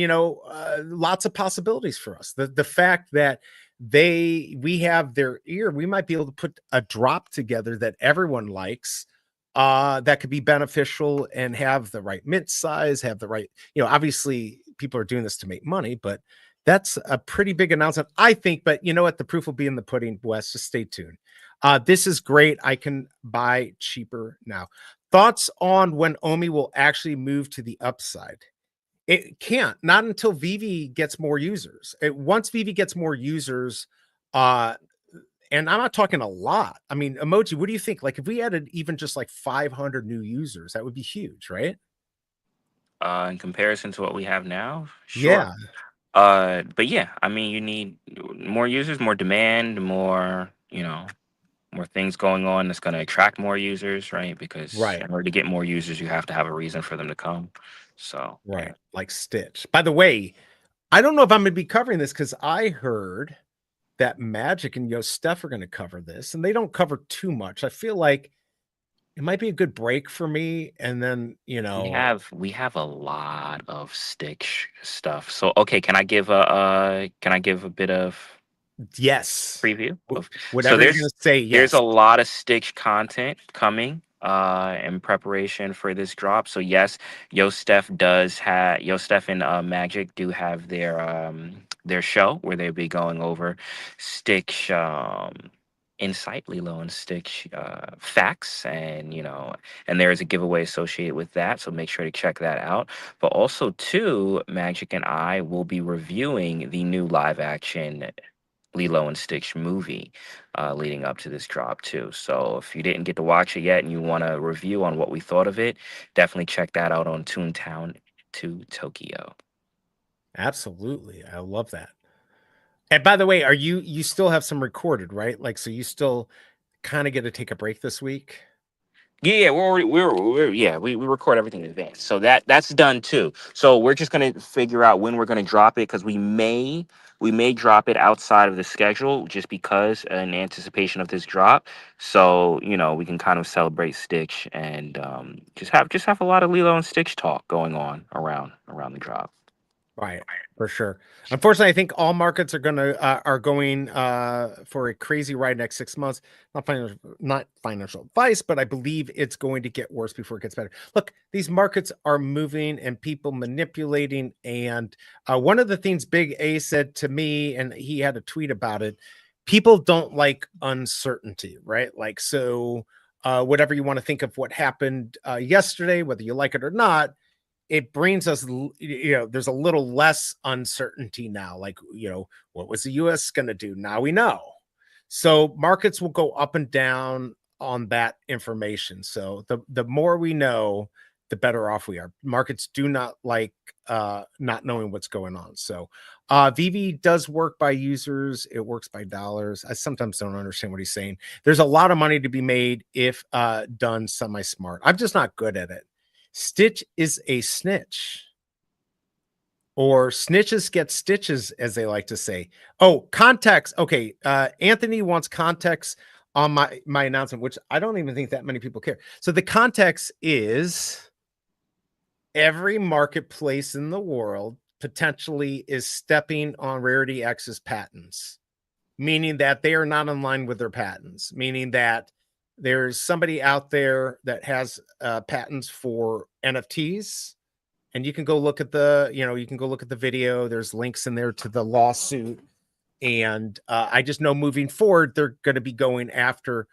lots of possibilities for us. The fact that we have their ear, we might be able to put a drop together that everyone likes, that could be beneficial and have the right mint size, have the right, obviously people are doing this to make money, but that's a pretty big announcement, I think. But you know what? The proof will be in the pudding, Wes. Just stay tuned. This is great. I can buy cheaper now. Thoughts on when Omi will actually move to the upside? It can't, not until VeVe gets more users. Once VeVe gets more users, and I'm not talking a lot. I mean, Emojii, what do you think? Like, if we added even just like 500 new users, that would be huge, right? In comparison to what we have now, sure. Yeah. But yeah, I mean, you need more users, more demand, more, more things going on that's going to attract more users, right? Because Right. in order to get more users, you have to have a reason for them to come. So, Right. Like Stitch. By the way, I don't know if I'm going to be covering this, because I heard that Magic and Steph are going to cover this, and they don't cover too much. I feel like it might be a good break for me. And then, we have a lot of Stitch stuff. So, okay, can I give a bit of yes, preview of, whatever you're going to say. Yes. There's a lot of Stitch content coming in preparation for this drop. So yes, Steph and Magic do have their show where they'll be going over Stitch insight, Lilo and Stitch facts, and and there is a giveaway associated with that, so make sure to check that out. But also too, Magic and I will be reviewing the new live action Lilo and Stitch movie leading up to this drop too. So if you didn't get to watch it yet and you want a review on what we thought of it, definitely check that out on Toontown to Tokyo. Absolutely. I love that. And by the way, you still have some recorded, right? Like, so you still kind of get to take a break this week? Yeah, we record everything in advance, so that's done too. So we're just gonna figure out when we're gonna drop it, because we may drop it outside of the schedule just because in anticipation of this drop. So we can kind of celebrate Stitch and just have a lot of Lilo and Stitch talk going on around the drop. Right, for sure. Unfortunately, I think all markets are going for a crazy ride next 6 months. Not financial advice, but I believe it's going to get worse before it gets better. Look, these markets are moving and people manipulating. And one of the things Big A said to me, and he had a tweet about it, people don't like uncertainty, right? Like, so whatever you want to think of what happened yesterday, whether you like it or not, it brings us, there's a little less uncertainty now. Like, what was the US going to do? Now we know. So markets will go up and down on that information. So the more we know, the better off we are. Markets do not like not knowing what's going on. So VeVe does work by users. It works by dollars. I sometimes don't understand what he's saying. There's a lot of money to be made if done semi-smart. I'm just not good at it. Stitch is a snitch, or snitches get stitches, as they like to say. Oh, context. Okay. Anthony wants context on my announcement, which I don't even think that many people care. So the context is every marketplace in the world potentially is stepping on Rarity X's patents, meaning that they are not in line with their patents, meaning that there's somebody out there that has patents for NFTs, and you can go look at the video. There's links in there to the lawsuit. And I just know moving forward, they're going to be going after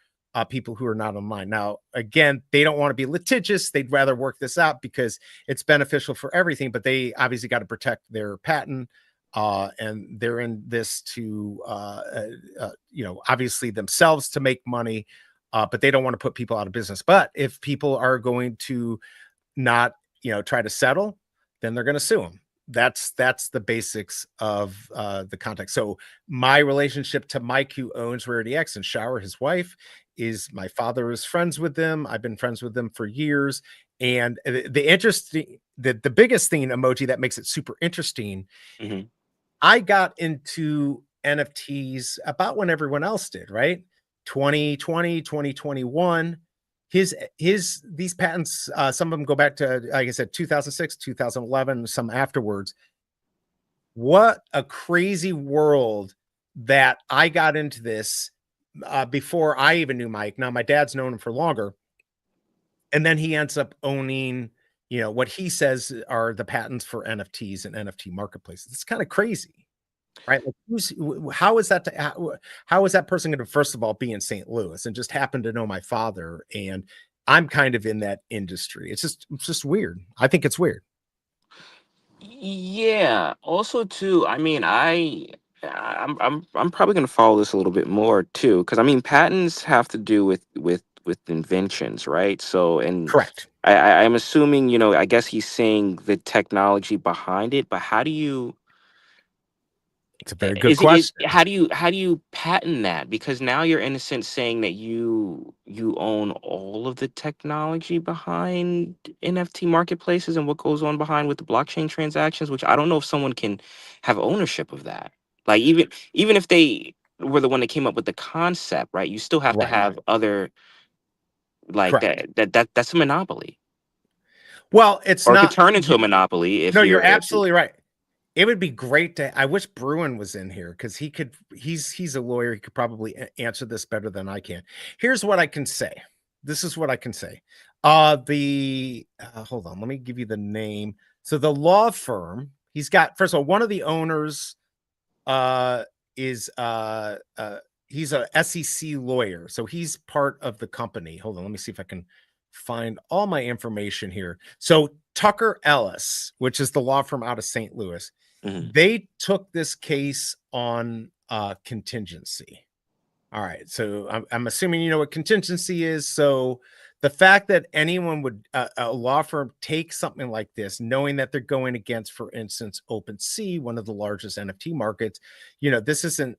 people who are not online. Now, again, they don't want to be litigious. They'd rather work this out because it's beneficial for everything, but they obviously got to protect their patent. And they're in this to, obviously themselves to make money, but they don't want to put people out of business. But if people are going to not, try to settle, then they're going to sue them. That's the basics of the context. So my relationship to Mike, who owns Rarity X, and Shower, his wife, is my father is friends with them. I've been friends with them for years. And the biggest thing, Emoji, that makes it super interesting. Mhm. I got into NFTs about when everyone else did, right? 2020, 2021. These patents, some of them go back to, like I said, 2006, 2011, some afterwards. What a crazy world that I got into this before I even knew Mike. Now, my dad's known him for longer. And then he ends up owning, what he says are the patents for NFTs and NFT marketplaces. It's kind of crazy, right? Like, how is that person going to, first of all, be in St. Louis and just happen to know my father? And I'm kind of in that industry. It's just weird. I think it's weird. Yeah. Also, too, I mean, I'm probably going to follow this a little bit more too, because I mean, patents have to do with inventions, right? So, and Correct. I'm assuming, I guess he's saying the technology behind it, but how do you It's a very good question. how do you patent that? Because now you're in a sense saying that you own all of the technology behind NFT marketplaces and what goes on behind with the blockchain transactions, which I don't know if someone can have ownership of that. Like even if they were the one that came up with the concept, right? You still have to Right. have other, like, Correct. that's a monopoly. Well, it's Or it could not. turn into a monopoly if No, you're you're absolutely right. It would be great I wish Bruin was in here because he's a lawyer. He could probably answer this better than I can. Here's what I can say. This is what I can say. Hold on, let me give you the name. So the law firm, he's got, first of all, one of the owners is he's a SEC lawyer. So he's part of the company. Hold on, let me see if I can find all my information here. So Tucker Ellis, which is the law firm out of St. Louis, they took this case on contingency. All right. So I'm assuming you know what contingency is. So the fact that anyone would, a law firm, take something like this, knowing that they're going against, for instance, OpenSea, one of the largest NFT markets, this isn't,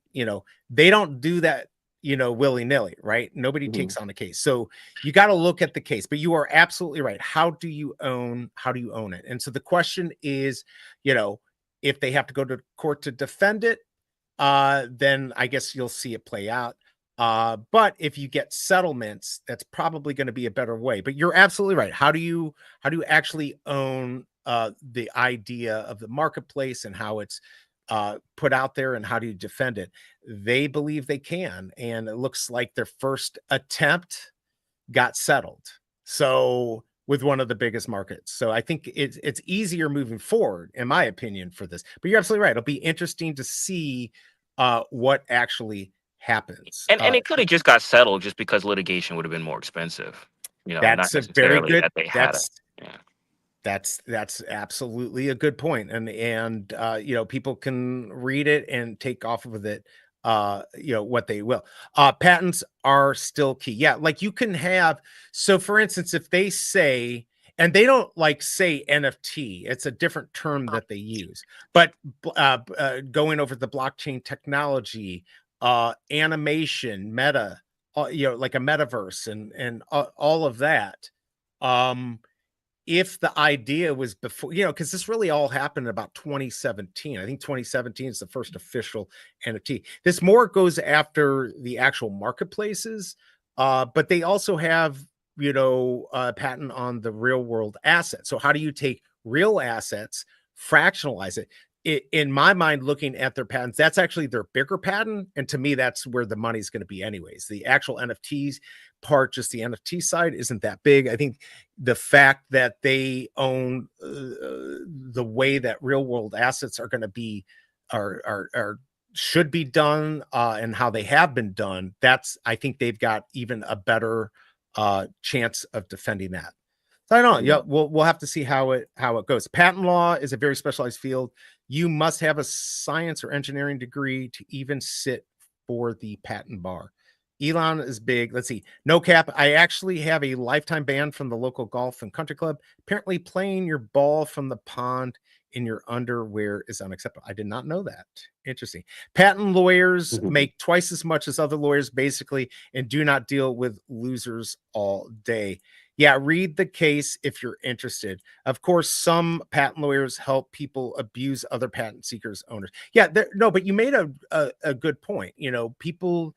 they don't do that, willy-nilly, right? Nobody takes on the case. So you got to look at the case, but you are absolutely right. How do you own it? And so the question is, if they have to go to court to defend it, then I guess you'll see it play out. But if you get settlements, that's probably going to be a better way. But you're absolutely right. How do you actually own the idea of the marketplace and how it's put out there, and how do you defend it? They believe they can, and it looks like their first attempt got settled. So with one of the biggest markets. So I think it's easier moving forward, in my opinion, for this. But you're absolutely right. It'll be interesting to see what actually happens. And it could have just got settled just because litigation would have been more expensive. Not That's a very necessarily good. that they had That's absolutely a good point. And people can read it and take off with it what they will. Patents are still key. Yeah, like you can have, so for instance, if they say, and they don't say NFT, it's a different term that they use, but going over the blockchain technology, animation, meta, like a metaverse and all of that. If the idea was before, because this really all happened in about 2017. I think 2017 is the first official NFT. This more goes after the actual marketplaces, but they also have, a patent on the real world asset. So how do you take real assets, fractionalize it? In my mind, looking at their patents, that's actually their bigger patent. And to me, that's where the money's going to be anyways. The actual NFTs part, just the NFT side, isn't that big. I think the fact that they own the way that real world assets are going to be, are should be done and how they have been done, I think they've got even a better chance of defending that. So I don't know. Yeah, we'll have to see how it goes. Patent law is a very specialized field. You must have a science or engineering degree to even sit for the patent bar. Elon is big. Let's see. No cap. I actually have a lifetime ban from the local golf and country club. Apparently, playing your ball from the pond in your underwear is unacceptable. I did not know that. Interesting. Patent lawyers make twice as much as other lawyers, basically, and do not deal with losers all day. Yeah, read the case if you're interested. Of course, some patent lawyers help people abuse other patent seekers, owners. Yeah, no, but you made a good point. You know, people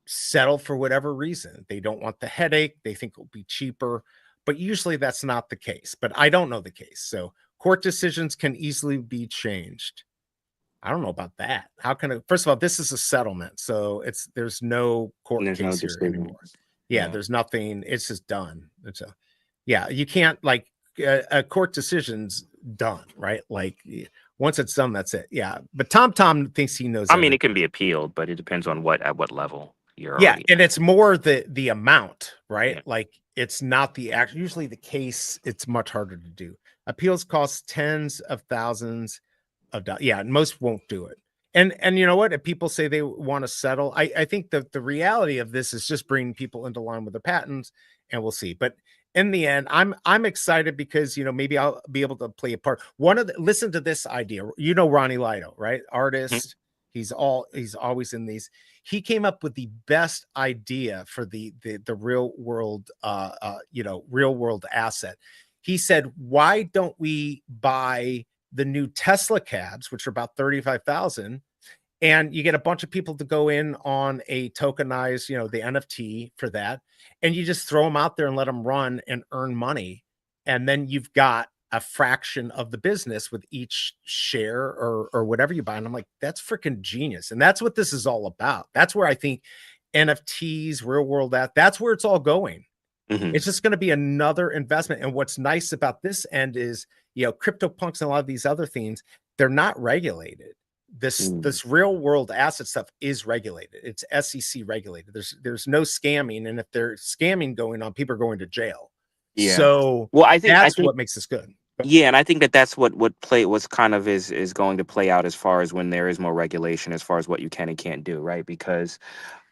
settle for whatever reason. They don't want the headache. They think it'll be cheaper, but usually that's not the case. But I don't know the case. So court decisions can easily be changed. I don't know about that. How can it? First of all, this is a settlement, so there's no court case here anymore. Yeah, there's nothing. It's just done. Yeah, you can't like a court decision's done, right? Like once it's done, that's it. Yeah, but Tom thinks he knows. I mean, it can be appealed, but it depends on at what level you're. Yeah, and it's more the amount, right? Yeah. Like it's not the actual. Usually, the case it's much harder to do. Appeals cost tens of thousands of dollars. Yeah, most won't do it. And you know what? If people say they want to settle, I think that the reality of this is just bringing people into line with their patents, and we'll see. But in the end, I'm excited because, you know, maybe I'll be able to play a part. Listen to this idea. You know, Ronnie Lido, right? Artist. He's always in these. He came up with the best idea for the real world, real world asset. He said, why don't we buy the new Tesla cabs, which are about 35,000, and you get a bunch of people to go in on a tokenized, you know, the NFT for that, and you just throw them out there and let them run and earn money, and then you've got a fraction of the business with each share or whatever you buy. And I'm like, that's freaking genius, and that's what this is all about. That's where I think NFTs, real world, that's where it's all going. It's just going to be another investment. And what's nice about this end is, you know, CryptoPunks and a lot of these other things, they're not regulated. This real world asset stuff is regulated. It's SEC regulated. There's no scamming, and if there's scamming going on, people are going to jail. Yeah. So I think that's what makes this good. Yeah, and I think that's what's kind of is going to play out as far as when there is more regulation, as far as what you can and can't do, right? Because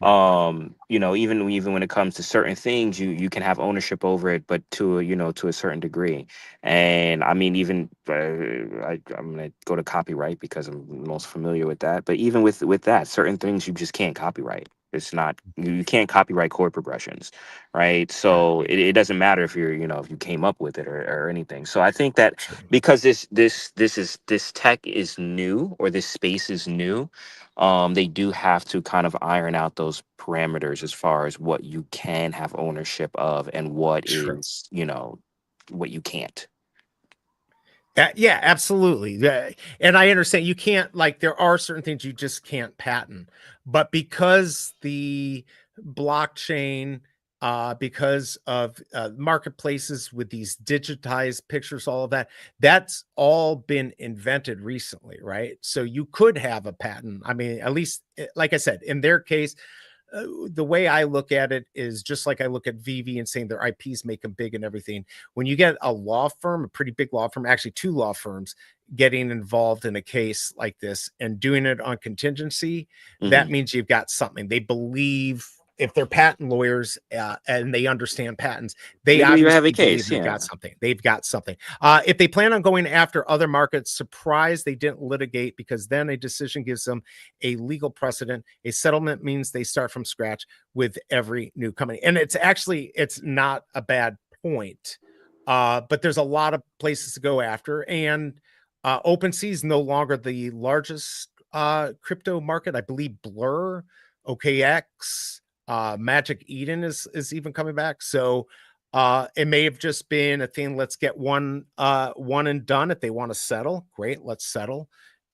you know, even when it comes to certain things, you can have ownership over it, but to a certain degree. And I mean, even I'm gonna go to copyright because I'm most familiar with that. But even with that, certain things you just can't copyright. It's not, you can't copyright chord progressions, right? So it doesn't matter if if you came up with it or anything. So I think that because this tech is new, or this space is new, they do have to kind of iron out those parameters as far as what you can have ownership of and what is, what you can't. Yeah, absolutely. Yeah. And I understand you can't, like, there are certain things you just can't patent, but because the blockchain, because of marketplaces with these digitized pictures, all of that, that's all been invented recently, right? So you could have a patent. I mean, at least, like I said, in their case, the way I look at it is just like I look at VeVe and saying their IPs make them big and everything. When you get a law firm, a pretty big law firm, actually two law firms, getting involved in a case like this and doing it on contingency, that means you've got something. They believe, if they're patent lawyers and they understand patents, they obviously have a case. They've got something. They've got something. If they plan on going after other markets, surprised they didn't litigate, because then a decision gives them a legal precedent. A settlement means they start from scratch with every new company. And it's not a bad point, but there's a lot of places to go after. And OpenSea is no longer the largest crypto market. I believe Blur, OKX, Magic Eden is even coming back. So it may have just been a thing. Let's get one and done. If they want to settle, great, let's settle,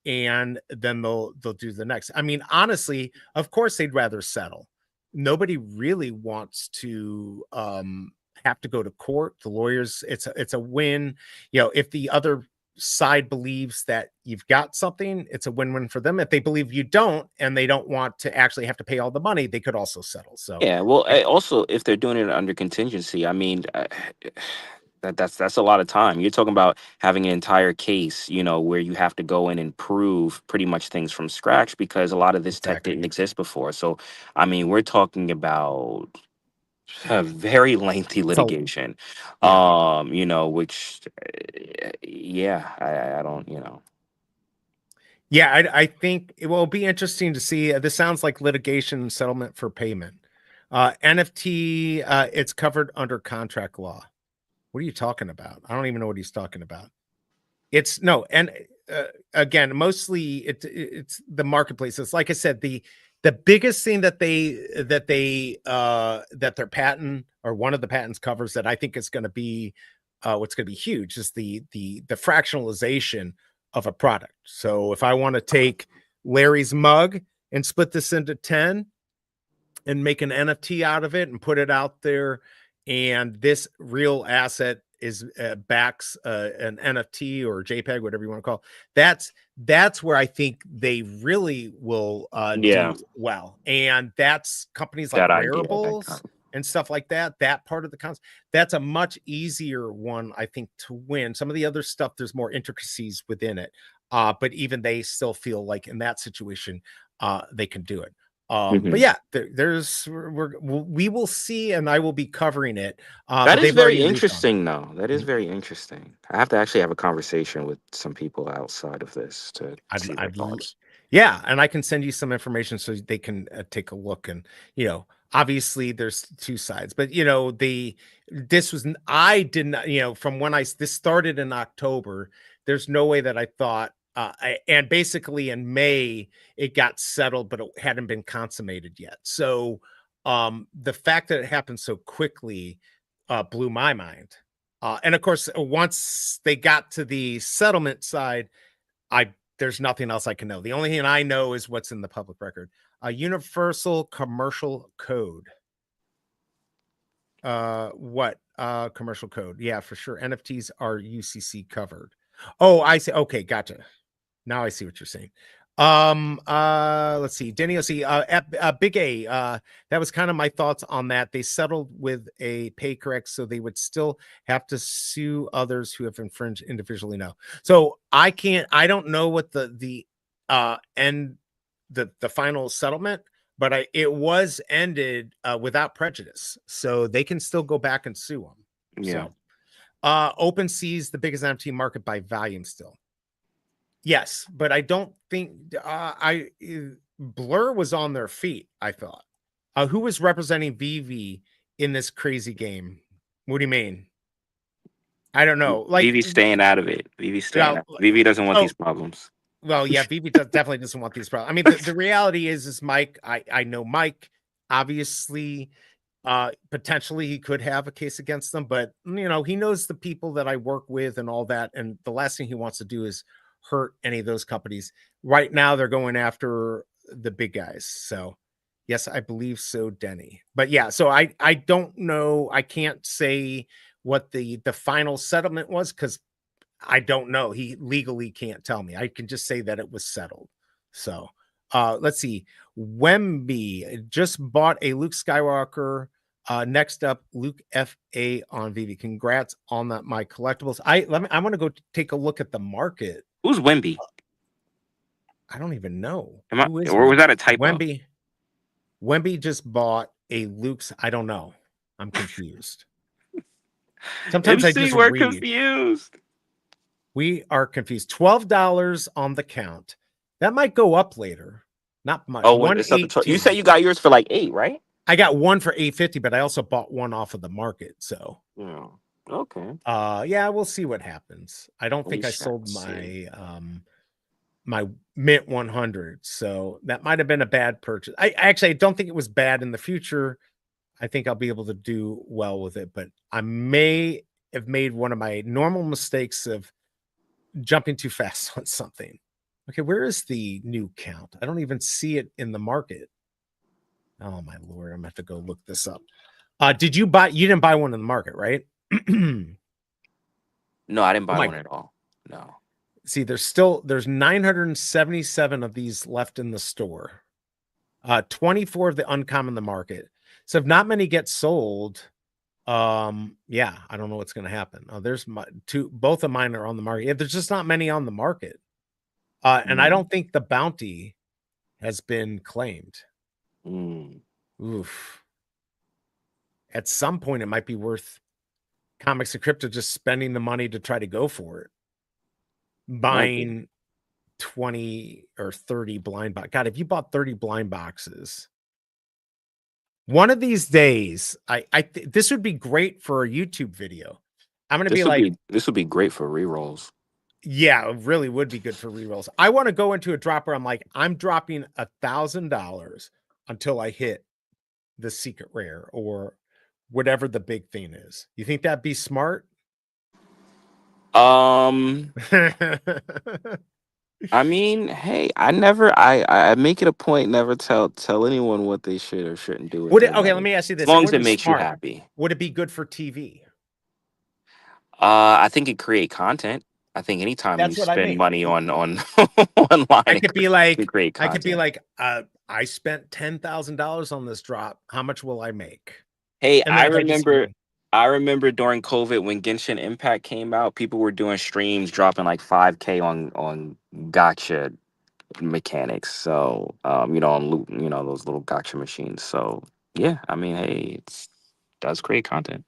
and then they'll do the next. I mean, honestly, of course they'd rather settle. Nobody really wants to have to go to court. The lawyers, it's a win. You know, if the other side believes that you've got something, it's a win-win for them. If they believe you don't and they don't want to actually have to pay all the money, they could also settle. So Yeah, well, also if they're doing it under contingency, I mean, that's a lot of time. You're talking about having an entire case, you know, where you have to go in and prove pretty much things from scratch because a lot of this tech Exactly. didn't exist before. So, I mean, we're talking about a very lengthy litigation, you know, which, yeah, I don't, you know. Yeah, I think it will be interesting to see. This sounds like litigation and settlement for payment. NFT, it's covered under contract law. What are you talking about? I don't even know what he's talking about. It's no, and again, mostly it's the marketplaces. Like I said, the biggest thing that their patent or one of the patents covers that I think is going to be what's going to be huge is the fractionalization of a product. So if I want to take Larry's mug and split this into 10 and make an NFT out of it and put it out there, and this real asset is backs an NFT or JPEG, whatever you want to call it, that's where I think they really will do well. And that's companies like Wearables and stuff like that. That part of the concept, that's a much easier one, I think, to win. Some of the other stuff, there's more intricacies within it. But even they still feel like in that situation, they can do it. But yeah, we will see, and I will be covering it. That is very interesting, though. That is very interesting. I have to actually have a conversation with some people outside of this to see their thoughts. Yeah, and I can send you some information so they can take a look. And you know, obviously, there's two sides, but you know, I did not, you know, from when this started in October. There's no way that I thought. And basically in May it got settled, but it hadn't been consummated yet. So the fact that it happened so quickly blew my mind. And of course, once they got to the settlement side, there's nothing else I can know. The only thing I know is what's in the public record. Universal Commercial Code. Commercial code? Yeah, for sure. NFTs are UCC covered. Oh, I see. Okay, gotcha. Now I see what you're saying. Let's see. Denny, let's see. Big A. That was kind of my thoughts on that. They settled with a pay correct, so they would still have to sue others who have infringed individually. No. So I don't know what the final settlement, but it was ended without prejudice, so they can still go back and sue them. Yeah. So, OpenSea's the biggest NFT market by volume still. Yes, but I don't think Blur was on their feet, I thought. Who was representing VeVe in this crazy game? What do you mean? I don't know. Like VeVe's staying out of it. VeVe doesn't want these problems. Well, yeah, VeVe definitely doesn't want these problems. I mean, the reality is Mike. I know Mike. Obviously, potentially he could have a case against them, but you know, he knows the people that I work with and all that, and the last thing he wants to do is hurt any of those companies. Right now they're going after the big guys. So yes, I believe so, Denny. But yeah, so I don't know. I can't say what the final settlement was because I don't know. He legally can't tell me. I can just say that it was settled. So let's see. Wemby just bought a Luke Skywalker. Next up, Luke FA on VeVe. Congrats on that, my collectibles. I want to go take a look at the market. Who's Wemby? I don't even know. Or was that a typo? Wemby just bought a Luke's. I don't know. I'm confused. Sometimes we're confused. We are confused. $12 on the count. That might go up later. Not much. Oh, you said you got yours for like 8, right? I got one for $8.50, but I also bought one off of the market. So yeah. Okay. Yeah, we'll see what happens. I don't think I sold my Mint 100, so that might have been a bad purchase. I don't think it was bad in the future. I think I'll be able to do well with it, but I may have made one of my normal mistakes of jumping too fast on something. Okay, where is the new count? I don't even see it in the market. Oh my Lord, I'm gonna have to go look this up. You didn't buy one in the market, right? No, I didn't buy one at all. No. See, there's 977 of these left in the store. 24 of the uncommon in the market. So if not many get sold, yeah, I don't know what's going to happen. There's both of mine are on the market. Yeah, there's just not many on the market. And I don't think the bounty has been claimed. Oof. At some point, it might be worth Comics and Crypto just spending the money to try to go for it. Buying 20 or 30 blind box. God, if you bought 30 blind boxes, one of these days, this would be great for a YouTube video. I'm gonna this would be great for rerolls. Yeah, it really would be good for rerolls. I want to go into a drop where I'm like, I'm dropping $1,000 until I hit the secret rare or whatever the big thing is. You think that'd be smart? I mean, hey, I make it a point never tell anyone what they should or shouldn't do. Okay, let me ask you this. As long as it makes you happy. Would it be good for TV? I think it create content. I think anytime you spend money on online, I could be like, I spent $10,000 on this drop. How much will I make? Hey, I remember during COVID when Genshin Impact came out, people were doing streams dropping like 5K on gotcha mechanics. So, on those little gotcha machines. So, yeah, I mean, hey, it does create content.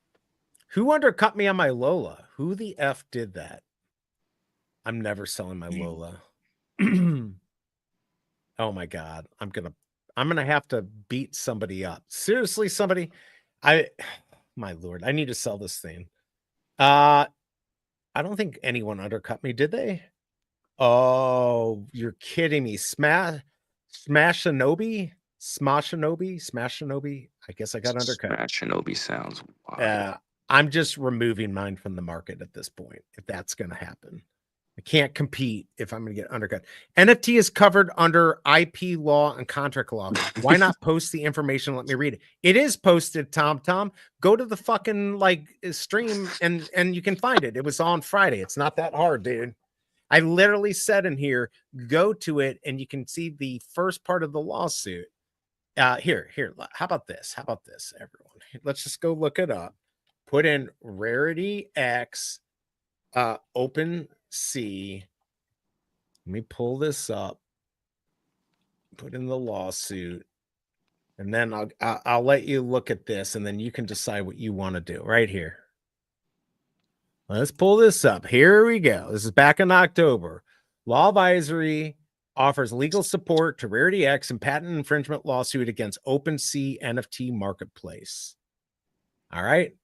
Who undercut me on my Lola? Who the F did that? I'm never selling my Lola. Oh my God. I'm gonna have to beat somebody up. Seriously, somebody. My Lord, I need to sell this thing. I don't think anyone undercut me, did they? Oh, you're kidding me. Smash Shinobi? I guess I got undercut. Smash Shinobi sounds wild. I'm just removing mine from the market at this point, if that's going to happen. I can't compete if I'm going to get undercut. NFT is covered under IP law and contract law. Why not post the information? Let me read it. It is posted, Tom. Go to the fucking stream and you can find it. It was on Friday. It's not that hard, dude. I literally said in here, go to it and you can see the first part of the lawsuit. Here. How about this, everyone? Let's just go look it up. Put in Rarity X, OpenSea. Let me pull this up. Put in the lawsuit, and then I'll let you look at this, and then you can decide what you want to do right here. Let's pull this up. Here we go. This is back in October. Law Advisory offers legal support to Rarity X and patent infringement lawsuit against OpenSea NFT Marketplace. All right.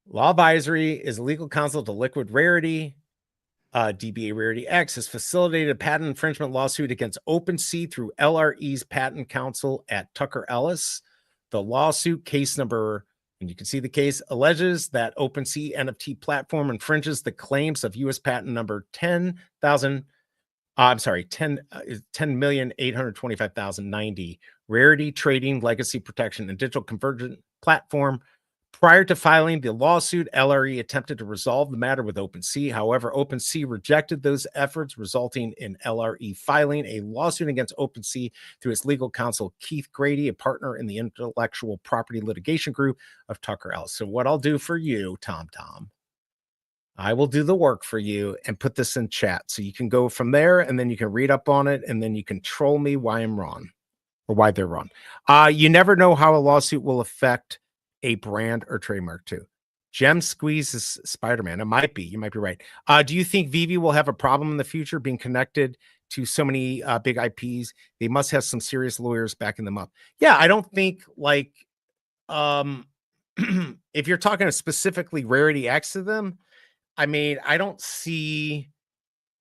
Law Advisory is legal counsel to Liquid Rarity. DBA Rarity X has facilitated a patent infringement lawsuit against OpenSea through LRE's patent counsel at Tucker Ellis. The lawsuit case number, and you can see the case, alleges that OpenSea NFT platform infringes the claims of U.S. patent number 10,825,090, Rarity Trading Legacy Protection and Digital Convergent Platform. Prior to filing the lawsuit, LRE attempted to resolve the matter with OpenSea. However, OpenSea rejected those efforts, resulting in LRE filing a lawsuit against OpenSea through its legal counsel, Keith Grady, a partner in the intellectual property litigation group of Tucker Ellis. So what I'll do for you, Tom, I will do the work for you and put this in chat. So you can go from there and then you can read up on it and then you can troll me why I'm wrong or why they're wrong. You never know how a lawsuit will affect a brand or trademark too. Gem squeezes Spider-Man. It might be. You might be right. Do you think VeVe will have a problem in the future being connected to so many big IPs? They must have some serious lawyers backing them up. Yeah, I don't think if you're talking specifically Rarity X to them, I mean, I don't see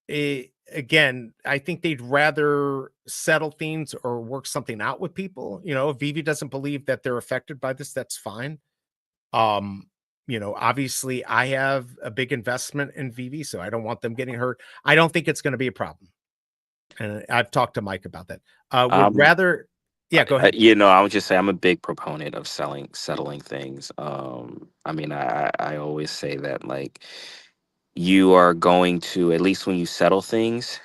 it. Again, I think they'd rather settle things or work something out with people. If VeVe doesn't believe that they're affected by this, that's fine. Obviously I have a big investment in VeVe, so I don't want them getting hurt. I don't think it's going to be a problem. And I've talked to Mike about that. Would rather, yeah, go ahead. I would just say I'm a big proponent of settling things. I mean, I always say that you are going to, at least when you settle things,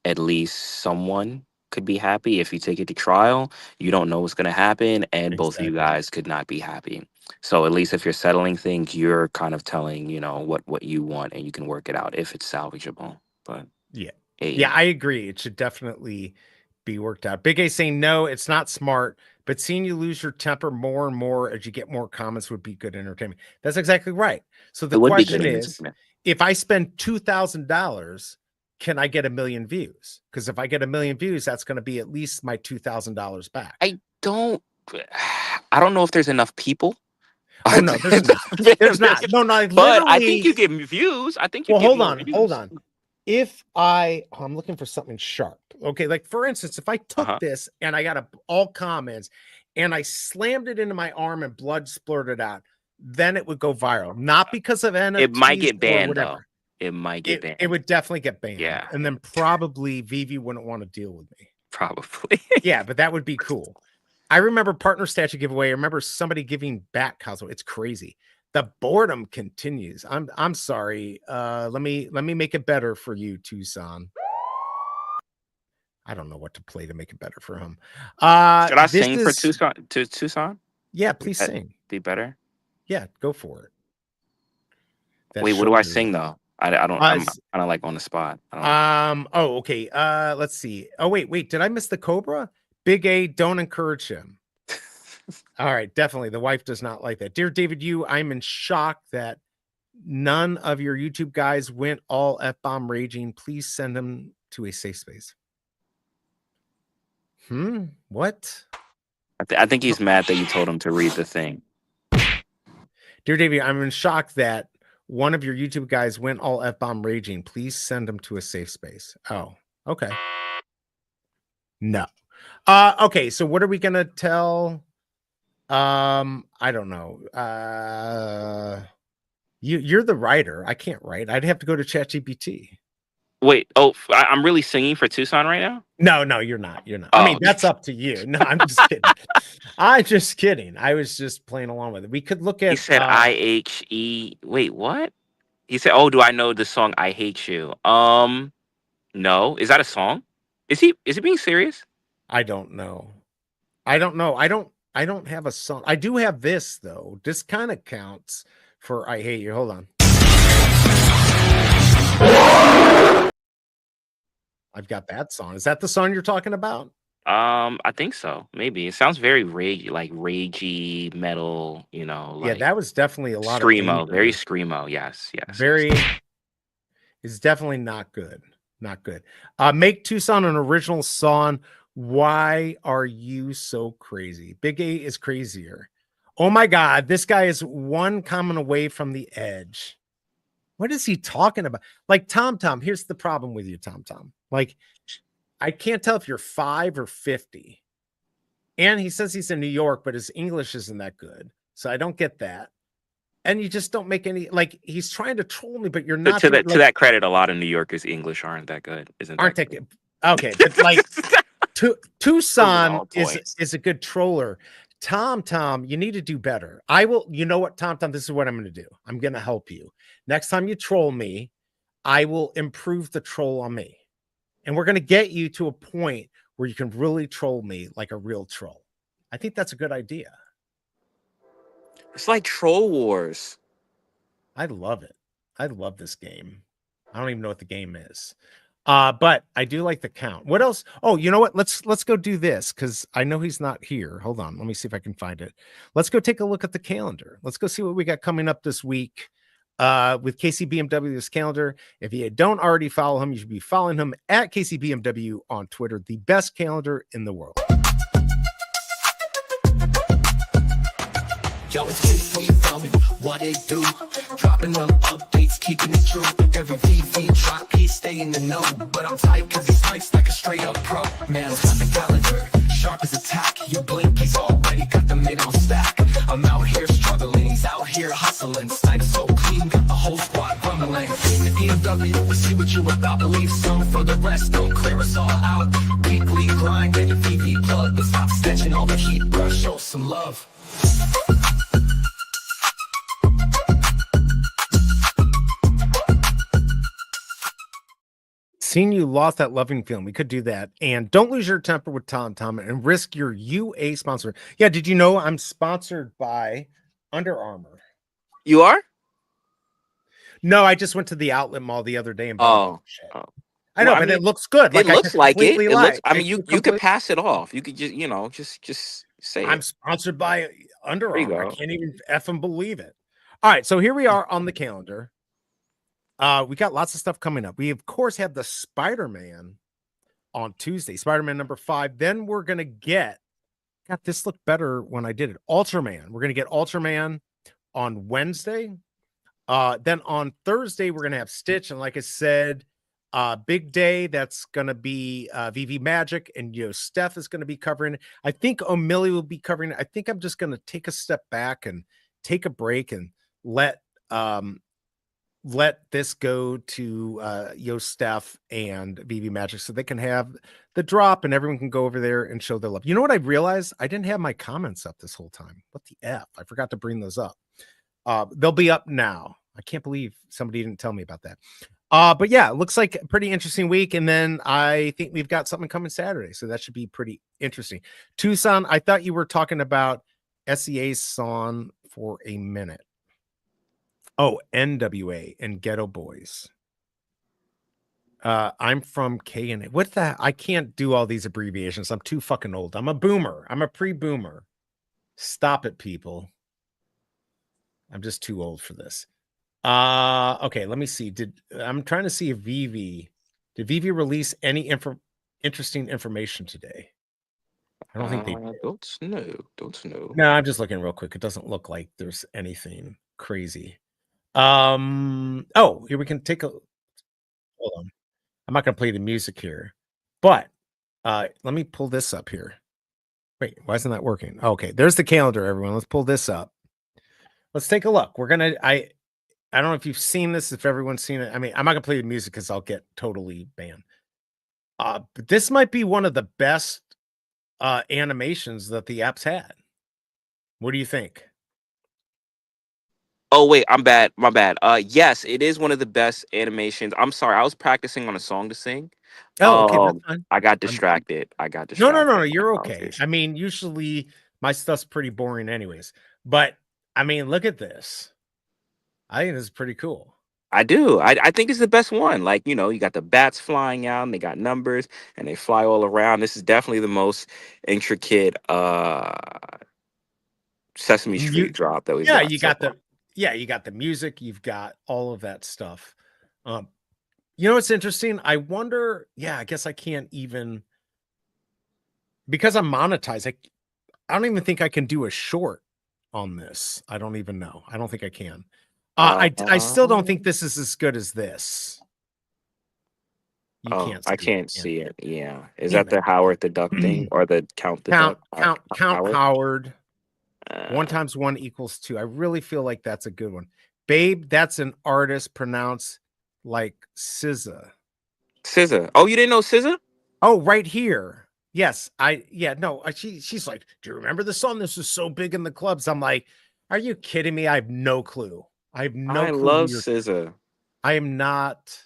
at least someone could be happy. If you take it to trial, you don't know what's going to happen, and both of you Exactly. guys could not be happy. So at least if you're settling things, you're kind of telling, what you want, and you can work it out if it's salvageable. But Yeah. hey, Yeah, I agree. It should definitely be worked out. Big A saying no, it's not smart, but seeing you lose your temper more and more as you get more comments would be good entertainment. That's exactly right. So it the would be question good is, entertainment. if I spend $2,000, can I get 1 million views? Because if I get 1 million views, that's going to be at least my $2,000 back. I don't know if there's enough people. Oh no, there's not. There's not. No, no. But I think you get views. I think you well, get hold more on, views. hold on. If I'm looking for something sharp. Okay, like for instance, if I took this and I got all comments and I slammed it into my arm and blood splurted out, then it would go viral. Not because of NFTs. It might get or banned whatever. though. It might get banned. It would definitely get banned. Yeah. And then probably VeVe wouldn't want to deal with me. Probably. Yeah, but that would be cool. I remember partner statue giveaway. I remember somebody giving back Cosmo. It's crazy. The boredom continues. I'm sorry. Let me make it better for you, Tucson. I don't know what to play to make it better for him. Should I sing for Tucson? Yeah, please sing. Be better. Yeah, go for it. Wait, what do I sing though? I don't. I'm kind of like on the spot. Oh, okay. Let's see. Oh, wait. Did I miss the Cobra? Big A, don't encourage him. All right, definitely. The wife does not like that. Dear David, I'm in shock that none of your YouTube guys went all F-bomb raging. Please send them to a safe space. What? I think he's mad that you told him to read the thing. Dear David, I'm in shock that one of your YouTube guys went all F-bomb raging. Please send them to a safe space. Oh, okay. No. Okay, so what are we gonna tell? I don't know. You're the writer. I can't write. I'd have to go to ChatGPT. Wait, I'm really singing for Tucson right now? No, you're not. You're not. I mean, that's up to you. No, I'm just kidding. I'm just kidding. I was just playing along with it. We could look at. He said IHE. Wait, what? He said, "Oh, do I know the song I Hate You?" No. Is that a song? Is he being serious? I don't know. I don't have a song. I do have this though. This kind of counts for I Hate You. Hold on. I've got that song. Is that the song you're talking about? I think so. Maybe it sounds very ragey metal. Like yeah, that was definitely a lot screamo, of very screamo. Yes. Very. It's definitely not good. Not good. Make Tucson an original song. Why are you so crazy? Big A is crazier. Oh my God, this guy is one comment away from the edge. What is he talking about? Like Tom, here's the problem with you, Tom. Like, I can't tell if you're 5 or 50. And he says he's in New York, but his English isn't that good. So I don't get that. And you just don't make any, like, he's trying to troll me, but you're not. To that credit, a lot of New Yorkers' English aren't that good, aren't they good? Okay, but like Tucson is a good troller. Tom, you need to do better. I will, you know what, Tom, this is what I'm going to do. I'm going to help you. Next time you troll me, I will improve the troll on me. And we're going to get you to a point where you can really troll me like a real troll. I think that's a good idea. It's like Troll Wars. I love it. I love this game. I don't even know what the game is. But I do like the count. What else? Oh, you know what? Let's go do this because I know he's not here. Hold on. Let me see if I can find it. Let's go take a look at the calendar. Let's go see what we got coming up this week with KCBMW's calendar. If you don't already follow him, you should be following him at KCBMW on Twitter, the best calendar in the world. Yo, it's kids from the family, what they do. Dropping them updates, keeping it true. Every VeVe drop, he stay in the know. But I'm tight cause he's nice like a straight up pro. Man's got the calendar, sharp as a tack. You blink, he's already got the mid on stack. I'm out here struggling, he's out here hustling. Snipe so clean, got the whole squad rumbling. In the BMW, we see what you about. Believe some for the rest, don't clear us all out. Weekly grind, ready VeVe plug. But stop snatching all the heat, bro, show some love. Seeing you lost that loving feeling. We could do that. And don't lose your temper with Tom and risk your UA sponsor. Yeah, did you know I'm sponsored by Under Armour? You are? No, I just went to the outlet mall the other day and bought shit. Oh. I know, Well, I but mean, it looks good. It Like looks I like it. completely It looks. lie. I mean, you could pass it off. You could just, you know, just say I'm it. sponsored by Under There you Armour. I go. can't even effing believe it. All right, so here we are on the calendar. We got lots of stuff coming up. We of course have the Spider-Man on Tuesday, Spider-Man number 5. Then we're gonna get. God, this looked better when I did it. Ultraman. We're gonna get Ultraman on Wednesday. Then on Thursday we're gonna have Stitch, and like I said, big day. That's gonna be VeVe Magic, and Steph is gonna be covering it. I think O'Malley will be covering it. I think I'm just gonna take a step back and take a break and let this go to Steph and VeVe Magic so they can have the drop and everyone can go over there and show their love. You know what I realized? I didn't have my comments up this whole time. What the F? I forgot to bring those up. They'll be up now. I can't believe somebody didn't tell me about that. But yeah, it looks like a pretty interesting week. And then I think we've got something coming Saturday. So that should be pretty interesting. Tucson, I thought you were talking about SEA's song for a minute. Oh, NWA and Ghetto Boys. I'm from K&A. What the? I can't do all these abbreviations. I'm too fucking old. I'm a boomer. I'm a pre-boomer. Stop it, people. I'm just too old for this. Okay, let me see. I'm trying to see if did VeVe release any interesting information today? I don't think they did. Don't know. No, I'm just looking real quick. It doesn't look like there's anything crazy. Oh, here we can take a hold on. I'm not gonna play the music here, but let me pull this up here. Wait, why isn't that working? Okay, there's the calendar, everyone. Let's pull this up. Let's take a look. We're gonna I don't know if you've seen this, if everyone's seen it. I mean, I'm not gonna play the music because I'll get totally banned. But this might be one of the best animations that the app's had. What do you think? Oh wait, I'm bad. My bad. Yes, it is one of the best animations. I'm sorry, I was practicing on a song to sing. Oh, okay, that's fine. I got distracted. No, you're okay. I mean, usually my stuff's pretty boring anyways. But I mean, look at this. I think this is pretty cool. I do. I think it's the best one. Like, you got the bats flying out and they got numbers and they fly all around. This is definitely the most intricate Sesame Street drop that we've got. You got the music, you've got all of that stuff. It's interesting. I wonder, I guess I can't even, because I'm monetized, I don't even think I can do a short on this. I don't even know. I don't think I can. I still don't think this is as good as this. I can't see it. Yeah. Is that the Howard the Duck thing or the Count the Duck? Count Howard. 1 × 1 = 2. I really feel like that's a good one. Babe, that's an artist pronounced like SZA. SZA. Oh, you didn't know SZA? Oh, right here. Yes. She's like, do you remember the song? This was so big in the clubs. I'm like, are you kidding me? I have no clue. I love SZA. I am not.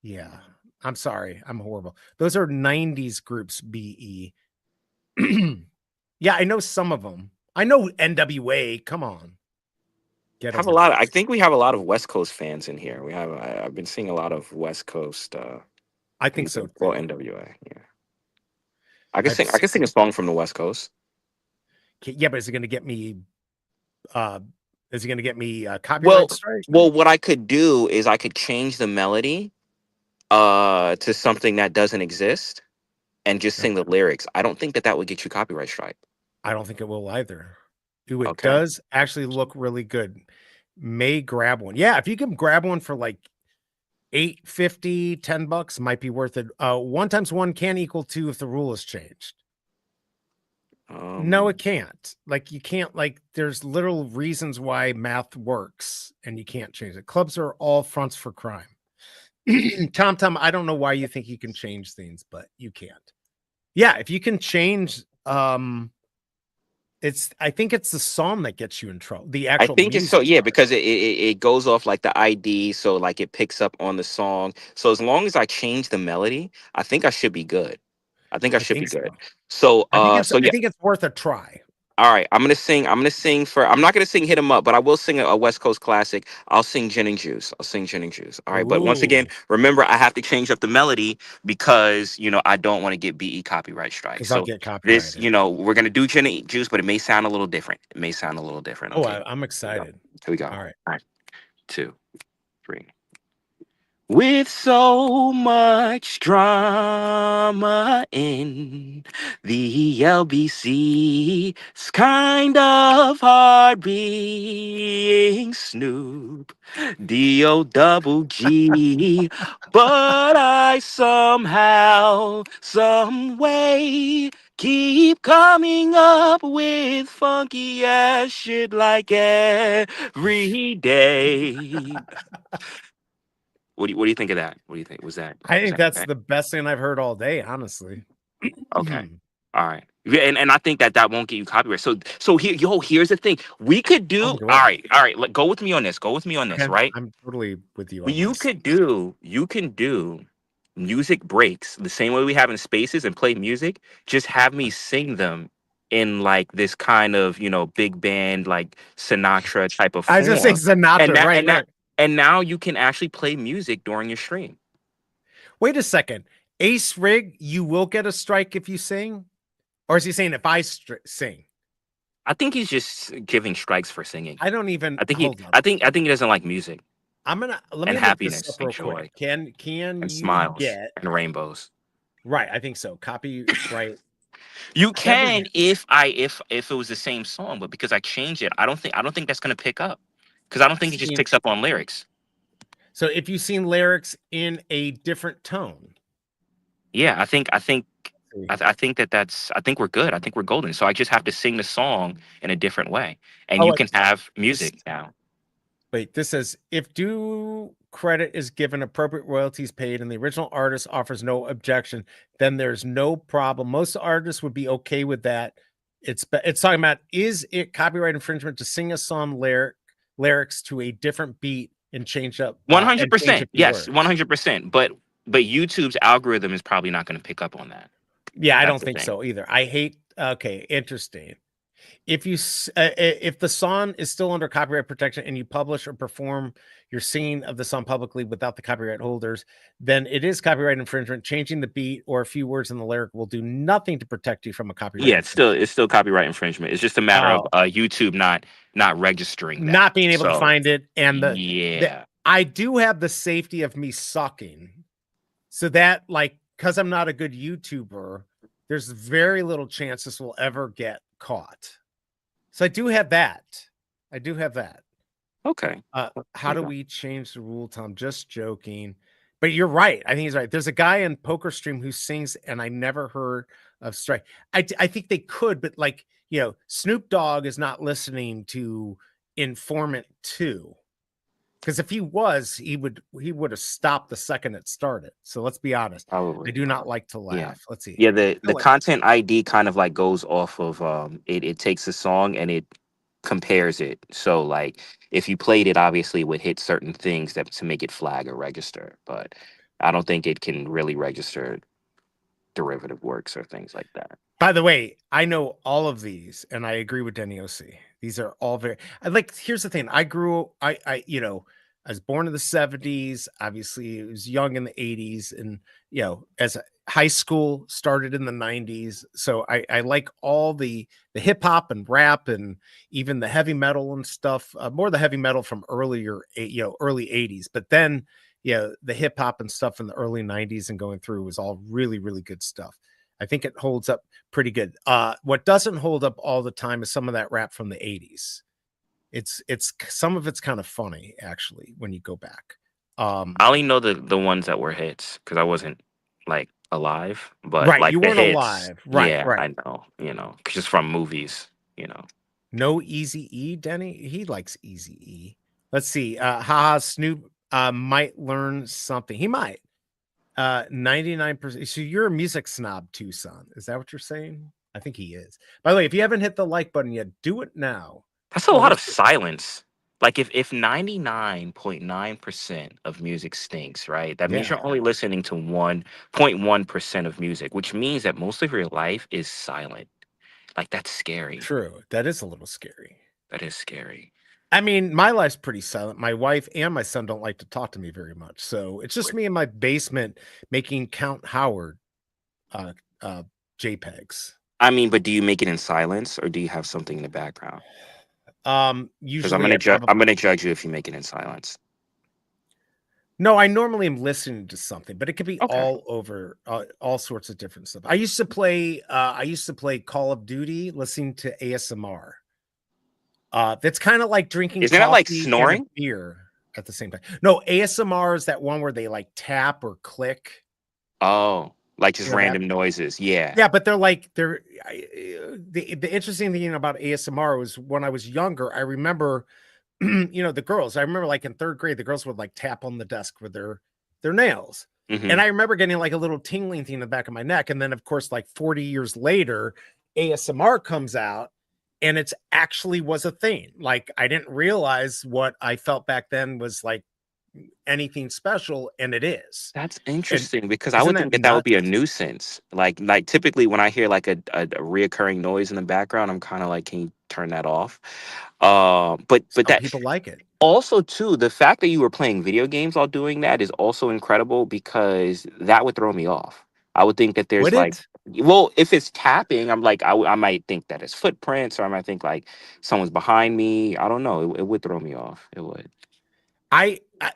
Yeah. I'm sorry. I'm horrible. Those are 90s groups, BE. Yeah, I know some of them. I know NWA. Come on. I think we have a lot of West Coast fans in here. I've been seeing a lot of West Coast. I think so. Well, NWA. Yeah. I can sing a song from the West Coast. Yeah, but is it going to get me? Is it going to get me copyright strike? Well, what I could do is I could change the melody to something that doesn't exist and just sing the lyrics. I don't think that would get you copyright strike. I don't think it will either. Ooh, it does actually look really good. May grab one. Yeah, if you can grab one for like $8.50, $10 might be worth it. 1 × 1 can equal 2 if the rule is changed. No, it can't. Like you can't, there's literal reasons why math works and you can't change it. Clubs are all fronts for crime. Tom, I don't know why you think you can change things, but you can't. Yeah, if you can change I think it's the song that gets you in trouble. The I actual think it's so, music yeah, part. because it goes off like the ID, so like it picks up on the song. So as long as I change the melody, I think I should be good. I think I I should be think good. so. So I yeah. think it's worth a try. All right, I'm gonna sing for. I'm not gonna sing "Hit 'Em Up," but I will sing a West Coast classic. I'll sing "Gin and Juice." I'll sing "Gin and Juice." All right, but once again, Ooh, remember I have to change up the melody because I don't want to get BE copyright strikes. because I'll So get this, copyrighted. we're gonna do "Gin and Juice," but it may sound a little different. It may sound a little different. Oh, Okay, I'm here we go. excited. Here we go. All right. All right, 2, 3. With so much drama in the LBC, it's kind of hard being Snoop, D-O-double-G, but I somehow, some way, keep coming up with funky ass shit like every day. What do you think of that? What do you think? Was that I was think that that's okay? the best thing I've heard all day, honestly. Okay. All right. Yeah, and I think that won't get you copyright. So here's the thing. We could do Oh, all it will. right. All right. Go with me on this. Go with me on this, Okay, right? I'm totally with you Well, on this. you can do music breaks the same way we have in spaces and play music. Just have me sing them in like this kind of, big band like Sinatra type of I was gonna say form. And Sinatra, that right, and that right. and now you can actually play music during your stream. Wait a second. Ace Rig, you will get a strike if you sing? Or is he saying if I sing? I think he's just giving strikes for singing. I don't even hold on. I think he doesn't like music Let and me look this happiness up and real quick. joy Can and you smiles get and rainbows. right? I think so. Copyright. You Never can get. if it was the same song, but because I changed it, I don't think that's gonna pick up. Because I don't think it just picks up on lyrics. So if you sing lyrics in a different tone. Yeah, I think we're good. I think we're golden. So I just have to sing the song in a different way, and Oh, you wait. can have music now. Wait, this says if due credit is given, appropriate royalties paid, and the original artist offers no objection, then there's no problem. Most artists would be okay with that. It's talking about, is it copyright infringement to sing a song lyrics to a different beat and change up and change 100%. a few Yes, words? 100%. But YouTube's algorithm is probably not going to pick up on that. Yeah, I That's don't the think thing. so either. I hate. Okay, interesting. If if the song is still under copyright protection and you publish or perform your singing of the song publicly without the copyright holders, then it is copyright infringement. Changing the beat or a few words in the lyric will do nothing to protect you from a copyright Yeah, infringement. it's still copyright infringement. It's just a matter of Oh, YouTube not registering that. not being able to So find it, and yeah. I do have the safety of me sucking, so that because I'm not a good YouTuber, there's very little chance this will ever get caught. So I do have that. Okay. How do we change the rule, Tom? Just joking. But you're right. I think he's right. There's a guy in Poker Stream who sings, and I never heard of strike. I think they could, but Snoop Dogg is not listening to InformMint 2. Because if he was, he would have stopped the second it started. So let's be honest. Probably. I do not like to laugh. Yeah. Let's see. Yeah, the content ID kind of like goes off of it takes a song and it compares it. So like if you played it, obviously it would hit certain things that to make it flag or register. But I don't think it can really register derivative works or things like that. By the way, I know all of these, and I agree with Denny OC. These are all very. Here's the thing. I was born in the 70s. Obviously, I was young in the 80s, and as a high school started in the 90s. So I like all the hip hop and rap and even the heavy metal and stuff. More the heavy metal from early 80s, but then the hip hop and stuff in the early 90s and going through was all really, really good stuff. I think it holds up pretty good. What doesn't hold up all the time is some of that rap from the 80s. It's some of it's kind of funny actually when you go back. I only know the ones that were hits because I wasn't like alive, but right, like you the weren't hits, alive. Right, yeah, right. I know, just from movies, No Easy E, Denny. He likes Easy E. Let's see. Snoop might learn something. He might. 99%. So you're a music snob too, son. Is that what you're saying? I think he is. By the way, if you haven't hit the like button yet, do it now. That's a Oh, lot of what's silence. Like if 99.9% of music stinks, right? That means Yeah, you're only listening to 1.1% of music, which means that most of your life is silent. Like that's scary. true. That is a little scary. That is scary. I mean, my life's pretty silent. My wife and my son don't like to talk to me very much. So it's just me in my basement making Count Howard uh, JPEGs. I mean, but do you make it in silence or do you have something in the background? Because Usually I'm gonna judge you if you make it in silence. No, I normally am listening to something, but it could be Okay. all over, all sorts of different stuff. I used to play Call of Duty, listening to ASMR. That's kind of like drinking Isn't that like coffee and a snoring? beer at the same time. No, ASMR is that one where they like tap or click. Oh, like just You know that? random noises. Yeah. Yeah, but the interesting thing about ASMR was when I was younger, I remember the girls. I remember like in third grade, the girls would like tap on the desk with their nails. Mhm. And I remember getting like a little tingling thing in the back of my neck. And then, of course, like 40 years later, ASMR comes out and it's actually was a thing. Like I didn't realize what I felt back then was like anything special, and it is. That's interesting because I Isn't would that think that would be a nuts? nuisance. Like typically when I hear like a reoccurring noise in the background, I'm kind of like, can you turn that off? But Some that people like it. also too, the fact that you were playing video games while doing that is also incredible because that would throw me off. I would think that there's Would like, it? well, if it's tapping, I'm like, I might think that it's footprints, or I might think like someone's behind me. I don't know. It would throw me off. It would.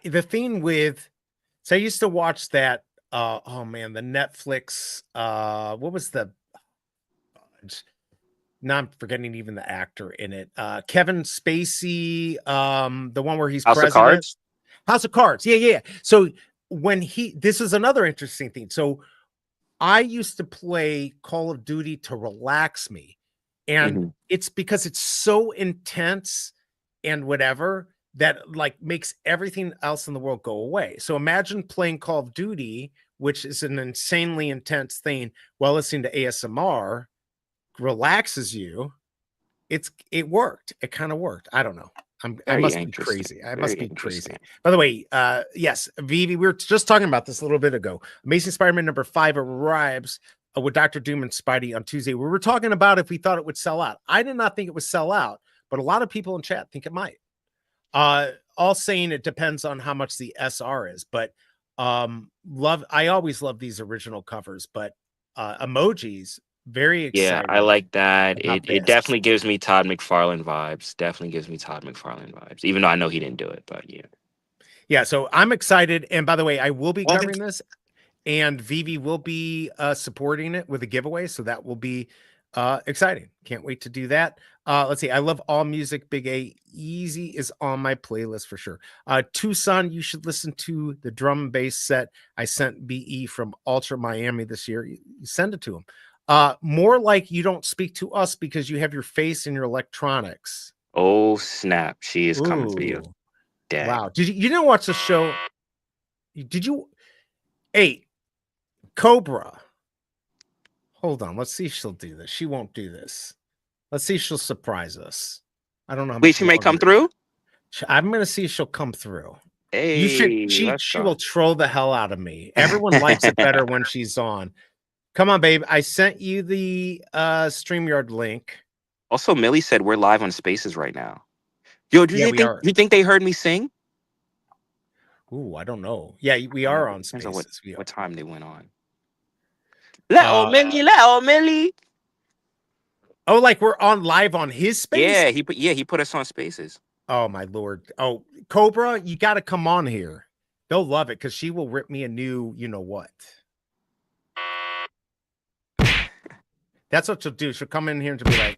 The thing with so I used to watch that oh man, the Netflix what was the now I'm forgetting even the actor in it. Kevin Spacey, the one where he's House of president. Cards. House of Cards. Yeah. So this is another interesting thing. So I used to play Call of Duty to relax me. And Mhm. it's because it's so intense and whatever that like makes everything else in the world go away. So imagine playing Call of Duty, which is an insanely intense thing, while listening to ASMR, relaxes you. It worked. It kind of worked. I don't know. I Very must be interesting. crazy. I Very must be interesting. crazy. By the way, yes, VeVe, we were just talking about this a little bit ago. Amazing Spider-Man number 5 arrives with Dr. Doom and Spidey on Tuesday. We were talking about if we thought it would sell out. I did not think it would sell out, but a lot of people in chat think it might. All saying it depends on how much the SR is, but I always love these original covers, but emojis, very Yeah, excited I like that. about It this. definitely gives me Todd McFarlane vibes. Definitely gives me Todd McFarlane vibes, even though I know he didn't do it, but yeah. Yeah, so I'm excited. And by the way, I will be covering this, and VeVe will be supporting it with a giveaway. So that will be exciting. Can't wait to do that. Let's see. I love all music. Big A Easy is on my playlist for sure. Tucson, you should listen to the drum and bass set I sent BE from Ultra Miami this year. You send it to him. More like you don't speak to us because you have your face in your electronics. Oh snap, she is coming for you. Ooh. Dang. Wow. You didn't watch the show? Did you? Hey, Cobra. Hold on. Let's see if she'll do this. She won't do this. Let's see if she'll surprise us. I don't know. How Wait, much she may come longer- through? I'm going to see if she'll come through. Hey, let's She go. will troll the hell out of me. Everyone likes it better when she's on. Come on, babe. I sent you the StreamYard link. Also, Millie said we're live on Spaces right now. Yo, do Yeah, you we think are. you think they heard me sing? Ooh, I don't know. Yeah, we are on Depends on Spaces. We are. what time they went on. Little Millie. Oh, like we're on live on his space? Yeah, he put us on Spaces. Oh my lord. Oh, Cobra, you got to come on here. They'll love it because she will rip me a new, you know what. That's what she'll do. She'll come in here and be like,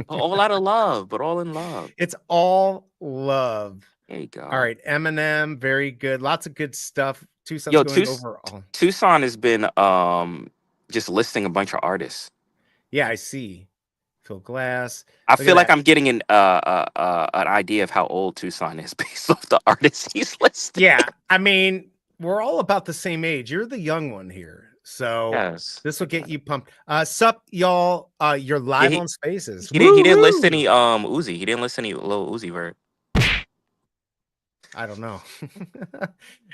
All out of love, but all in love. it's all love. There you go. All right, Eminem, very good. Lots of good stuff. Tucson's Yo, going overall. Tucson has been just listing a bunch of artists. Yeah, I see. Phil Glass. I Look feel at like that. I'm getting an idea of how old Tucson is based off the artists he's listed. Yeah, I mean, we're all about the same age. You're the young one here. So Yes. this will get you pumped. Sup, y'all. You're live he- on Spaces. He didn't list Woo-hoo! any Uzi. He didn't list any Lil Uzi Vert. I don't know.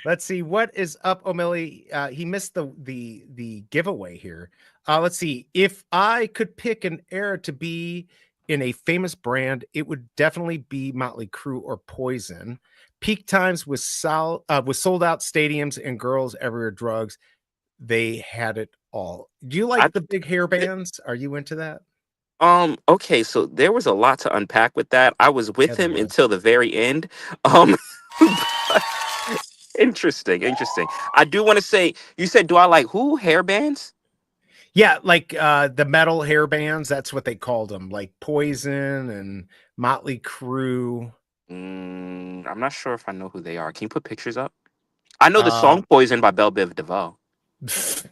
Let's see what is up, O'Malley. He missed the giveaway here. Let's see. If I could pick an era to be in a famous brand, it would definitely be Motley Crue or Poison. Peak times with sold out stadiums and girls everywhere, drugs. They had it all. Do you like the big hair bands? Are you into that? Okay, so there was a lot to unpack with that. I was with him until the very end. Interesting. I do want to say, you said, do I like who? Hair bands? Yeah, like the metal hair bands. That's what they called them, like Poison and Motley Crue. I'm not sure if I know who they are. Can you put pictures up? I know the song Poison by Belle Biv DeVoe. Is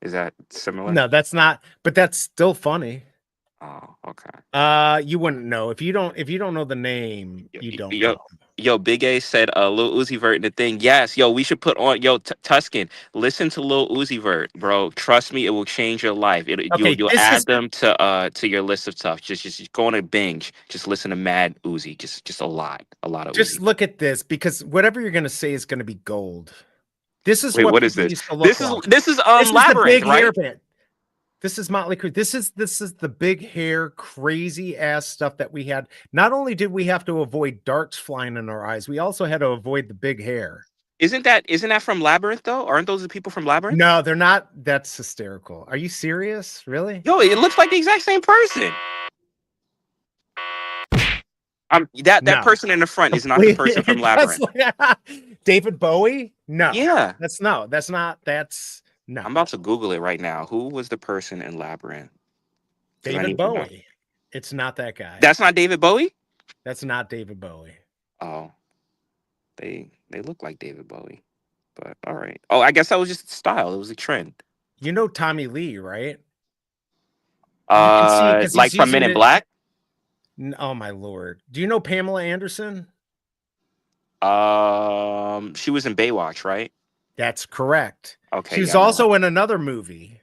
that similar? No, that's not, but that's still funny. Oh, okay. You wouldn't know if you don't know the name. You don't know. Yo, Big A said Lil Uzi Vert in the thing. Yes, yo, we should put on Tuscan. Listen to Lil Uzi Vert, bro. Trust me, it will change your life. You'll add them to your list of stuff. Just go on a binge. Just listen to Mad Uzi. Just a lot of. Just Uzi. look at this, because whatever you're gonna say is gonna be gold. This is what is this? This is Labyrinth, right? Hairband. This is Motley Crue. This is the big hair, crazy ass stuff that we had. Not only did we have to avoid darts flying in our eyes, we also had to avoid the big hair. Isn't that from Labyrinth though? Aren't those the people from Labyrinth? No, they're not. That's hysterical. Are you serious? Really? Yo, it looks like the exact same person. That person in the front is not the person from Labyrinth. David Bowie? No. Yeah. That's no. I'm about to Google it right now. Who was the person in Labyrinth? David Bowie. It's not that guy. That's not David Bowie? That's not David Bowie. Oh. They look like David Bowie. But all right. Oh, I guess that was just style. It was a trend. You know Tommy Lee, right? Like from Men in Black? Oh my lord. Do you know Pamela Anderson? She was in Baywatch, right? That's correct. Okay. She's also in another movie.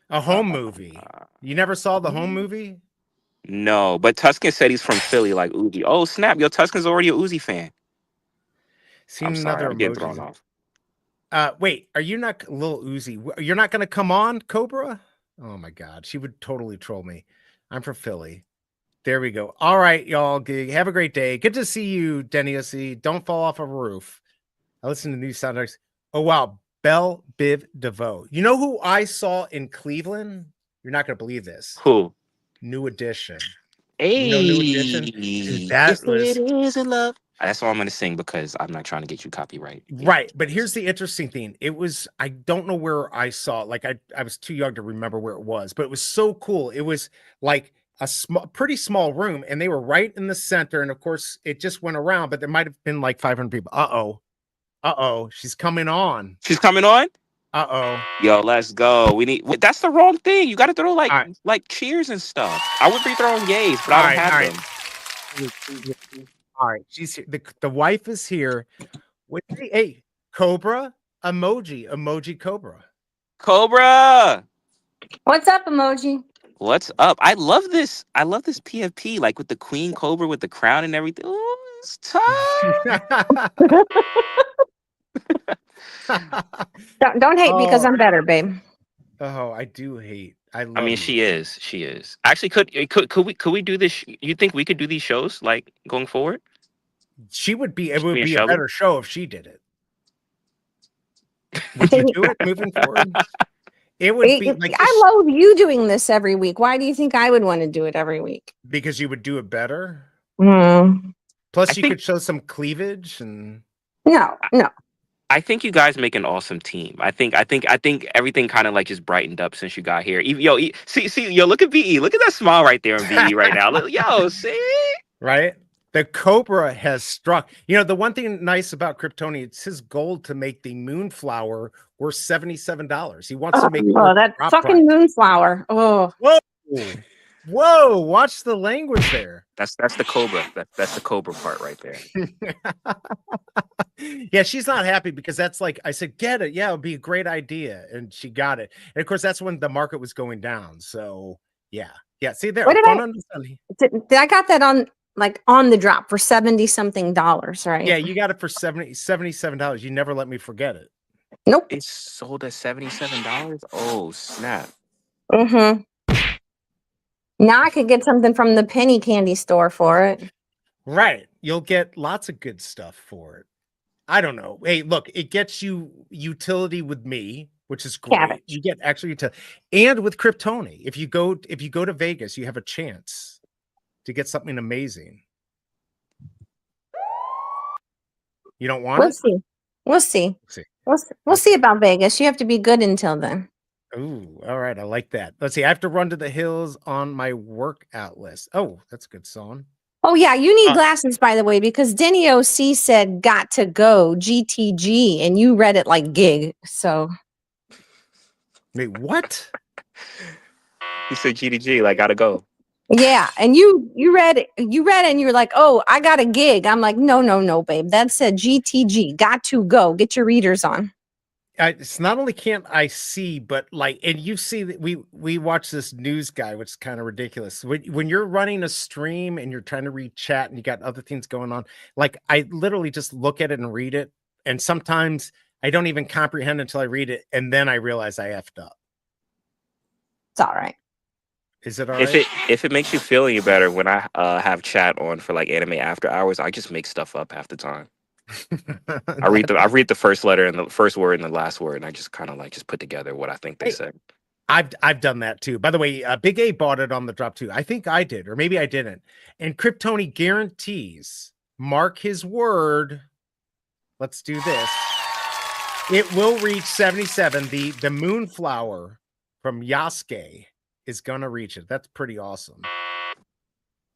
A home movie. You never saw the home movie? No, but Tuscan said he's from Philly, like Uzi. Oh, snap. Yo, Tuscan's already a Uzi fan. I'm sorry, I'm getting thrown off. Wait, are you not Lil Uzi? You're not going to come on, Cobra? Oh my God. She would totally troll me. I'm from Philly. There we go. All right, y'all. Have a great day. Good to see you, Denny O.C. Don't fall off a roof. I listen to new soundtracks. Oh, wow. Belle Biv DeVoe. You know who I saw in Cleveland? You're not going to believe this. Who? New Edition. Hey. You know New Edition? Dude, it is in love. That's all I'm going to sing because I'm not trying to get you copyright. Right. But here's the interesting thing. I don't know where I saw it. Like I was too young to remember where it was, but it was so cool. It was like a pretty small room, and they were right in the center. And of course it just went around, but there might've been like 500 people. Uh-oh. She's coming on. Uh-oh. Yo, let's go. That's the wrong thing. You got to throw like cheers and stuff. I would be throwing yays, but I don't have them. All right, she's here. The wife is here. Hey, Cobra emoji Cobra. Cobra. What's up, Emoji? What's up? I love this PFP, like with the Queen Cobra with the crown and everything. Oh, it's tight. Don't hate me because I'm better, babe. Oh, I do hate. I mean, she is. Actually, could we do this? You think we could do these shows like going forward? It would be a better show if she did it. Would you do it moving forward? It would be like I loathe you doing this every week. Why do you think I would want to do it every week? Because you would do it better. Mm. Plus, you could show some cleavage and no. I think you guys make an awesome team. I think everything kind of like just brightened up since you got here. Yo, look at VE. Look at that smile right there on VE right now. Yo, see? Right? The Cobra has struck. You know, the one thing nice about Kryptoni, it's his goal to make the Moonflower worth $77. He wants to make that fucking Moonflower. Oh. Whoa, watch the language there. That's the Cobra. That's the Cobra part right there. Yeah, she's not happy because that's like I said, get it. Yeah, it would be a great idea. And she got it. And of course, that's when the market was going down. So yeah. Yeah. See there. What did Fun I understanding. did I got that on the drop for $70-something, right? Yeah, you got it for $77. You never let me forget it. Nope. It's sold at $77. Oh snap! Mm-hmm. Now I could get something from the penny candy store for it. Right. You'll get lots of good stuff for it. I don't know. Hey, look, it gets you utility with me, which is great. Cabbage. You get actual utility. And with Kryptoni, if you go to Vegas, you have a chance to get something amazing. You don't want We'll it? see. We'll see. See. We'll see about Vegas. You have to be good until then. Ooh, all right. I like that. Let's see. I have to run to the hills on my workout list. Oh, that's a good song. Oh yeah, you need glasses, by the way, because Denny OC said got to go GTG, and you read it like gig. So Wait, what? He said GDG, like gotta go. yeah, and you read it, and you're like, oh, I got a gig. I'm like, no, babe. That said GTG, got to go. Get your readers on. It's not only can't I see, but like, and you see that we watch this news guy, which is kind of ridiculous. When you're running a stream and you're trying to read chat and you got other things going on, like I literally just look at it and read it, and sometimes I don't even comprehend until I read it, and then I realize I effed up. It's all right. Is it all right? If it makes you feel any better, when I have chat on for like anime after hours, I just make stuff up half the time. I read the first letter and the first word and the last word, and I just kind of like just put together what I think they said. I've done that too. By the way, Big A bought it on the drop too. I think I did, or maybe I didn't. And Kryptoni guarantees, mark his word. Let's do this. It will reach 77. The Moonflower from Yasuke is gonna reach it. That's pretty awesome.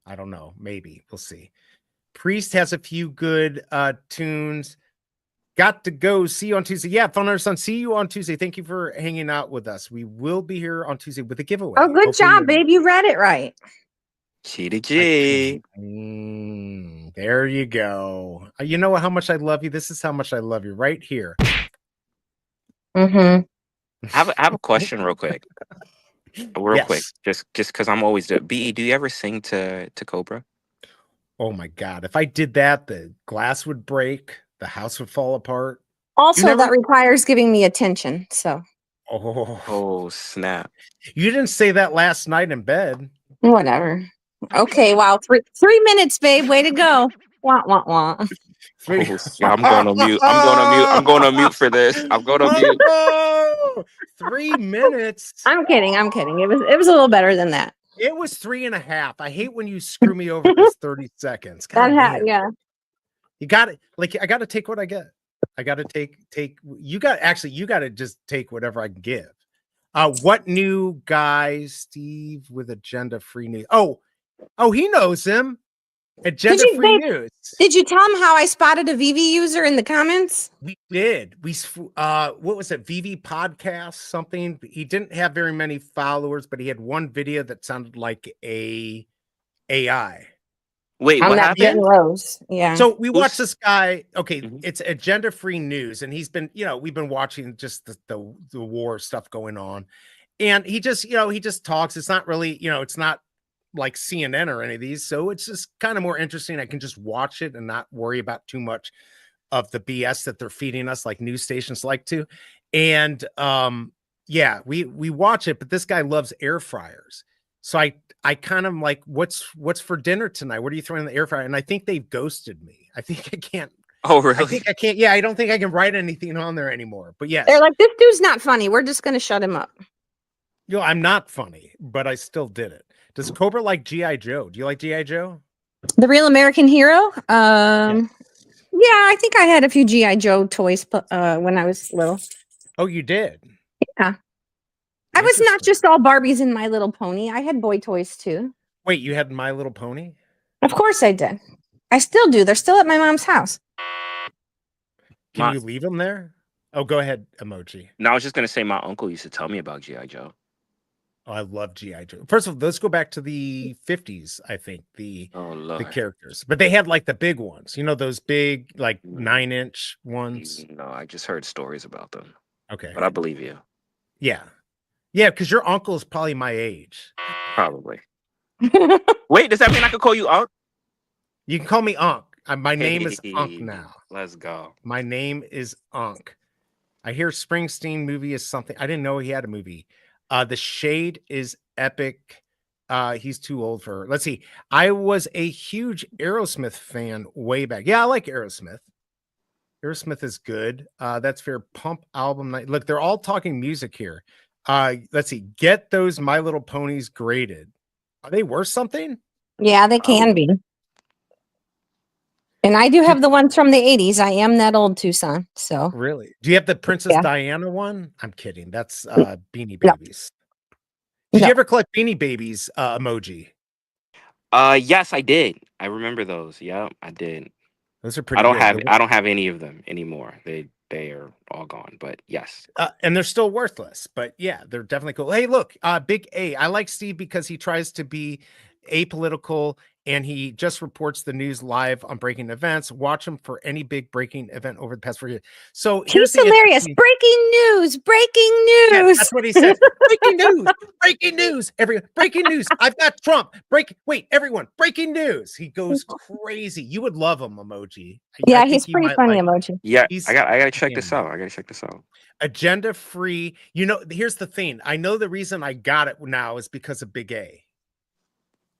I don't know. Maybe we'll see. Priest has a few good tunes. Got to go. See you on Tuesday. Yeah, Fun Son. See you on Tuesday. Thank you for hanging out with us. We will be here on Tuesday with a giveaway. Oh, good job, babe. You read it right. GDG. There you go. You know how much I love you. This is how much I love you right here. Mm-hmm. I have a question real quick. Real quick. Yes. Just because I'm always BE, do you ever sing to Cobra? Oh my God. If I did that, the glass would break, the house would fall apart. Also, that requires giving me attention. So. Oh, snap. You didn't say that last night in bed. Whatever. Okay, wow. 3 minutes, babe. Way to go. Wah, wah, wah. I'm going on mute. I'm going on mute for this. I'm going on mute. 3 minutes. I'm kidding. It was a little better than that. It was 3.5. I hate when you screw me over this 30 seconds. Yeah. You got it. Like I got to take what I get. I got to take. You got to just take whatever I can give. What new guy, Steve, with agenda free news? Oh, he knows him. Agenda free news. Did you tell him how I spotted a VeVe user in the comments? We did. What was it? VeVe podcast, something. He didn't have very many followers, but he had one video that sounded like a AI. Wait, what happened? Rose. Yeah. So we watched this guy. Okay, it's agenda free news, and he's been, we've been watching just the war stuff going on, and he just talks. It's not really, it's not like CNN or any of these, so it's just kind of more interesting. I can just watch it and not worry about too much of the BS that they're feeding us, like news stations like to. And yeah, we watch it, but this guy loves air fryers. So I kind of like, what's for dinner tonight? What are you throwing in the air fryer? And I think they've ghosted me. I think I can't. Oh, really? I think I can't. Yeah, I don't think I can write anything on there anymore. But yes. They're like, this dude's not funny. We're just going to shut him up. I'm not funny, but I still did it. Does Cobra like G.I. Joe? Do you like G.I. Joe? The Real American Hero? Yeah, I think I had a few G.I. Joe toys when I was little. Oh, you did? Yeah. I was not just all Barbies and My Little Pony. I had boy toys too. Wait, you had My Little Pony? Of course I did. I still do. They're still at my mom's house. Can you leave them there? Oh, go ahead, Emoji. No, I was just going to say my uncle used to tell me about G.I. Joe. Oh, I love GI Joe. First of all, those go back to the 50s, I think, the characters. But they had like the big ones, you know, those big like 9-inch ones. No, I just heard stories about them. Okay. But I believe you. Yeah. Yeah, because your uncle is probably my age. Probably. Wait, does that mean I could call you Unc? You can call me Unc. My name is Unc now. Let's go. My name is Unc. I hear Springsteen movie is something. I didn't know he had a movie. The Shade is epic. He's too old for her. Let's see. I was a huge Aerosmith fan way back. Yeah, I like Aerosmith. Aerosmith is good. That's fair. Pump album night. Look, they're all talking music here. Let's see. Get those My Little Ponies graded. Are they worth something? Yeah, they can be. And I do have the ones from the 80s. I am that old, Tucson. So really, do you have the Princess Diana one? I'm kidding. That's Beanie Babies. Did you ever collect Beanie Babies emoji? Yes, I did. I remember those. Yeah, I did. Those are pretty. I don't have any of them anymore. They are all gone. But yes, and they're still worthless. But yeah, they're definitely cool. Hey, look, Big A. I like Steve because he tries to be apolitical. And he just reports the news live on breaking events. Watch him for any big breaking event over the past 4 years. So he's hilarious. Breaking news. Breaking news. Yeah, that's what he says. Breaking news. Breaking news. Breaking news. I've got Trump. Wait, everyone. Breaking news. He goes crazy. You would love him, Emoji. Yeah, he's pretty funny, Emoji. Yeah, I gotta check this out. Agenda free. You know, here's the thing. I know the reason I got it now is because of Big A.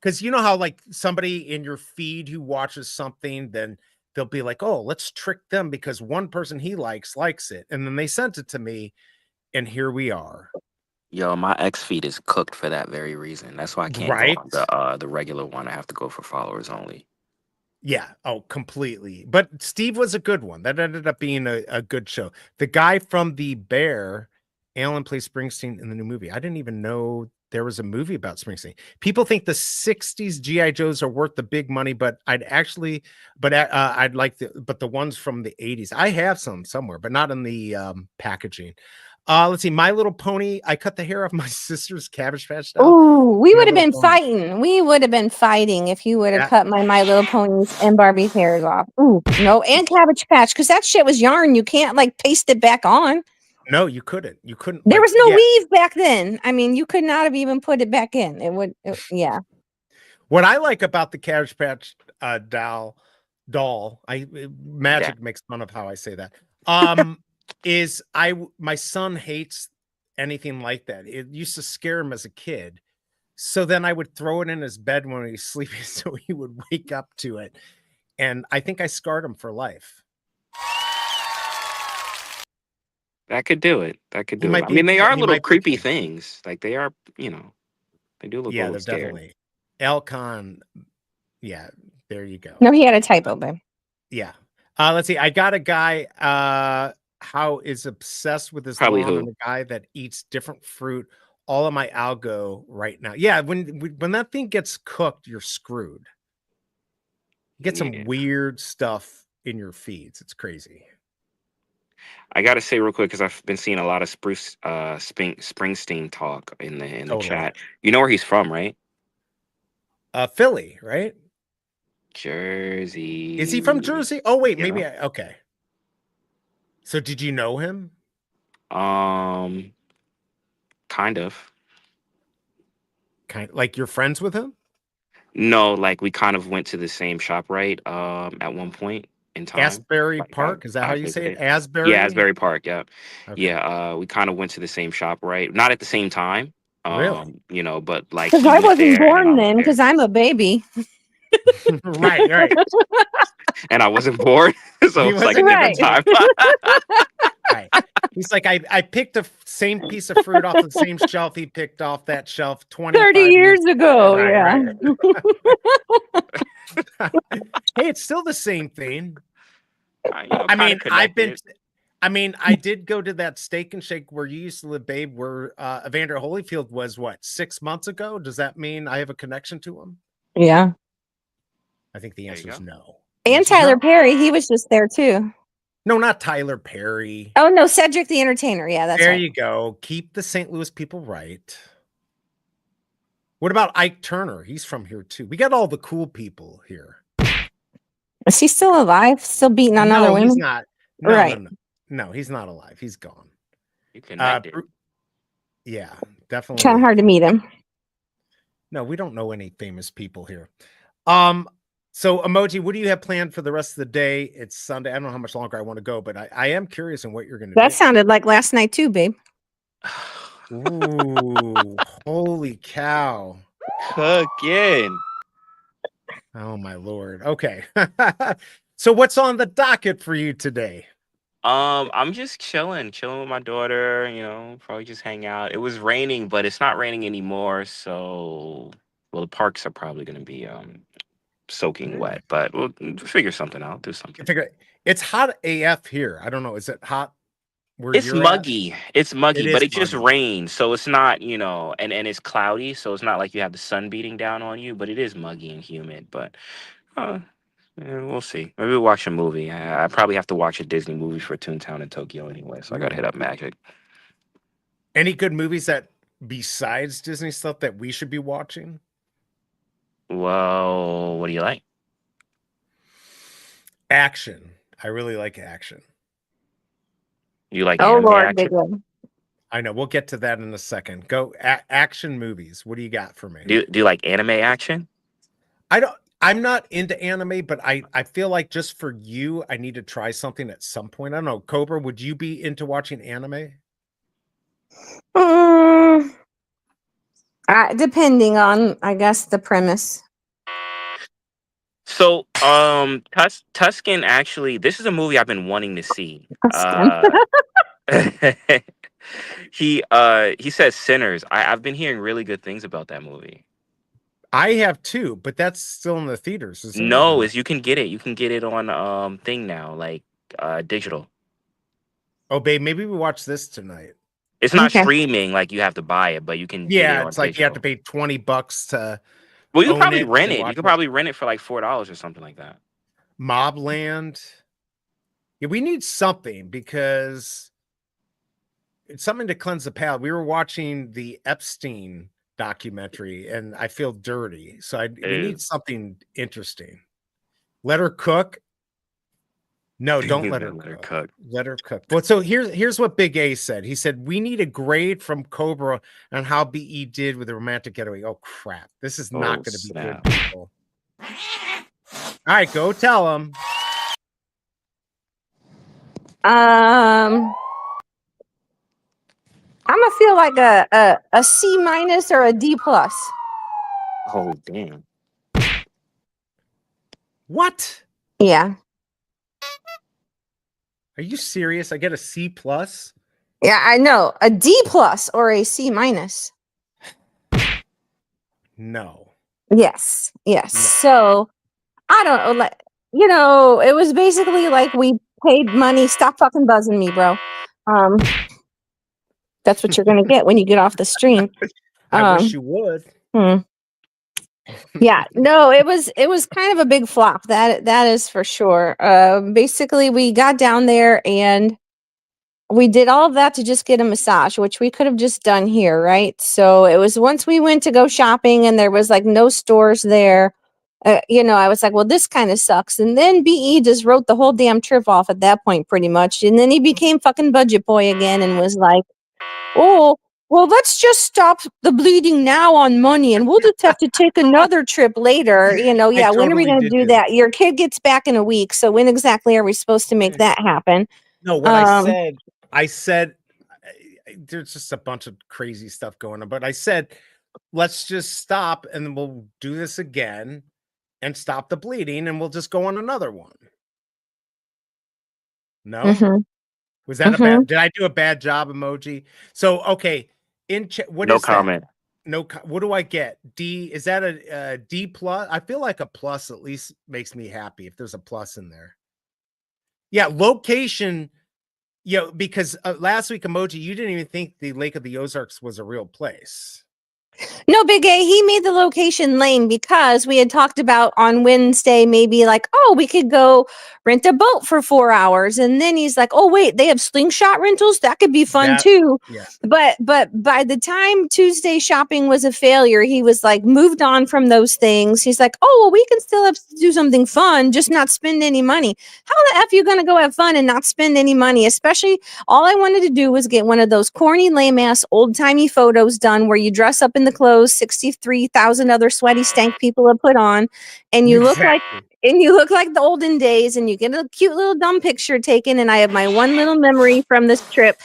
Because you know how like somebody in your feed who watches something, then they'll be like, oh, let's trick them because one person he likes it. And then they sent it to me and here we are. Yo, my X feed is cooked for that very reason. That's why I can't go on the regular one. I have to go for followers only. Yeah. Oh, completely. But Steve was a good one. That ended up being a good show. The guy from The Bear, Alan plays Springsteen in the new movie. I didn't even know there was a movie about Springsteen. People think the 60s GI Joes are worth the big money, but I'd like the ones from the 80s. I have some somewhere, but not in the packaging. Let's see. My Little Pony. I cut the hair off my sister's Cabbage Patch doll. Oh, we would have been fighting. We would have been fighting if you would have cut my Little Ponies and Barbie's hairs off. Ooh, no, and Cabbage Patch, because that shit was yarn. You can't like paste it back on. No, you couldn't. You couldn't. There was no weave back then. I mean, you could not have even put it back in. Yeah. What I like about the Cabbage Patch doll, Magic makes fun of how I say that. Is my son hates anything like that. It used to scare him as a kid. So then I would throw it in his bed when he's sleeping so he would wake up to it. And I think I scarred him for life. That could do it. I mean, they are little creepy things. Like they are, they do look a little scary. Definitely. Elcon. Yeah, there you go. No, he had a typo, babe. Yeah. Let's see. I got a guy how is obsessed with his mom and a guy that eats different fruit. All of my algo right now. Yeah, when that thing gets cooked, you're screwed. You get some weird stuff in your feeds. It's crazy. I gotta say real quick because I've been seeing a lot of Springsteen talk in the chat. You know where he's from, right? Philly, right? Jersey. Is he from Jersey? Oh wait, maybe okay. So did you know him? Kind of. Like you're friends with him? No, like we kind of went to the same shop, right? At one point in time. Asbury Park, is that how you say it? Asbury? Yeah, Asbury Park, yeah. Okay. Yeah, we kind of went to the same shop, right? Not at the same time. Really? But like because I wasn't born then, because I'm a baby. right. And I wasn't born, so it's like a different time. Right. He's like, I picked the same piece of fruit off the same shelf he picked off that shelf 30 years ago. Right. Hey, it's still the same thing. I did go to that Steak and Shake where you used to live, babe, where Evander Holyfield was 6 months ago. Does that mean I have a connection to him? Yeah. I think the answer is no. And Tyler Perry, he was just there too. No, not Tyler Perry. Oh no, Cedric the Entertainer. Yeah, that's there right. you go. Keep the St. Louis people right. What about Ike Turner? He's from here too. We got all the cool people here. Is he still alive? Still beating on other No, women? he's not. No, Right. no, he's not alive. He's gone. You connected. Yeah, definitely. Kind of hard to meet him. No, we don't know any famous people here. So Emoji, what do you have planned for the rest of the day? It's Sunday. I don't know how much longer I want to go, but I am curious in what you're going to do. That sounded like last night too, babe. Ooh, holy cow. Cooking. Oh my Lord. Okay. So what's on the docket for you today? I'm just chilling with my daughter, probably just hang out. It was raining, but it's not raining anymore, so the parks are probably gonna be soaking wet, but we'll figure something out, do something. It's hot AF here. I don't know. Is it hot where It's you're muggy. at? It's muggy, It but is it just muggy. rains, so it's not, and it's cloudy, so it's not like you have the sun beating down on you, but it is muggy and humid. But yeah, we'll see. Maybe we'll watch a movie. I probably have to watch a Disney movie for Toontown in Tokyo anyway, so I gotta hit up Magic. Any good movies that besides Disney stuff that we should be watching? Well, what do you like? Action. I really like action. You like Oh anime Lord, action? big one. I know. We'll get to that in a second. Go action movies. What do you got for me? Do you like anime action? I'm not into anime, but I feel like just for you, I need to try something at some point. I don't know. Cobra, would you be into watching anime? Depending on, I guess, the premise. So, Tuscan actually, this is a movie I've been wanting to see. He says Sinners. I've been hearing really good things about that movie. I have too, but that's still in the theaters, isn't No, it? is you can get it. You can get it on thing now, like digital. Oh, babe, maybe we watch this tonight. It's not Okay. streaming, like you have to buy it, but you can get it Yeah, on it's like you have to digital. pay $20 to Well, you could own probably it rent and it. You watch could it. probably rent it for like $4 or something like that. Mobland. Yeah, we need something because it's something to cleanse the palate. We were watching the Epstein documentary and I feel dirty. So we need something interesting. Let her cook. No, don't let her cook. Let her cook. But so here's what Big A said. He said, we need a grade from Cobra on how BE did with the romantic getaway. Oh crap. This is not going to be good, people. All right, go tell them. I'm gonna feel like a C minus or a D plus. Oh damn. What? Yeah. Are you serious? I get a C plus? Yeah, I know. A D plus or a C minus. No. Yes. Yes. No. So I don't know. Like, it was basically like we paid money. Stop fucking buzzing me, bro. That's what you're gonna get when you get off the stream. I wish you would. Yeah, no, it was kind of a big flop. That is for sure. Basically, we got down there and we did all of that to just get a massage, which we could have just done here, right? So it was once we went to go shopping and there was like no stores there. I was like, well, this kind of sucks. And then BE just wrote the whole damn trip off at that point, pretty much. And then he became fucking budget boy again and was like, oh, well, let's just stop the bleeding now on money and we'll just have to take another trip later. Yeah, when are we going to do that? Your kid gets back in a week. So when exactly are we supposed to make that happen? No, what I said, there's just a bunch of crazy stuff going on, but I said, let's just stop and then we'll do this again and stop the bleeding and we'll just go on another one. No? Was that a bad? Did I do a bad job, Emoji? So okay, what no is comment. That? What do I get? D? Is that a D plus? I feel like a plus at least makes me happy if there's a plus in there. Yeah, location. Because last week, Emoji, you didn't even think the Lake of the Ozarks was a real place. No, Big A, he made the location lame because we had talked about on Wednesday, maybe like, oh, we could go rent a boat for 4 hours. And then he's like, oh, wait, they have slingshot rentals? That could be fun That too. yeah. But by the time Tuesday shopping was a failure, he was like moved on from those things. He's like, oh, well, we can still have to do something fun, just not spend any money. How the F you gonna go have fun and not spend any money? Especially all I wanted to do was get one of those corny, lame ass, old timey photos done where you dress up in the clothes 63,000 other sweaty stank people have put on, and you look like the olden days, and you get a cute little dumb picture taken. And I have my one little memory from this trip.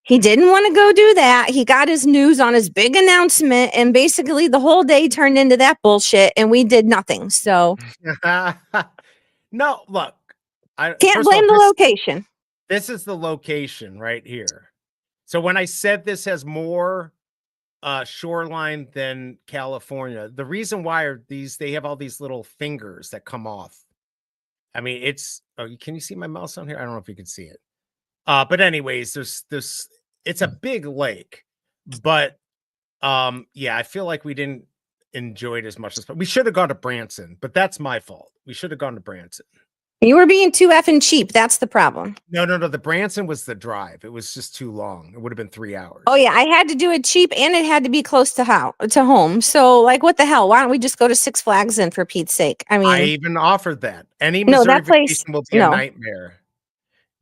He didn't want to go do that. He got his news on his big announcement, and basically the whole day turned into that bullshit, and we did nothing. So No, look, I can't first of all, blame the location. This is the location right here. So when I said this has more shoreline than California, the reason why are they have all these little fingers that come off. I mean, can you see my mouse on here? I don't know if you can see it. But anyways, it's a big lake, but yeah, I feel like we didn't enjoy it as much as we should have gone to Branson, but that's my fault. We should have gone to Branson. You were being too effing cheap. That's the problem. No. The Branson was the drive. It was just too long. It would have been 3 hours. Oh yeah, I had to do it cheap, and it had to be close to home. So like, what the hell? Why don't we just go to Six Flags then, for Pete's sake? I mean, I even offered that. Any No, Missouri that place- vacation will be no. a nightmare.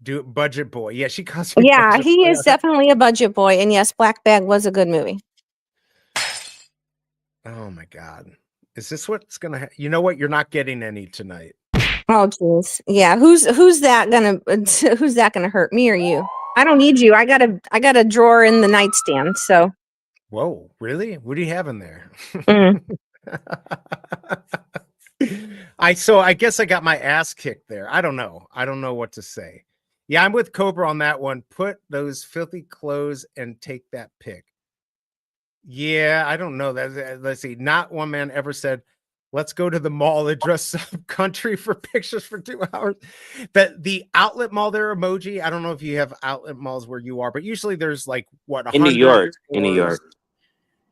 Do budget boy. Yeah, she calls me yeah, budget he boy. is definitely a budget boy. And yes, Black Bag was a good movie. Oh my God. Is this what's gonna you know what? You're not getting any tonight. Oh jeez. Yeah, who's that gonna hurt, me or you? I don't need you. I got a drawer in the nightstand. So Whoa, really? What do you have in there? mm. I guess I got my ass kicked there. I don't know what to say. Yeah, I'm with Cobra on that one. Put those filthy clothes and take that pic. Yeah, I don't know. Let's see. Not one man ever said, let's go to the mall and dress up country for pictures for 2 hours. The outlet mall there, Emoji. I don't know if you have outlet malls where you are, but usually there's like what, In New York. stores.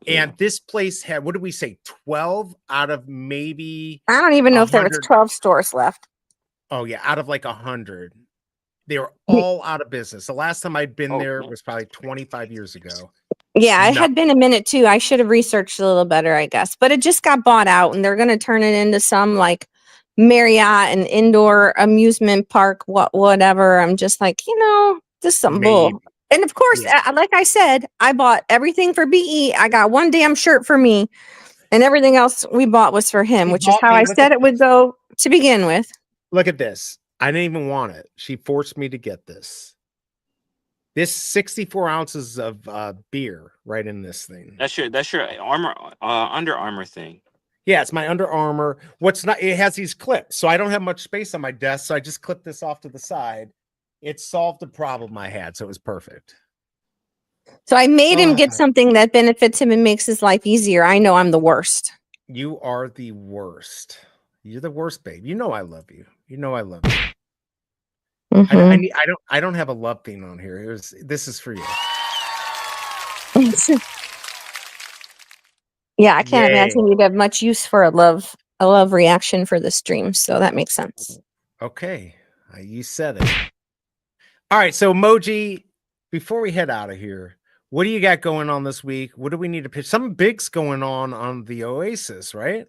And this place had, what did we say, 12 out of maybe I don't even know if there was 100. 12 stores left. Oh yeah, out of like 100. They were all out of business. The last time I'd been there was probably 25 years ago. Yeah, it had been a minute too. I should have researched a little better, I guess. But it just got bought out, and they're going to turn it into some like Marriott and indoor amusement park, whatever. I'm just like, this is some bull. And of course, like I said, I bought everything for BE. I got one damn shirt for me, and everything else we bought was for him, which is how I said it would go to begin with. Look at this. I didn't even want it. She forced me to get this. This 64 ounces of beer right in this thing. That's your Under Armour thing. Yeah, it's my Under Armour. It has these clips, so I don't have much space on my desk, so I just clipped this off to the side. It solved the problem I had, so it was perfect. So I made him get something that benefits him and makes his life easier. I know I'm the worst. You are the worst. You're the worst, babe. You know I love you. You know I love you. Mm-hmm. I don't have a love thing on here. This is for you. Yeah, I can't imagine you'd have much use for a love reaction for the stream, so that makes sense. Okay, you said it. All right, so Emoji, before we head out of here, what do you got going on this week? What do we need to pitch? Something big's going on the Oasis, right?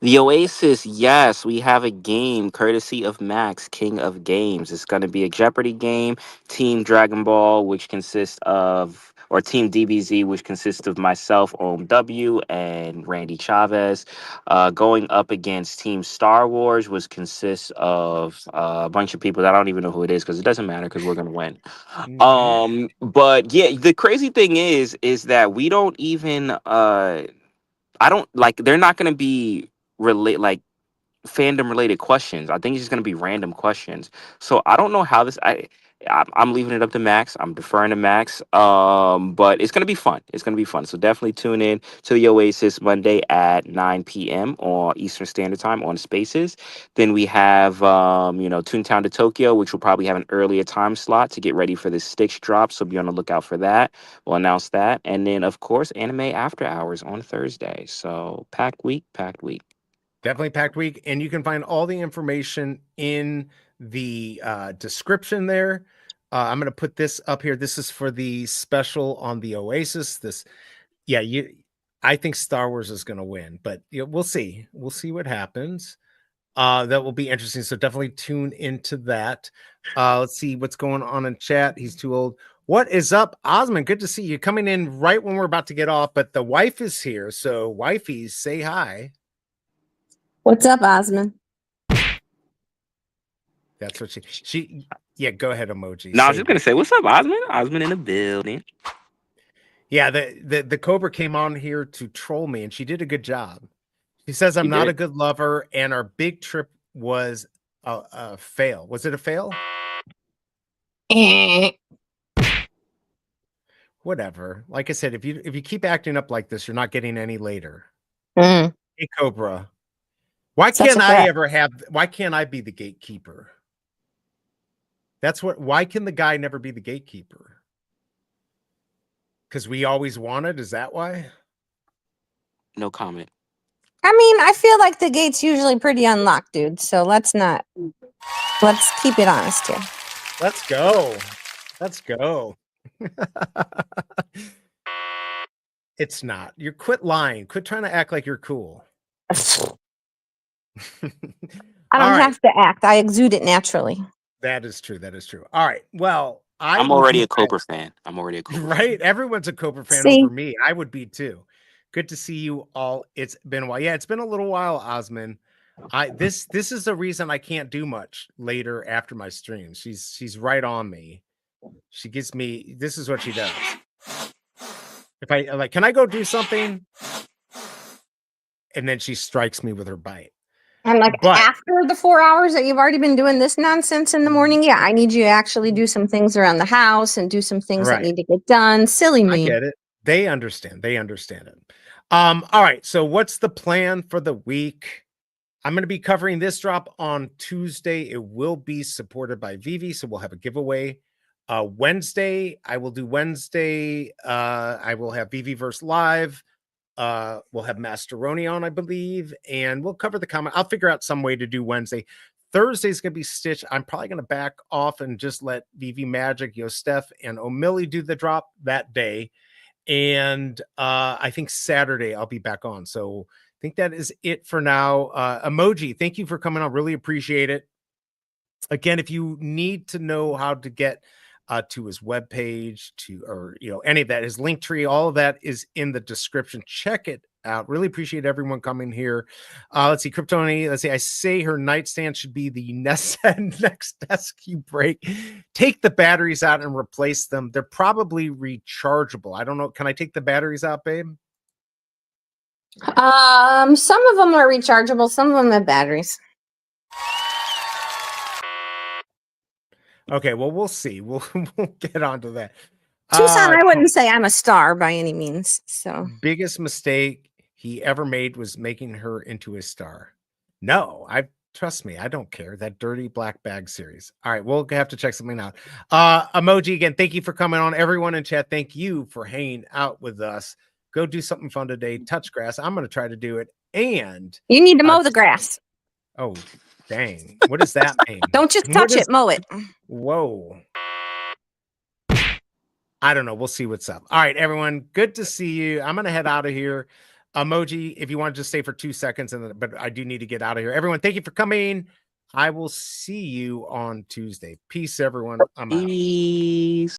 The Oasis, yes, we have a game courtesy of Max, King of Games. It's going to be a Jeopardy game, Team Dragon Ball, which consists of, or Team DBZ, which consists of myself, OMW, and Randy Chavez, going up against Team Star Wars, which consists of a bunch of people that I don't even know who it is because it doesn't matter because we're going to win. But yeah, the crazy thing is that we don't even... I don't like. They're not going to be fandom related questions. I think it's just going to be random questions. So I don't know how this. I'm leaving it up to Max. I'm deferring to Max. But it's gonna be fun. It's gonna be fun. So definitely tune in to the Oasis Monday at 9 p.m. on Eastern Standard Time on Spaces. Then we have Toontown to Tokyo, which will probably have an earlier time slot to get ready for the Stitch drop. So be on the lookout for that. We'll announce that. And then of course Anime After Hours on Thursday. So packed week, packed week. Definitely packed week. And you can find all the information in the description there. I'm going to put this up here. This is for the special on the Oasis. I think Star Wars is going to win, but we'll see. We'll see what happens. That will be interesting. So definitely tune into that. Let's see what's going on in chat. He's too old. What is up, Osmond? Good to see you coming in right when we're about to get off, but the wife is here. So wifey, say hi. What's up, Osmond? That's what she go ahead, Emoji. No, I was just gonna say, what's up, Osmond? Osmond in the building. Yeah, the Cobra came on here to troll me, and she did a good job. She says I'm not a good lover, and our big trip was a fail. Was it a fail? Whatever. Like I said, if you keep acting up like this, you're not getting any later. Hey, Cobra. Why can't I be the gatekeeper? Why can the guy never be the gatekeeper? Because we always wanted? Is that why? No comment. I mean, I feel like the gate's usually pretty unlocked, dude. So let's keep it honest here. Let's go. Let's go. It's not. You quit lying. Quit trying to act like you're cool. I don't have to act. I exude it naturally. That is true. That is true. All right. Well, I'm already a Cobra fan. I'm already a Cobra right. fan. Everyone's a Cobra fan over me. I would be too. Good to see you all. It's been a while. Yeah, it's been a little while, Osmond. This is the reason I can't do much later after my stream. She's right on me. She gives me. This is what she does. If I can I go do something? And then she strikes me with her bite. I'm like, after the 4 hours that you've already been doing this nonsense in the morning, yeah, I need you to actually do some things around the house and do some things that need to get done. Silly me. I get it. They understand. They understand it. All right. So what's the plan for the week? I'm going to be covering this drop on Tuesday. It will be supported by VeVe, so we'll have a giveaway. Wednesday, I will do Wednesday. I will have VeVe Live. We'll have Masteroni on, I believe, and we'll cover the comment. I'll figure out some way to do Wednesday. Thursday's going to be Stitch. I'm probably going to back off and just let VeVe Magic, Steph, and O'Milly do the drop that day. And I think Saturday I'll be back on. So I think that is it for now. Emoji, thank you for coming on. Really appreciate it. Again, if you need to know how to get to his webpage, or any of that, his link tree, all of that is in the description. Check it out. Really appreciate everyone coming here. Let's see, Kryptoni. Let's see. I say her nightstand should be the next desk you break. Take the batteries out and replace them. They're probably rechargeable. I don't know. Can I take the batteries out, babe? Some of them are rechargeable. Some of them have batteries. Okay, well, we'll see. We'll get onto that. Tucson, I wouldn't say I'm a star by any means. So biggest mistake he ever made was making her into a star. No, trust me, I don't care. That dirty black bag series. All right, we'll have to check something out. Emoji, again, thank you for coming on. Everyone in chat, thank you for hanging out with us. Go do something fun today. Touch grass. I'm going to try to do it. And you need to mow the grass. Oh, dang. What does that mean? Don't just touch it, mow it. Whoa. I don't know. We'll see what's up. All right, everyone. Good to see you. I'm going to head out of here. Emoji, if you want to just stay for 2 seconds, but I do need to get out of here. Everyone, thank you for coming. I will see you on Tuesday. Peace, everyone. I'm out. Peace.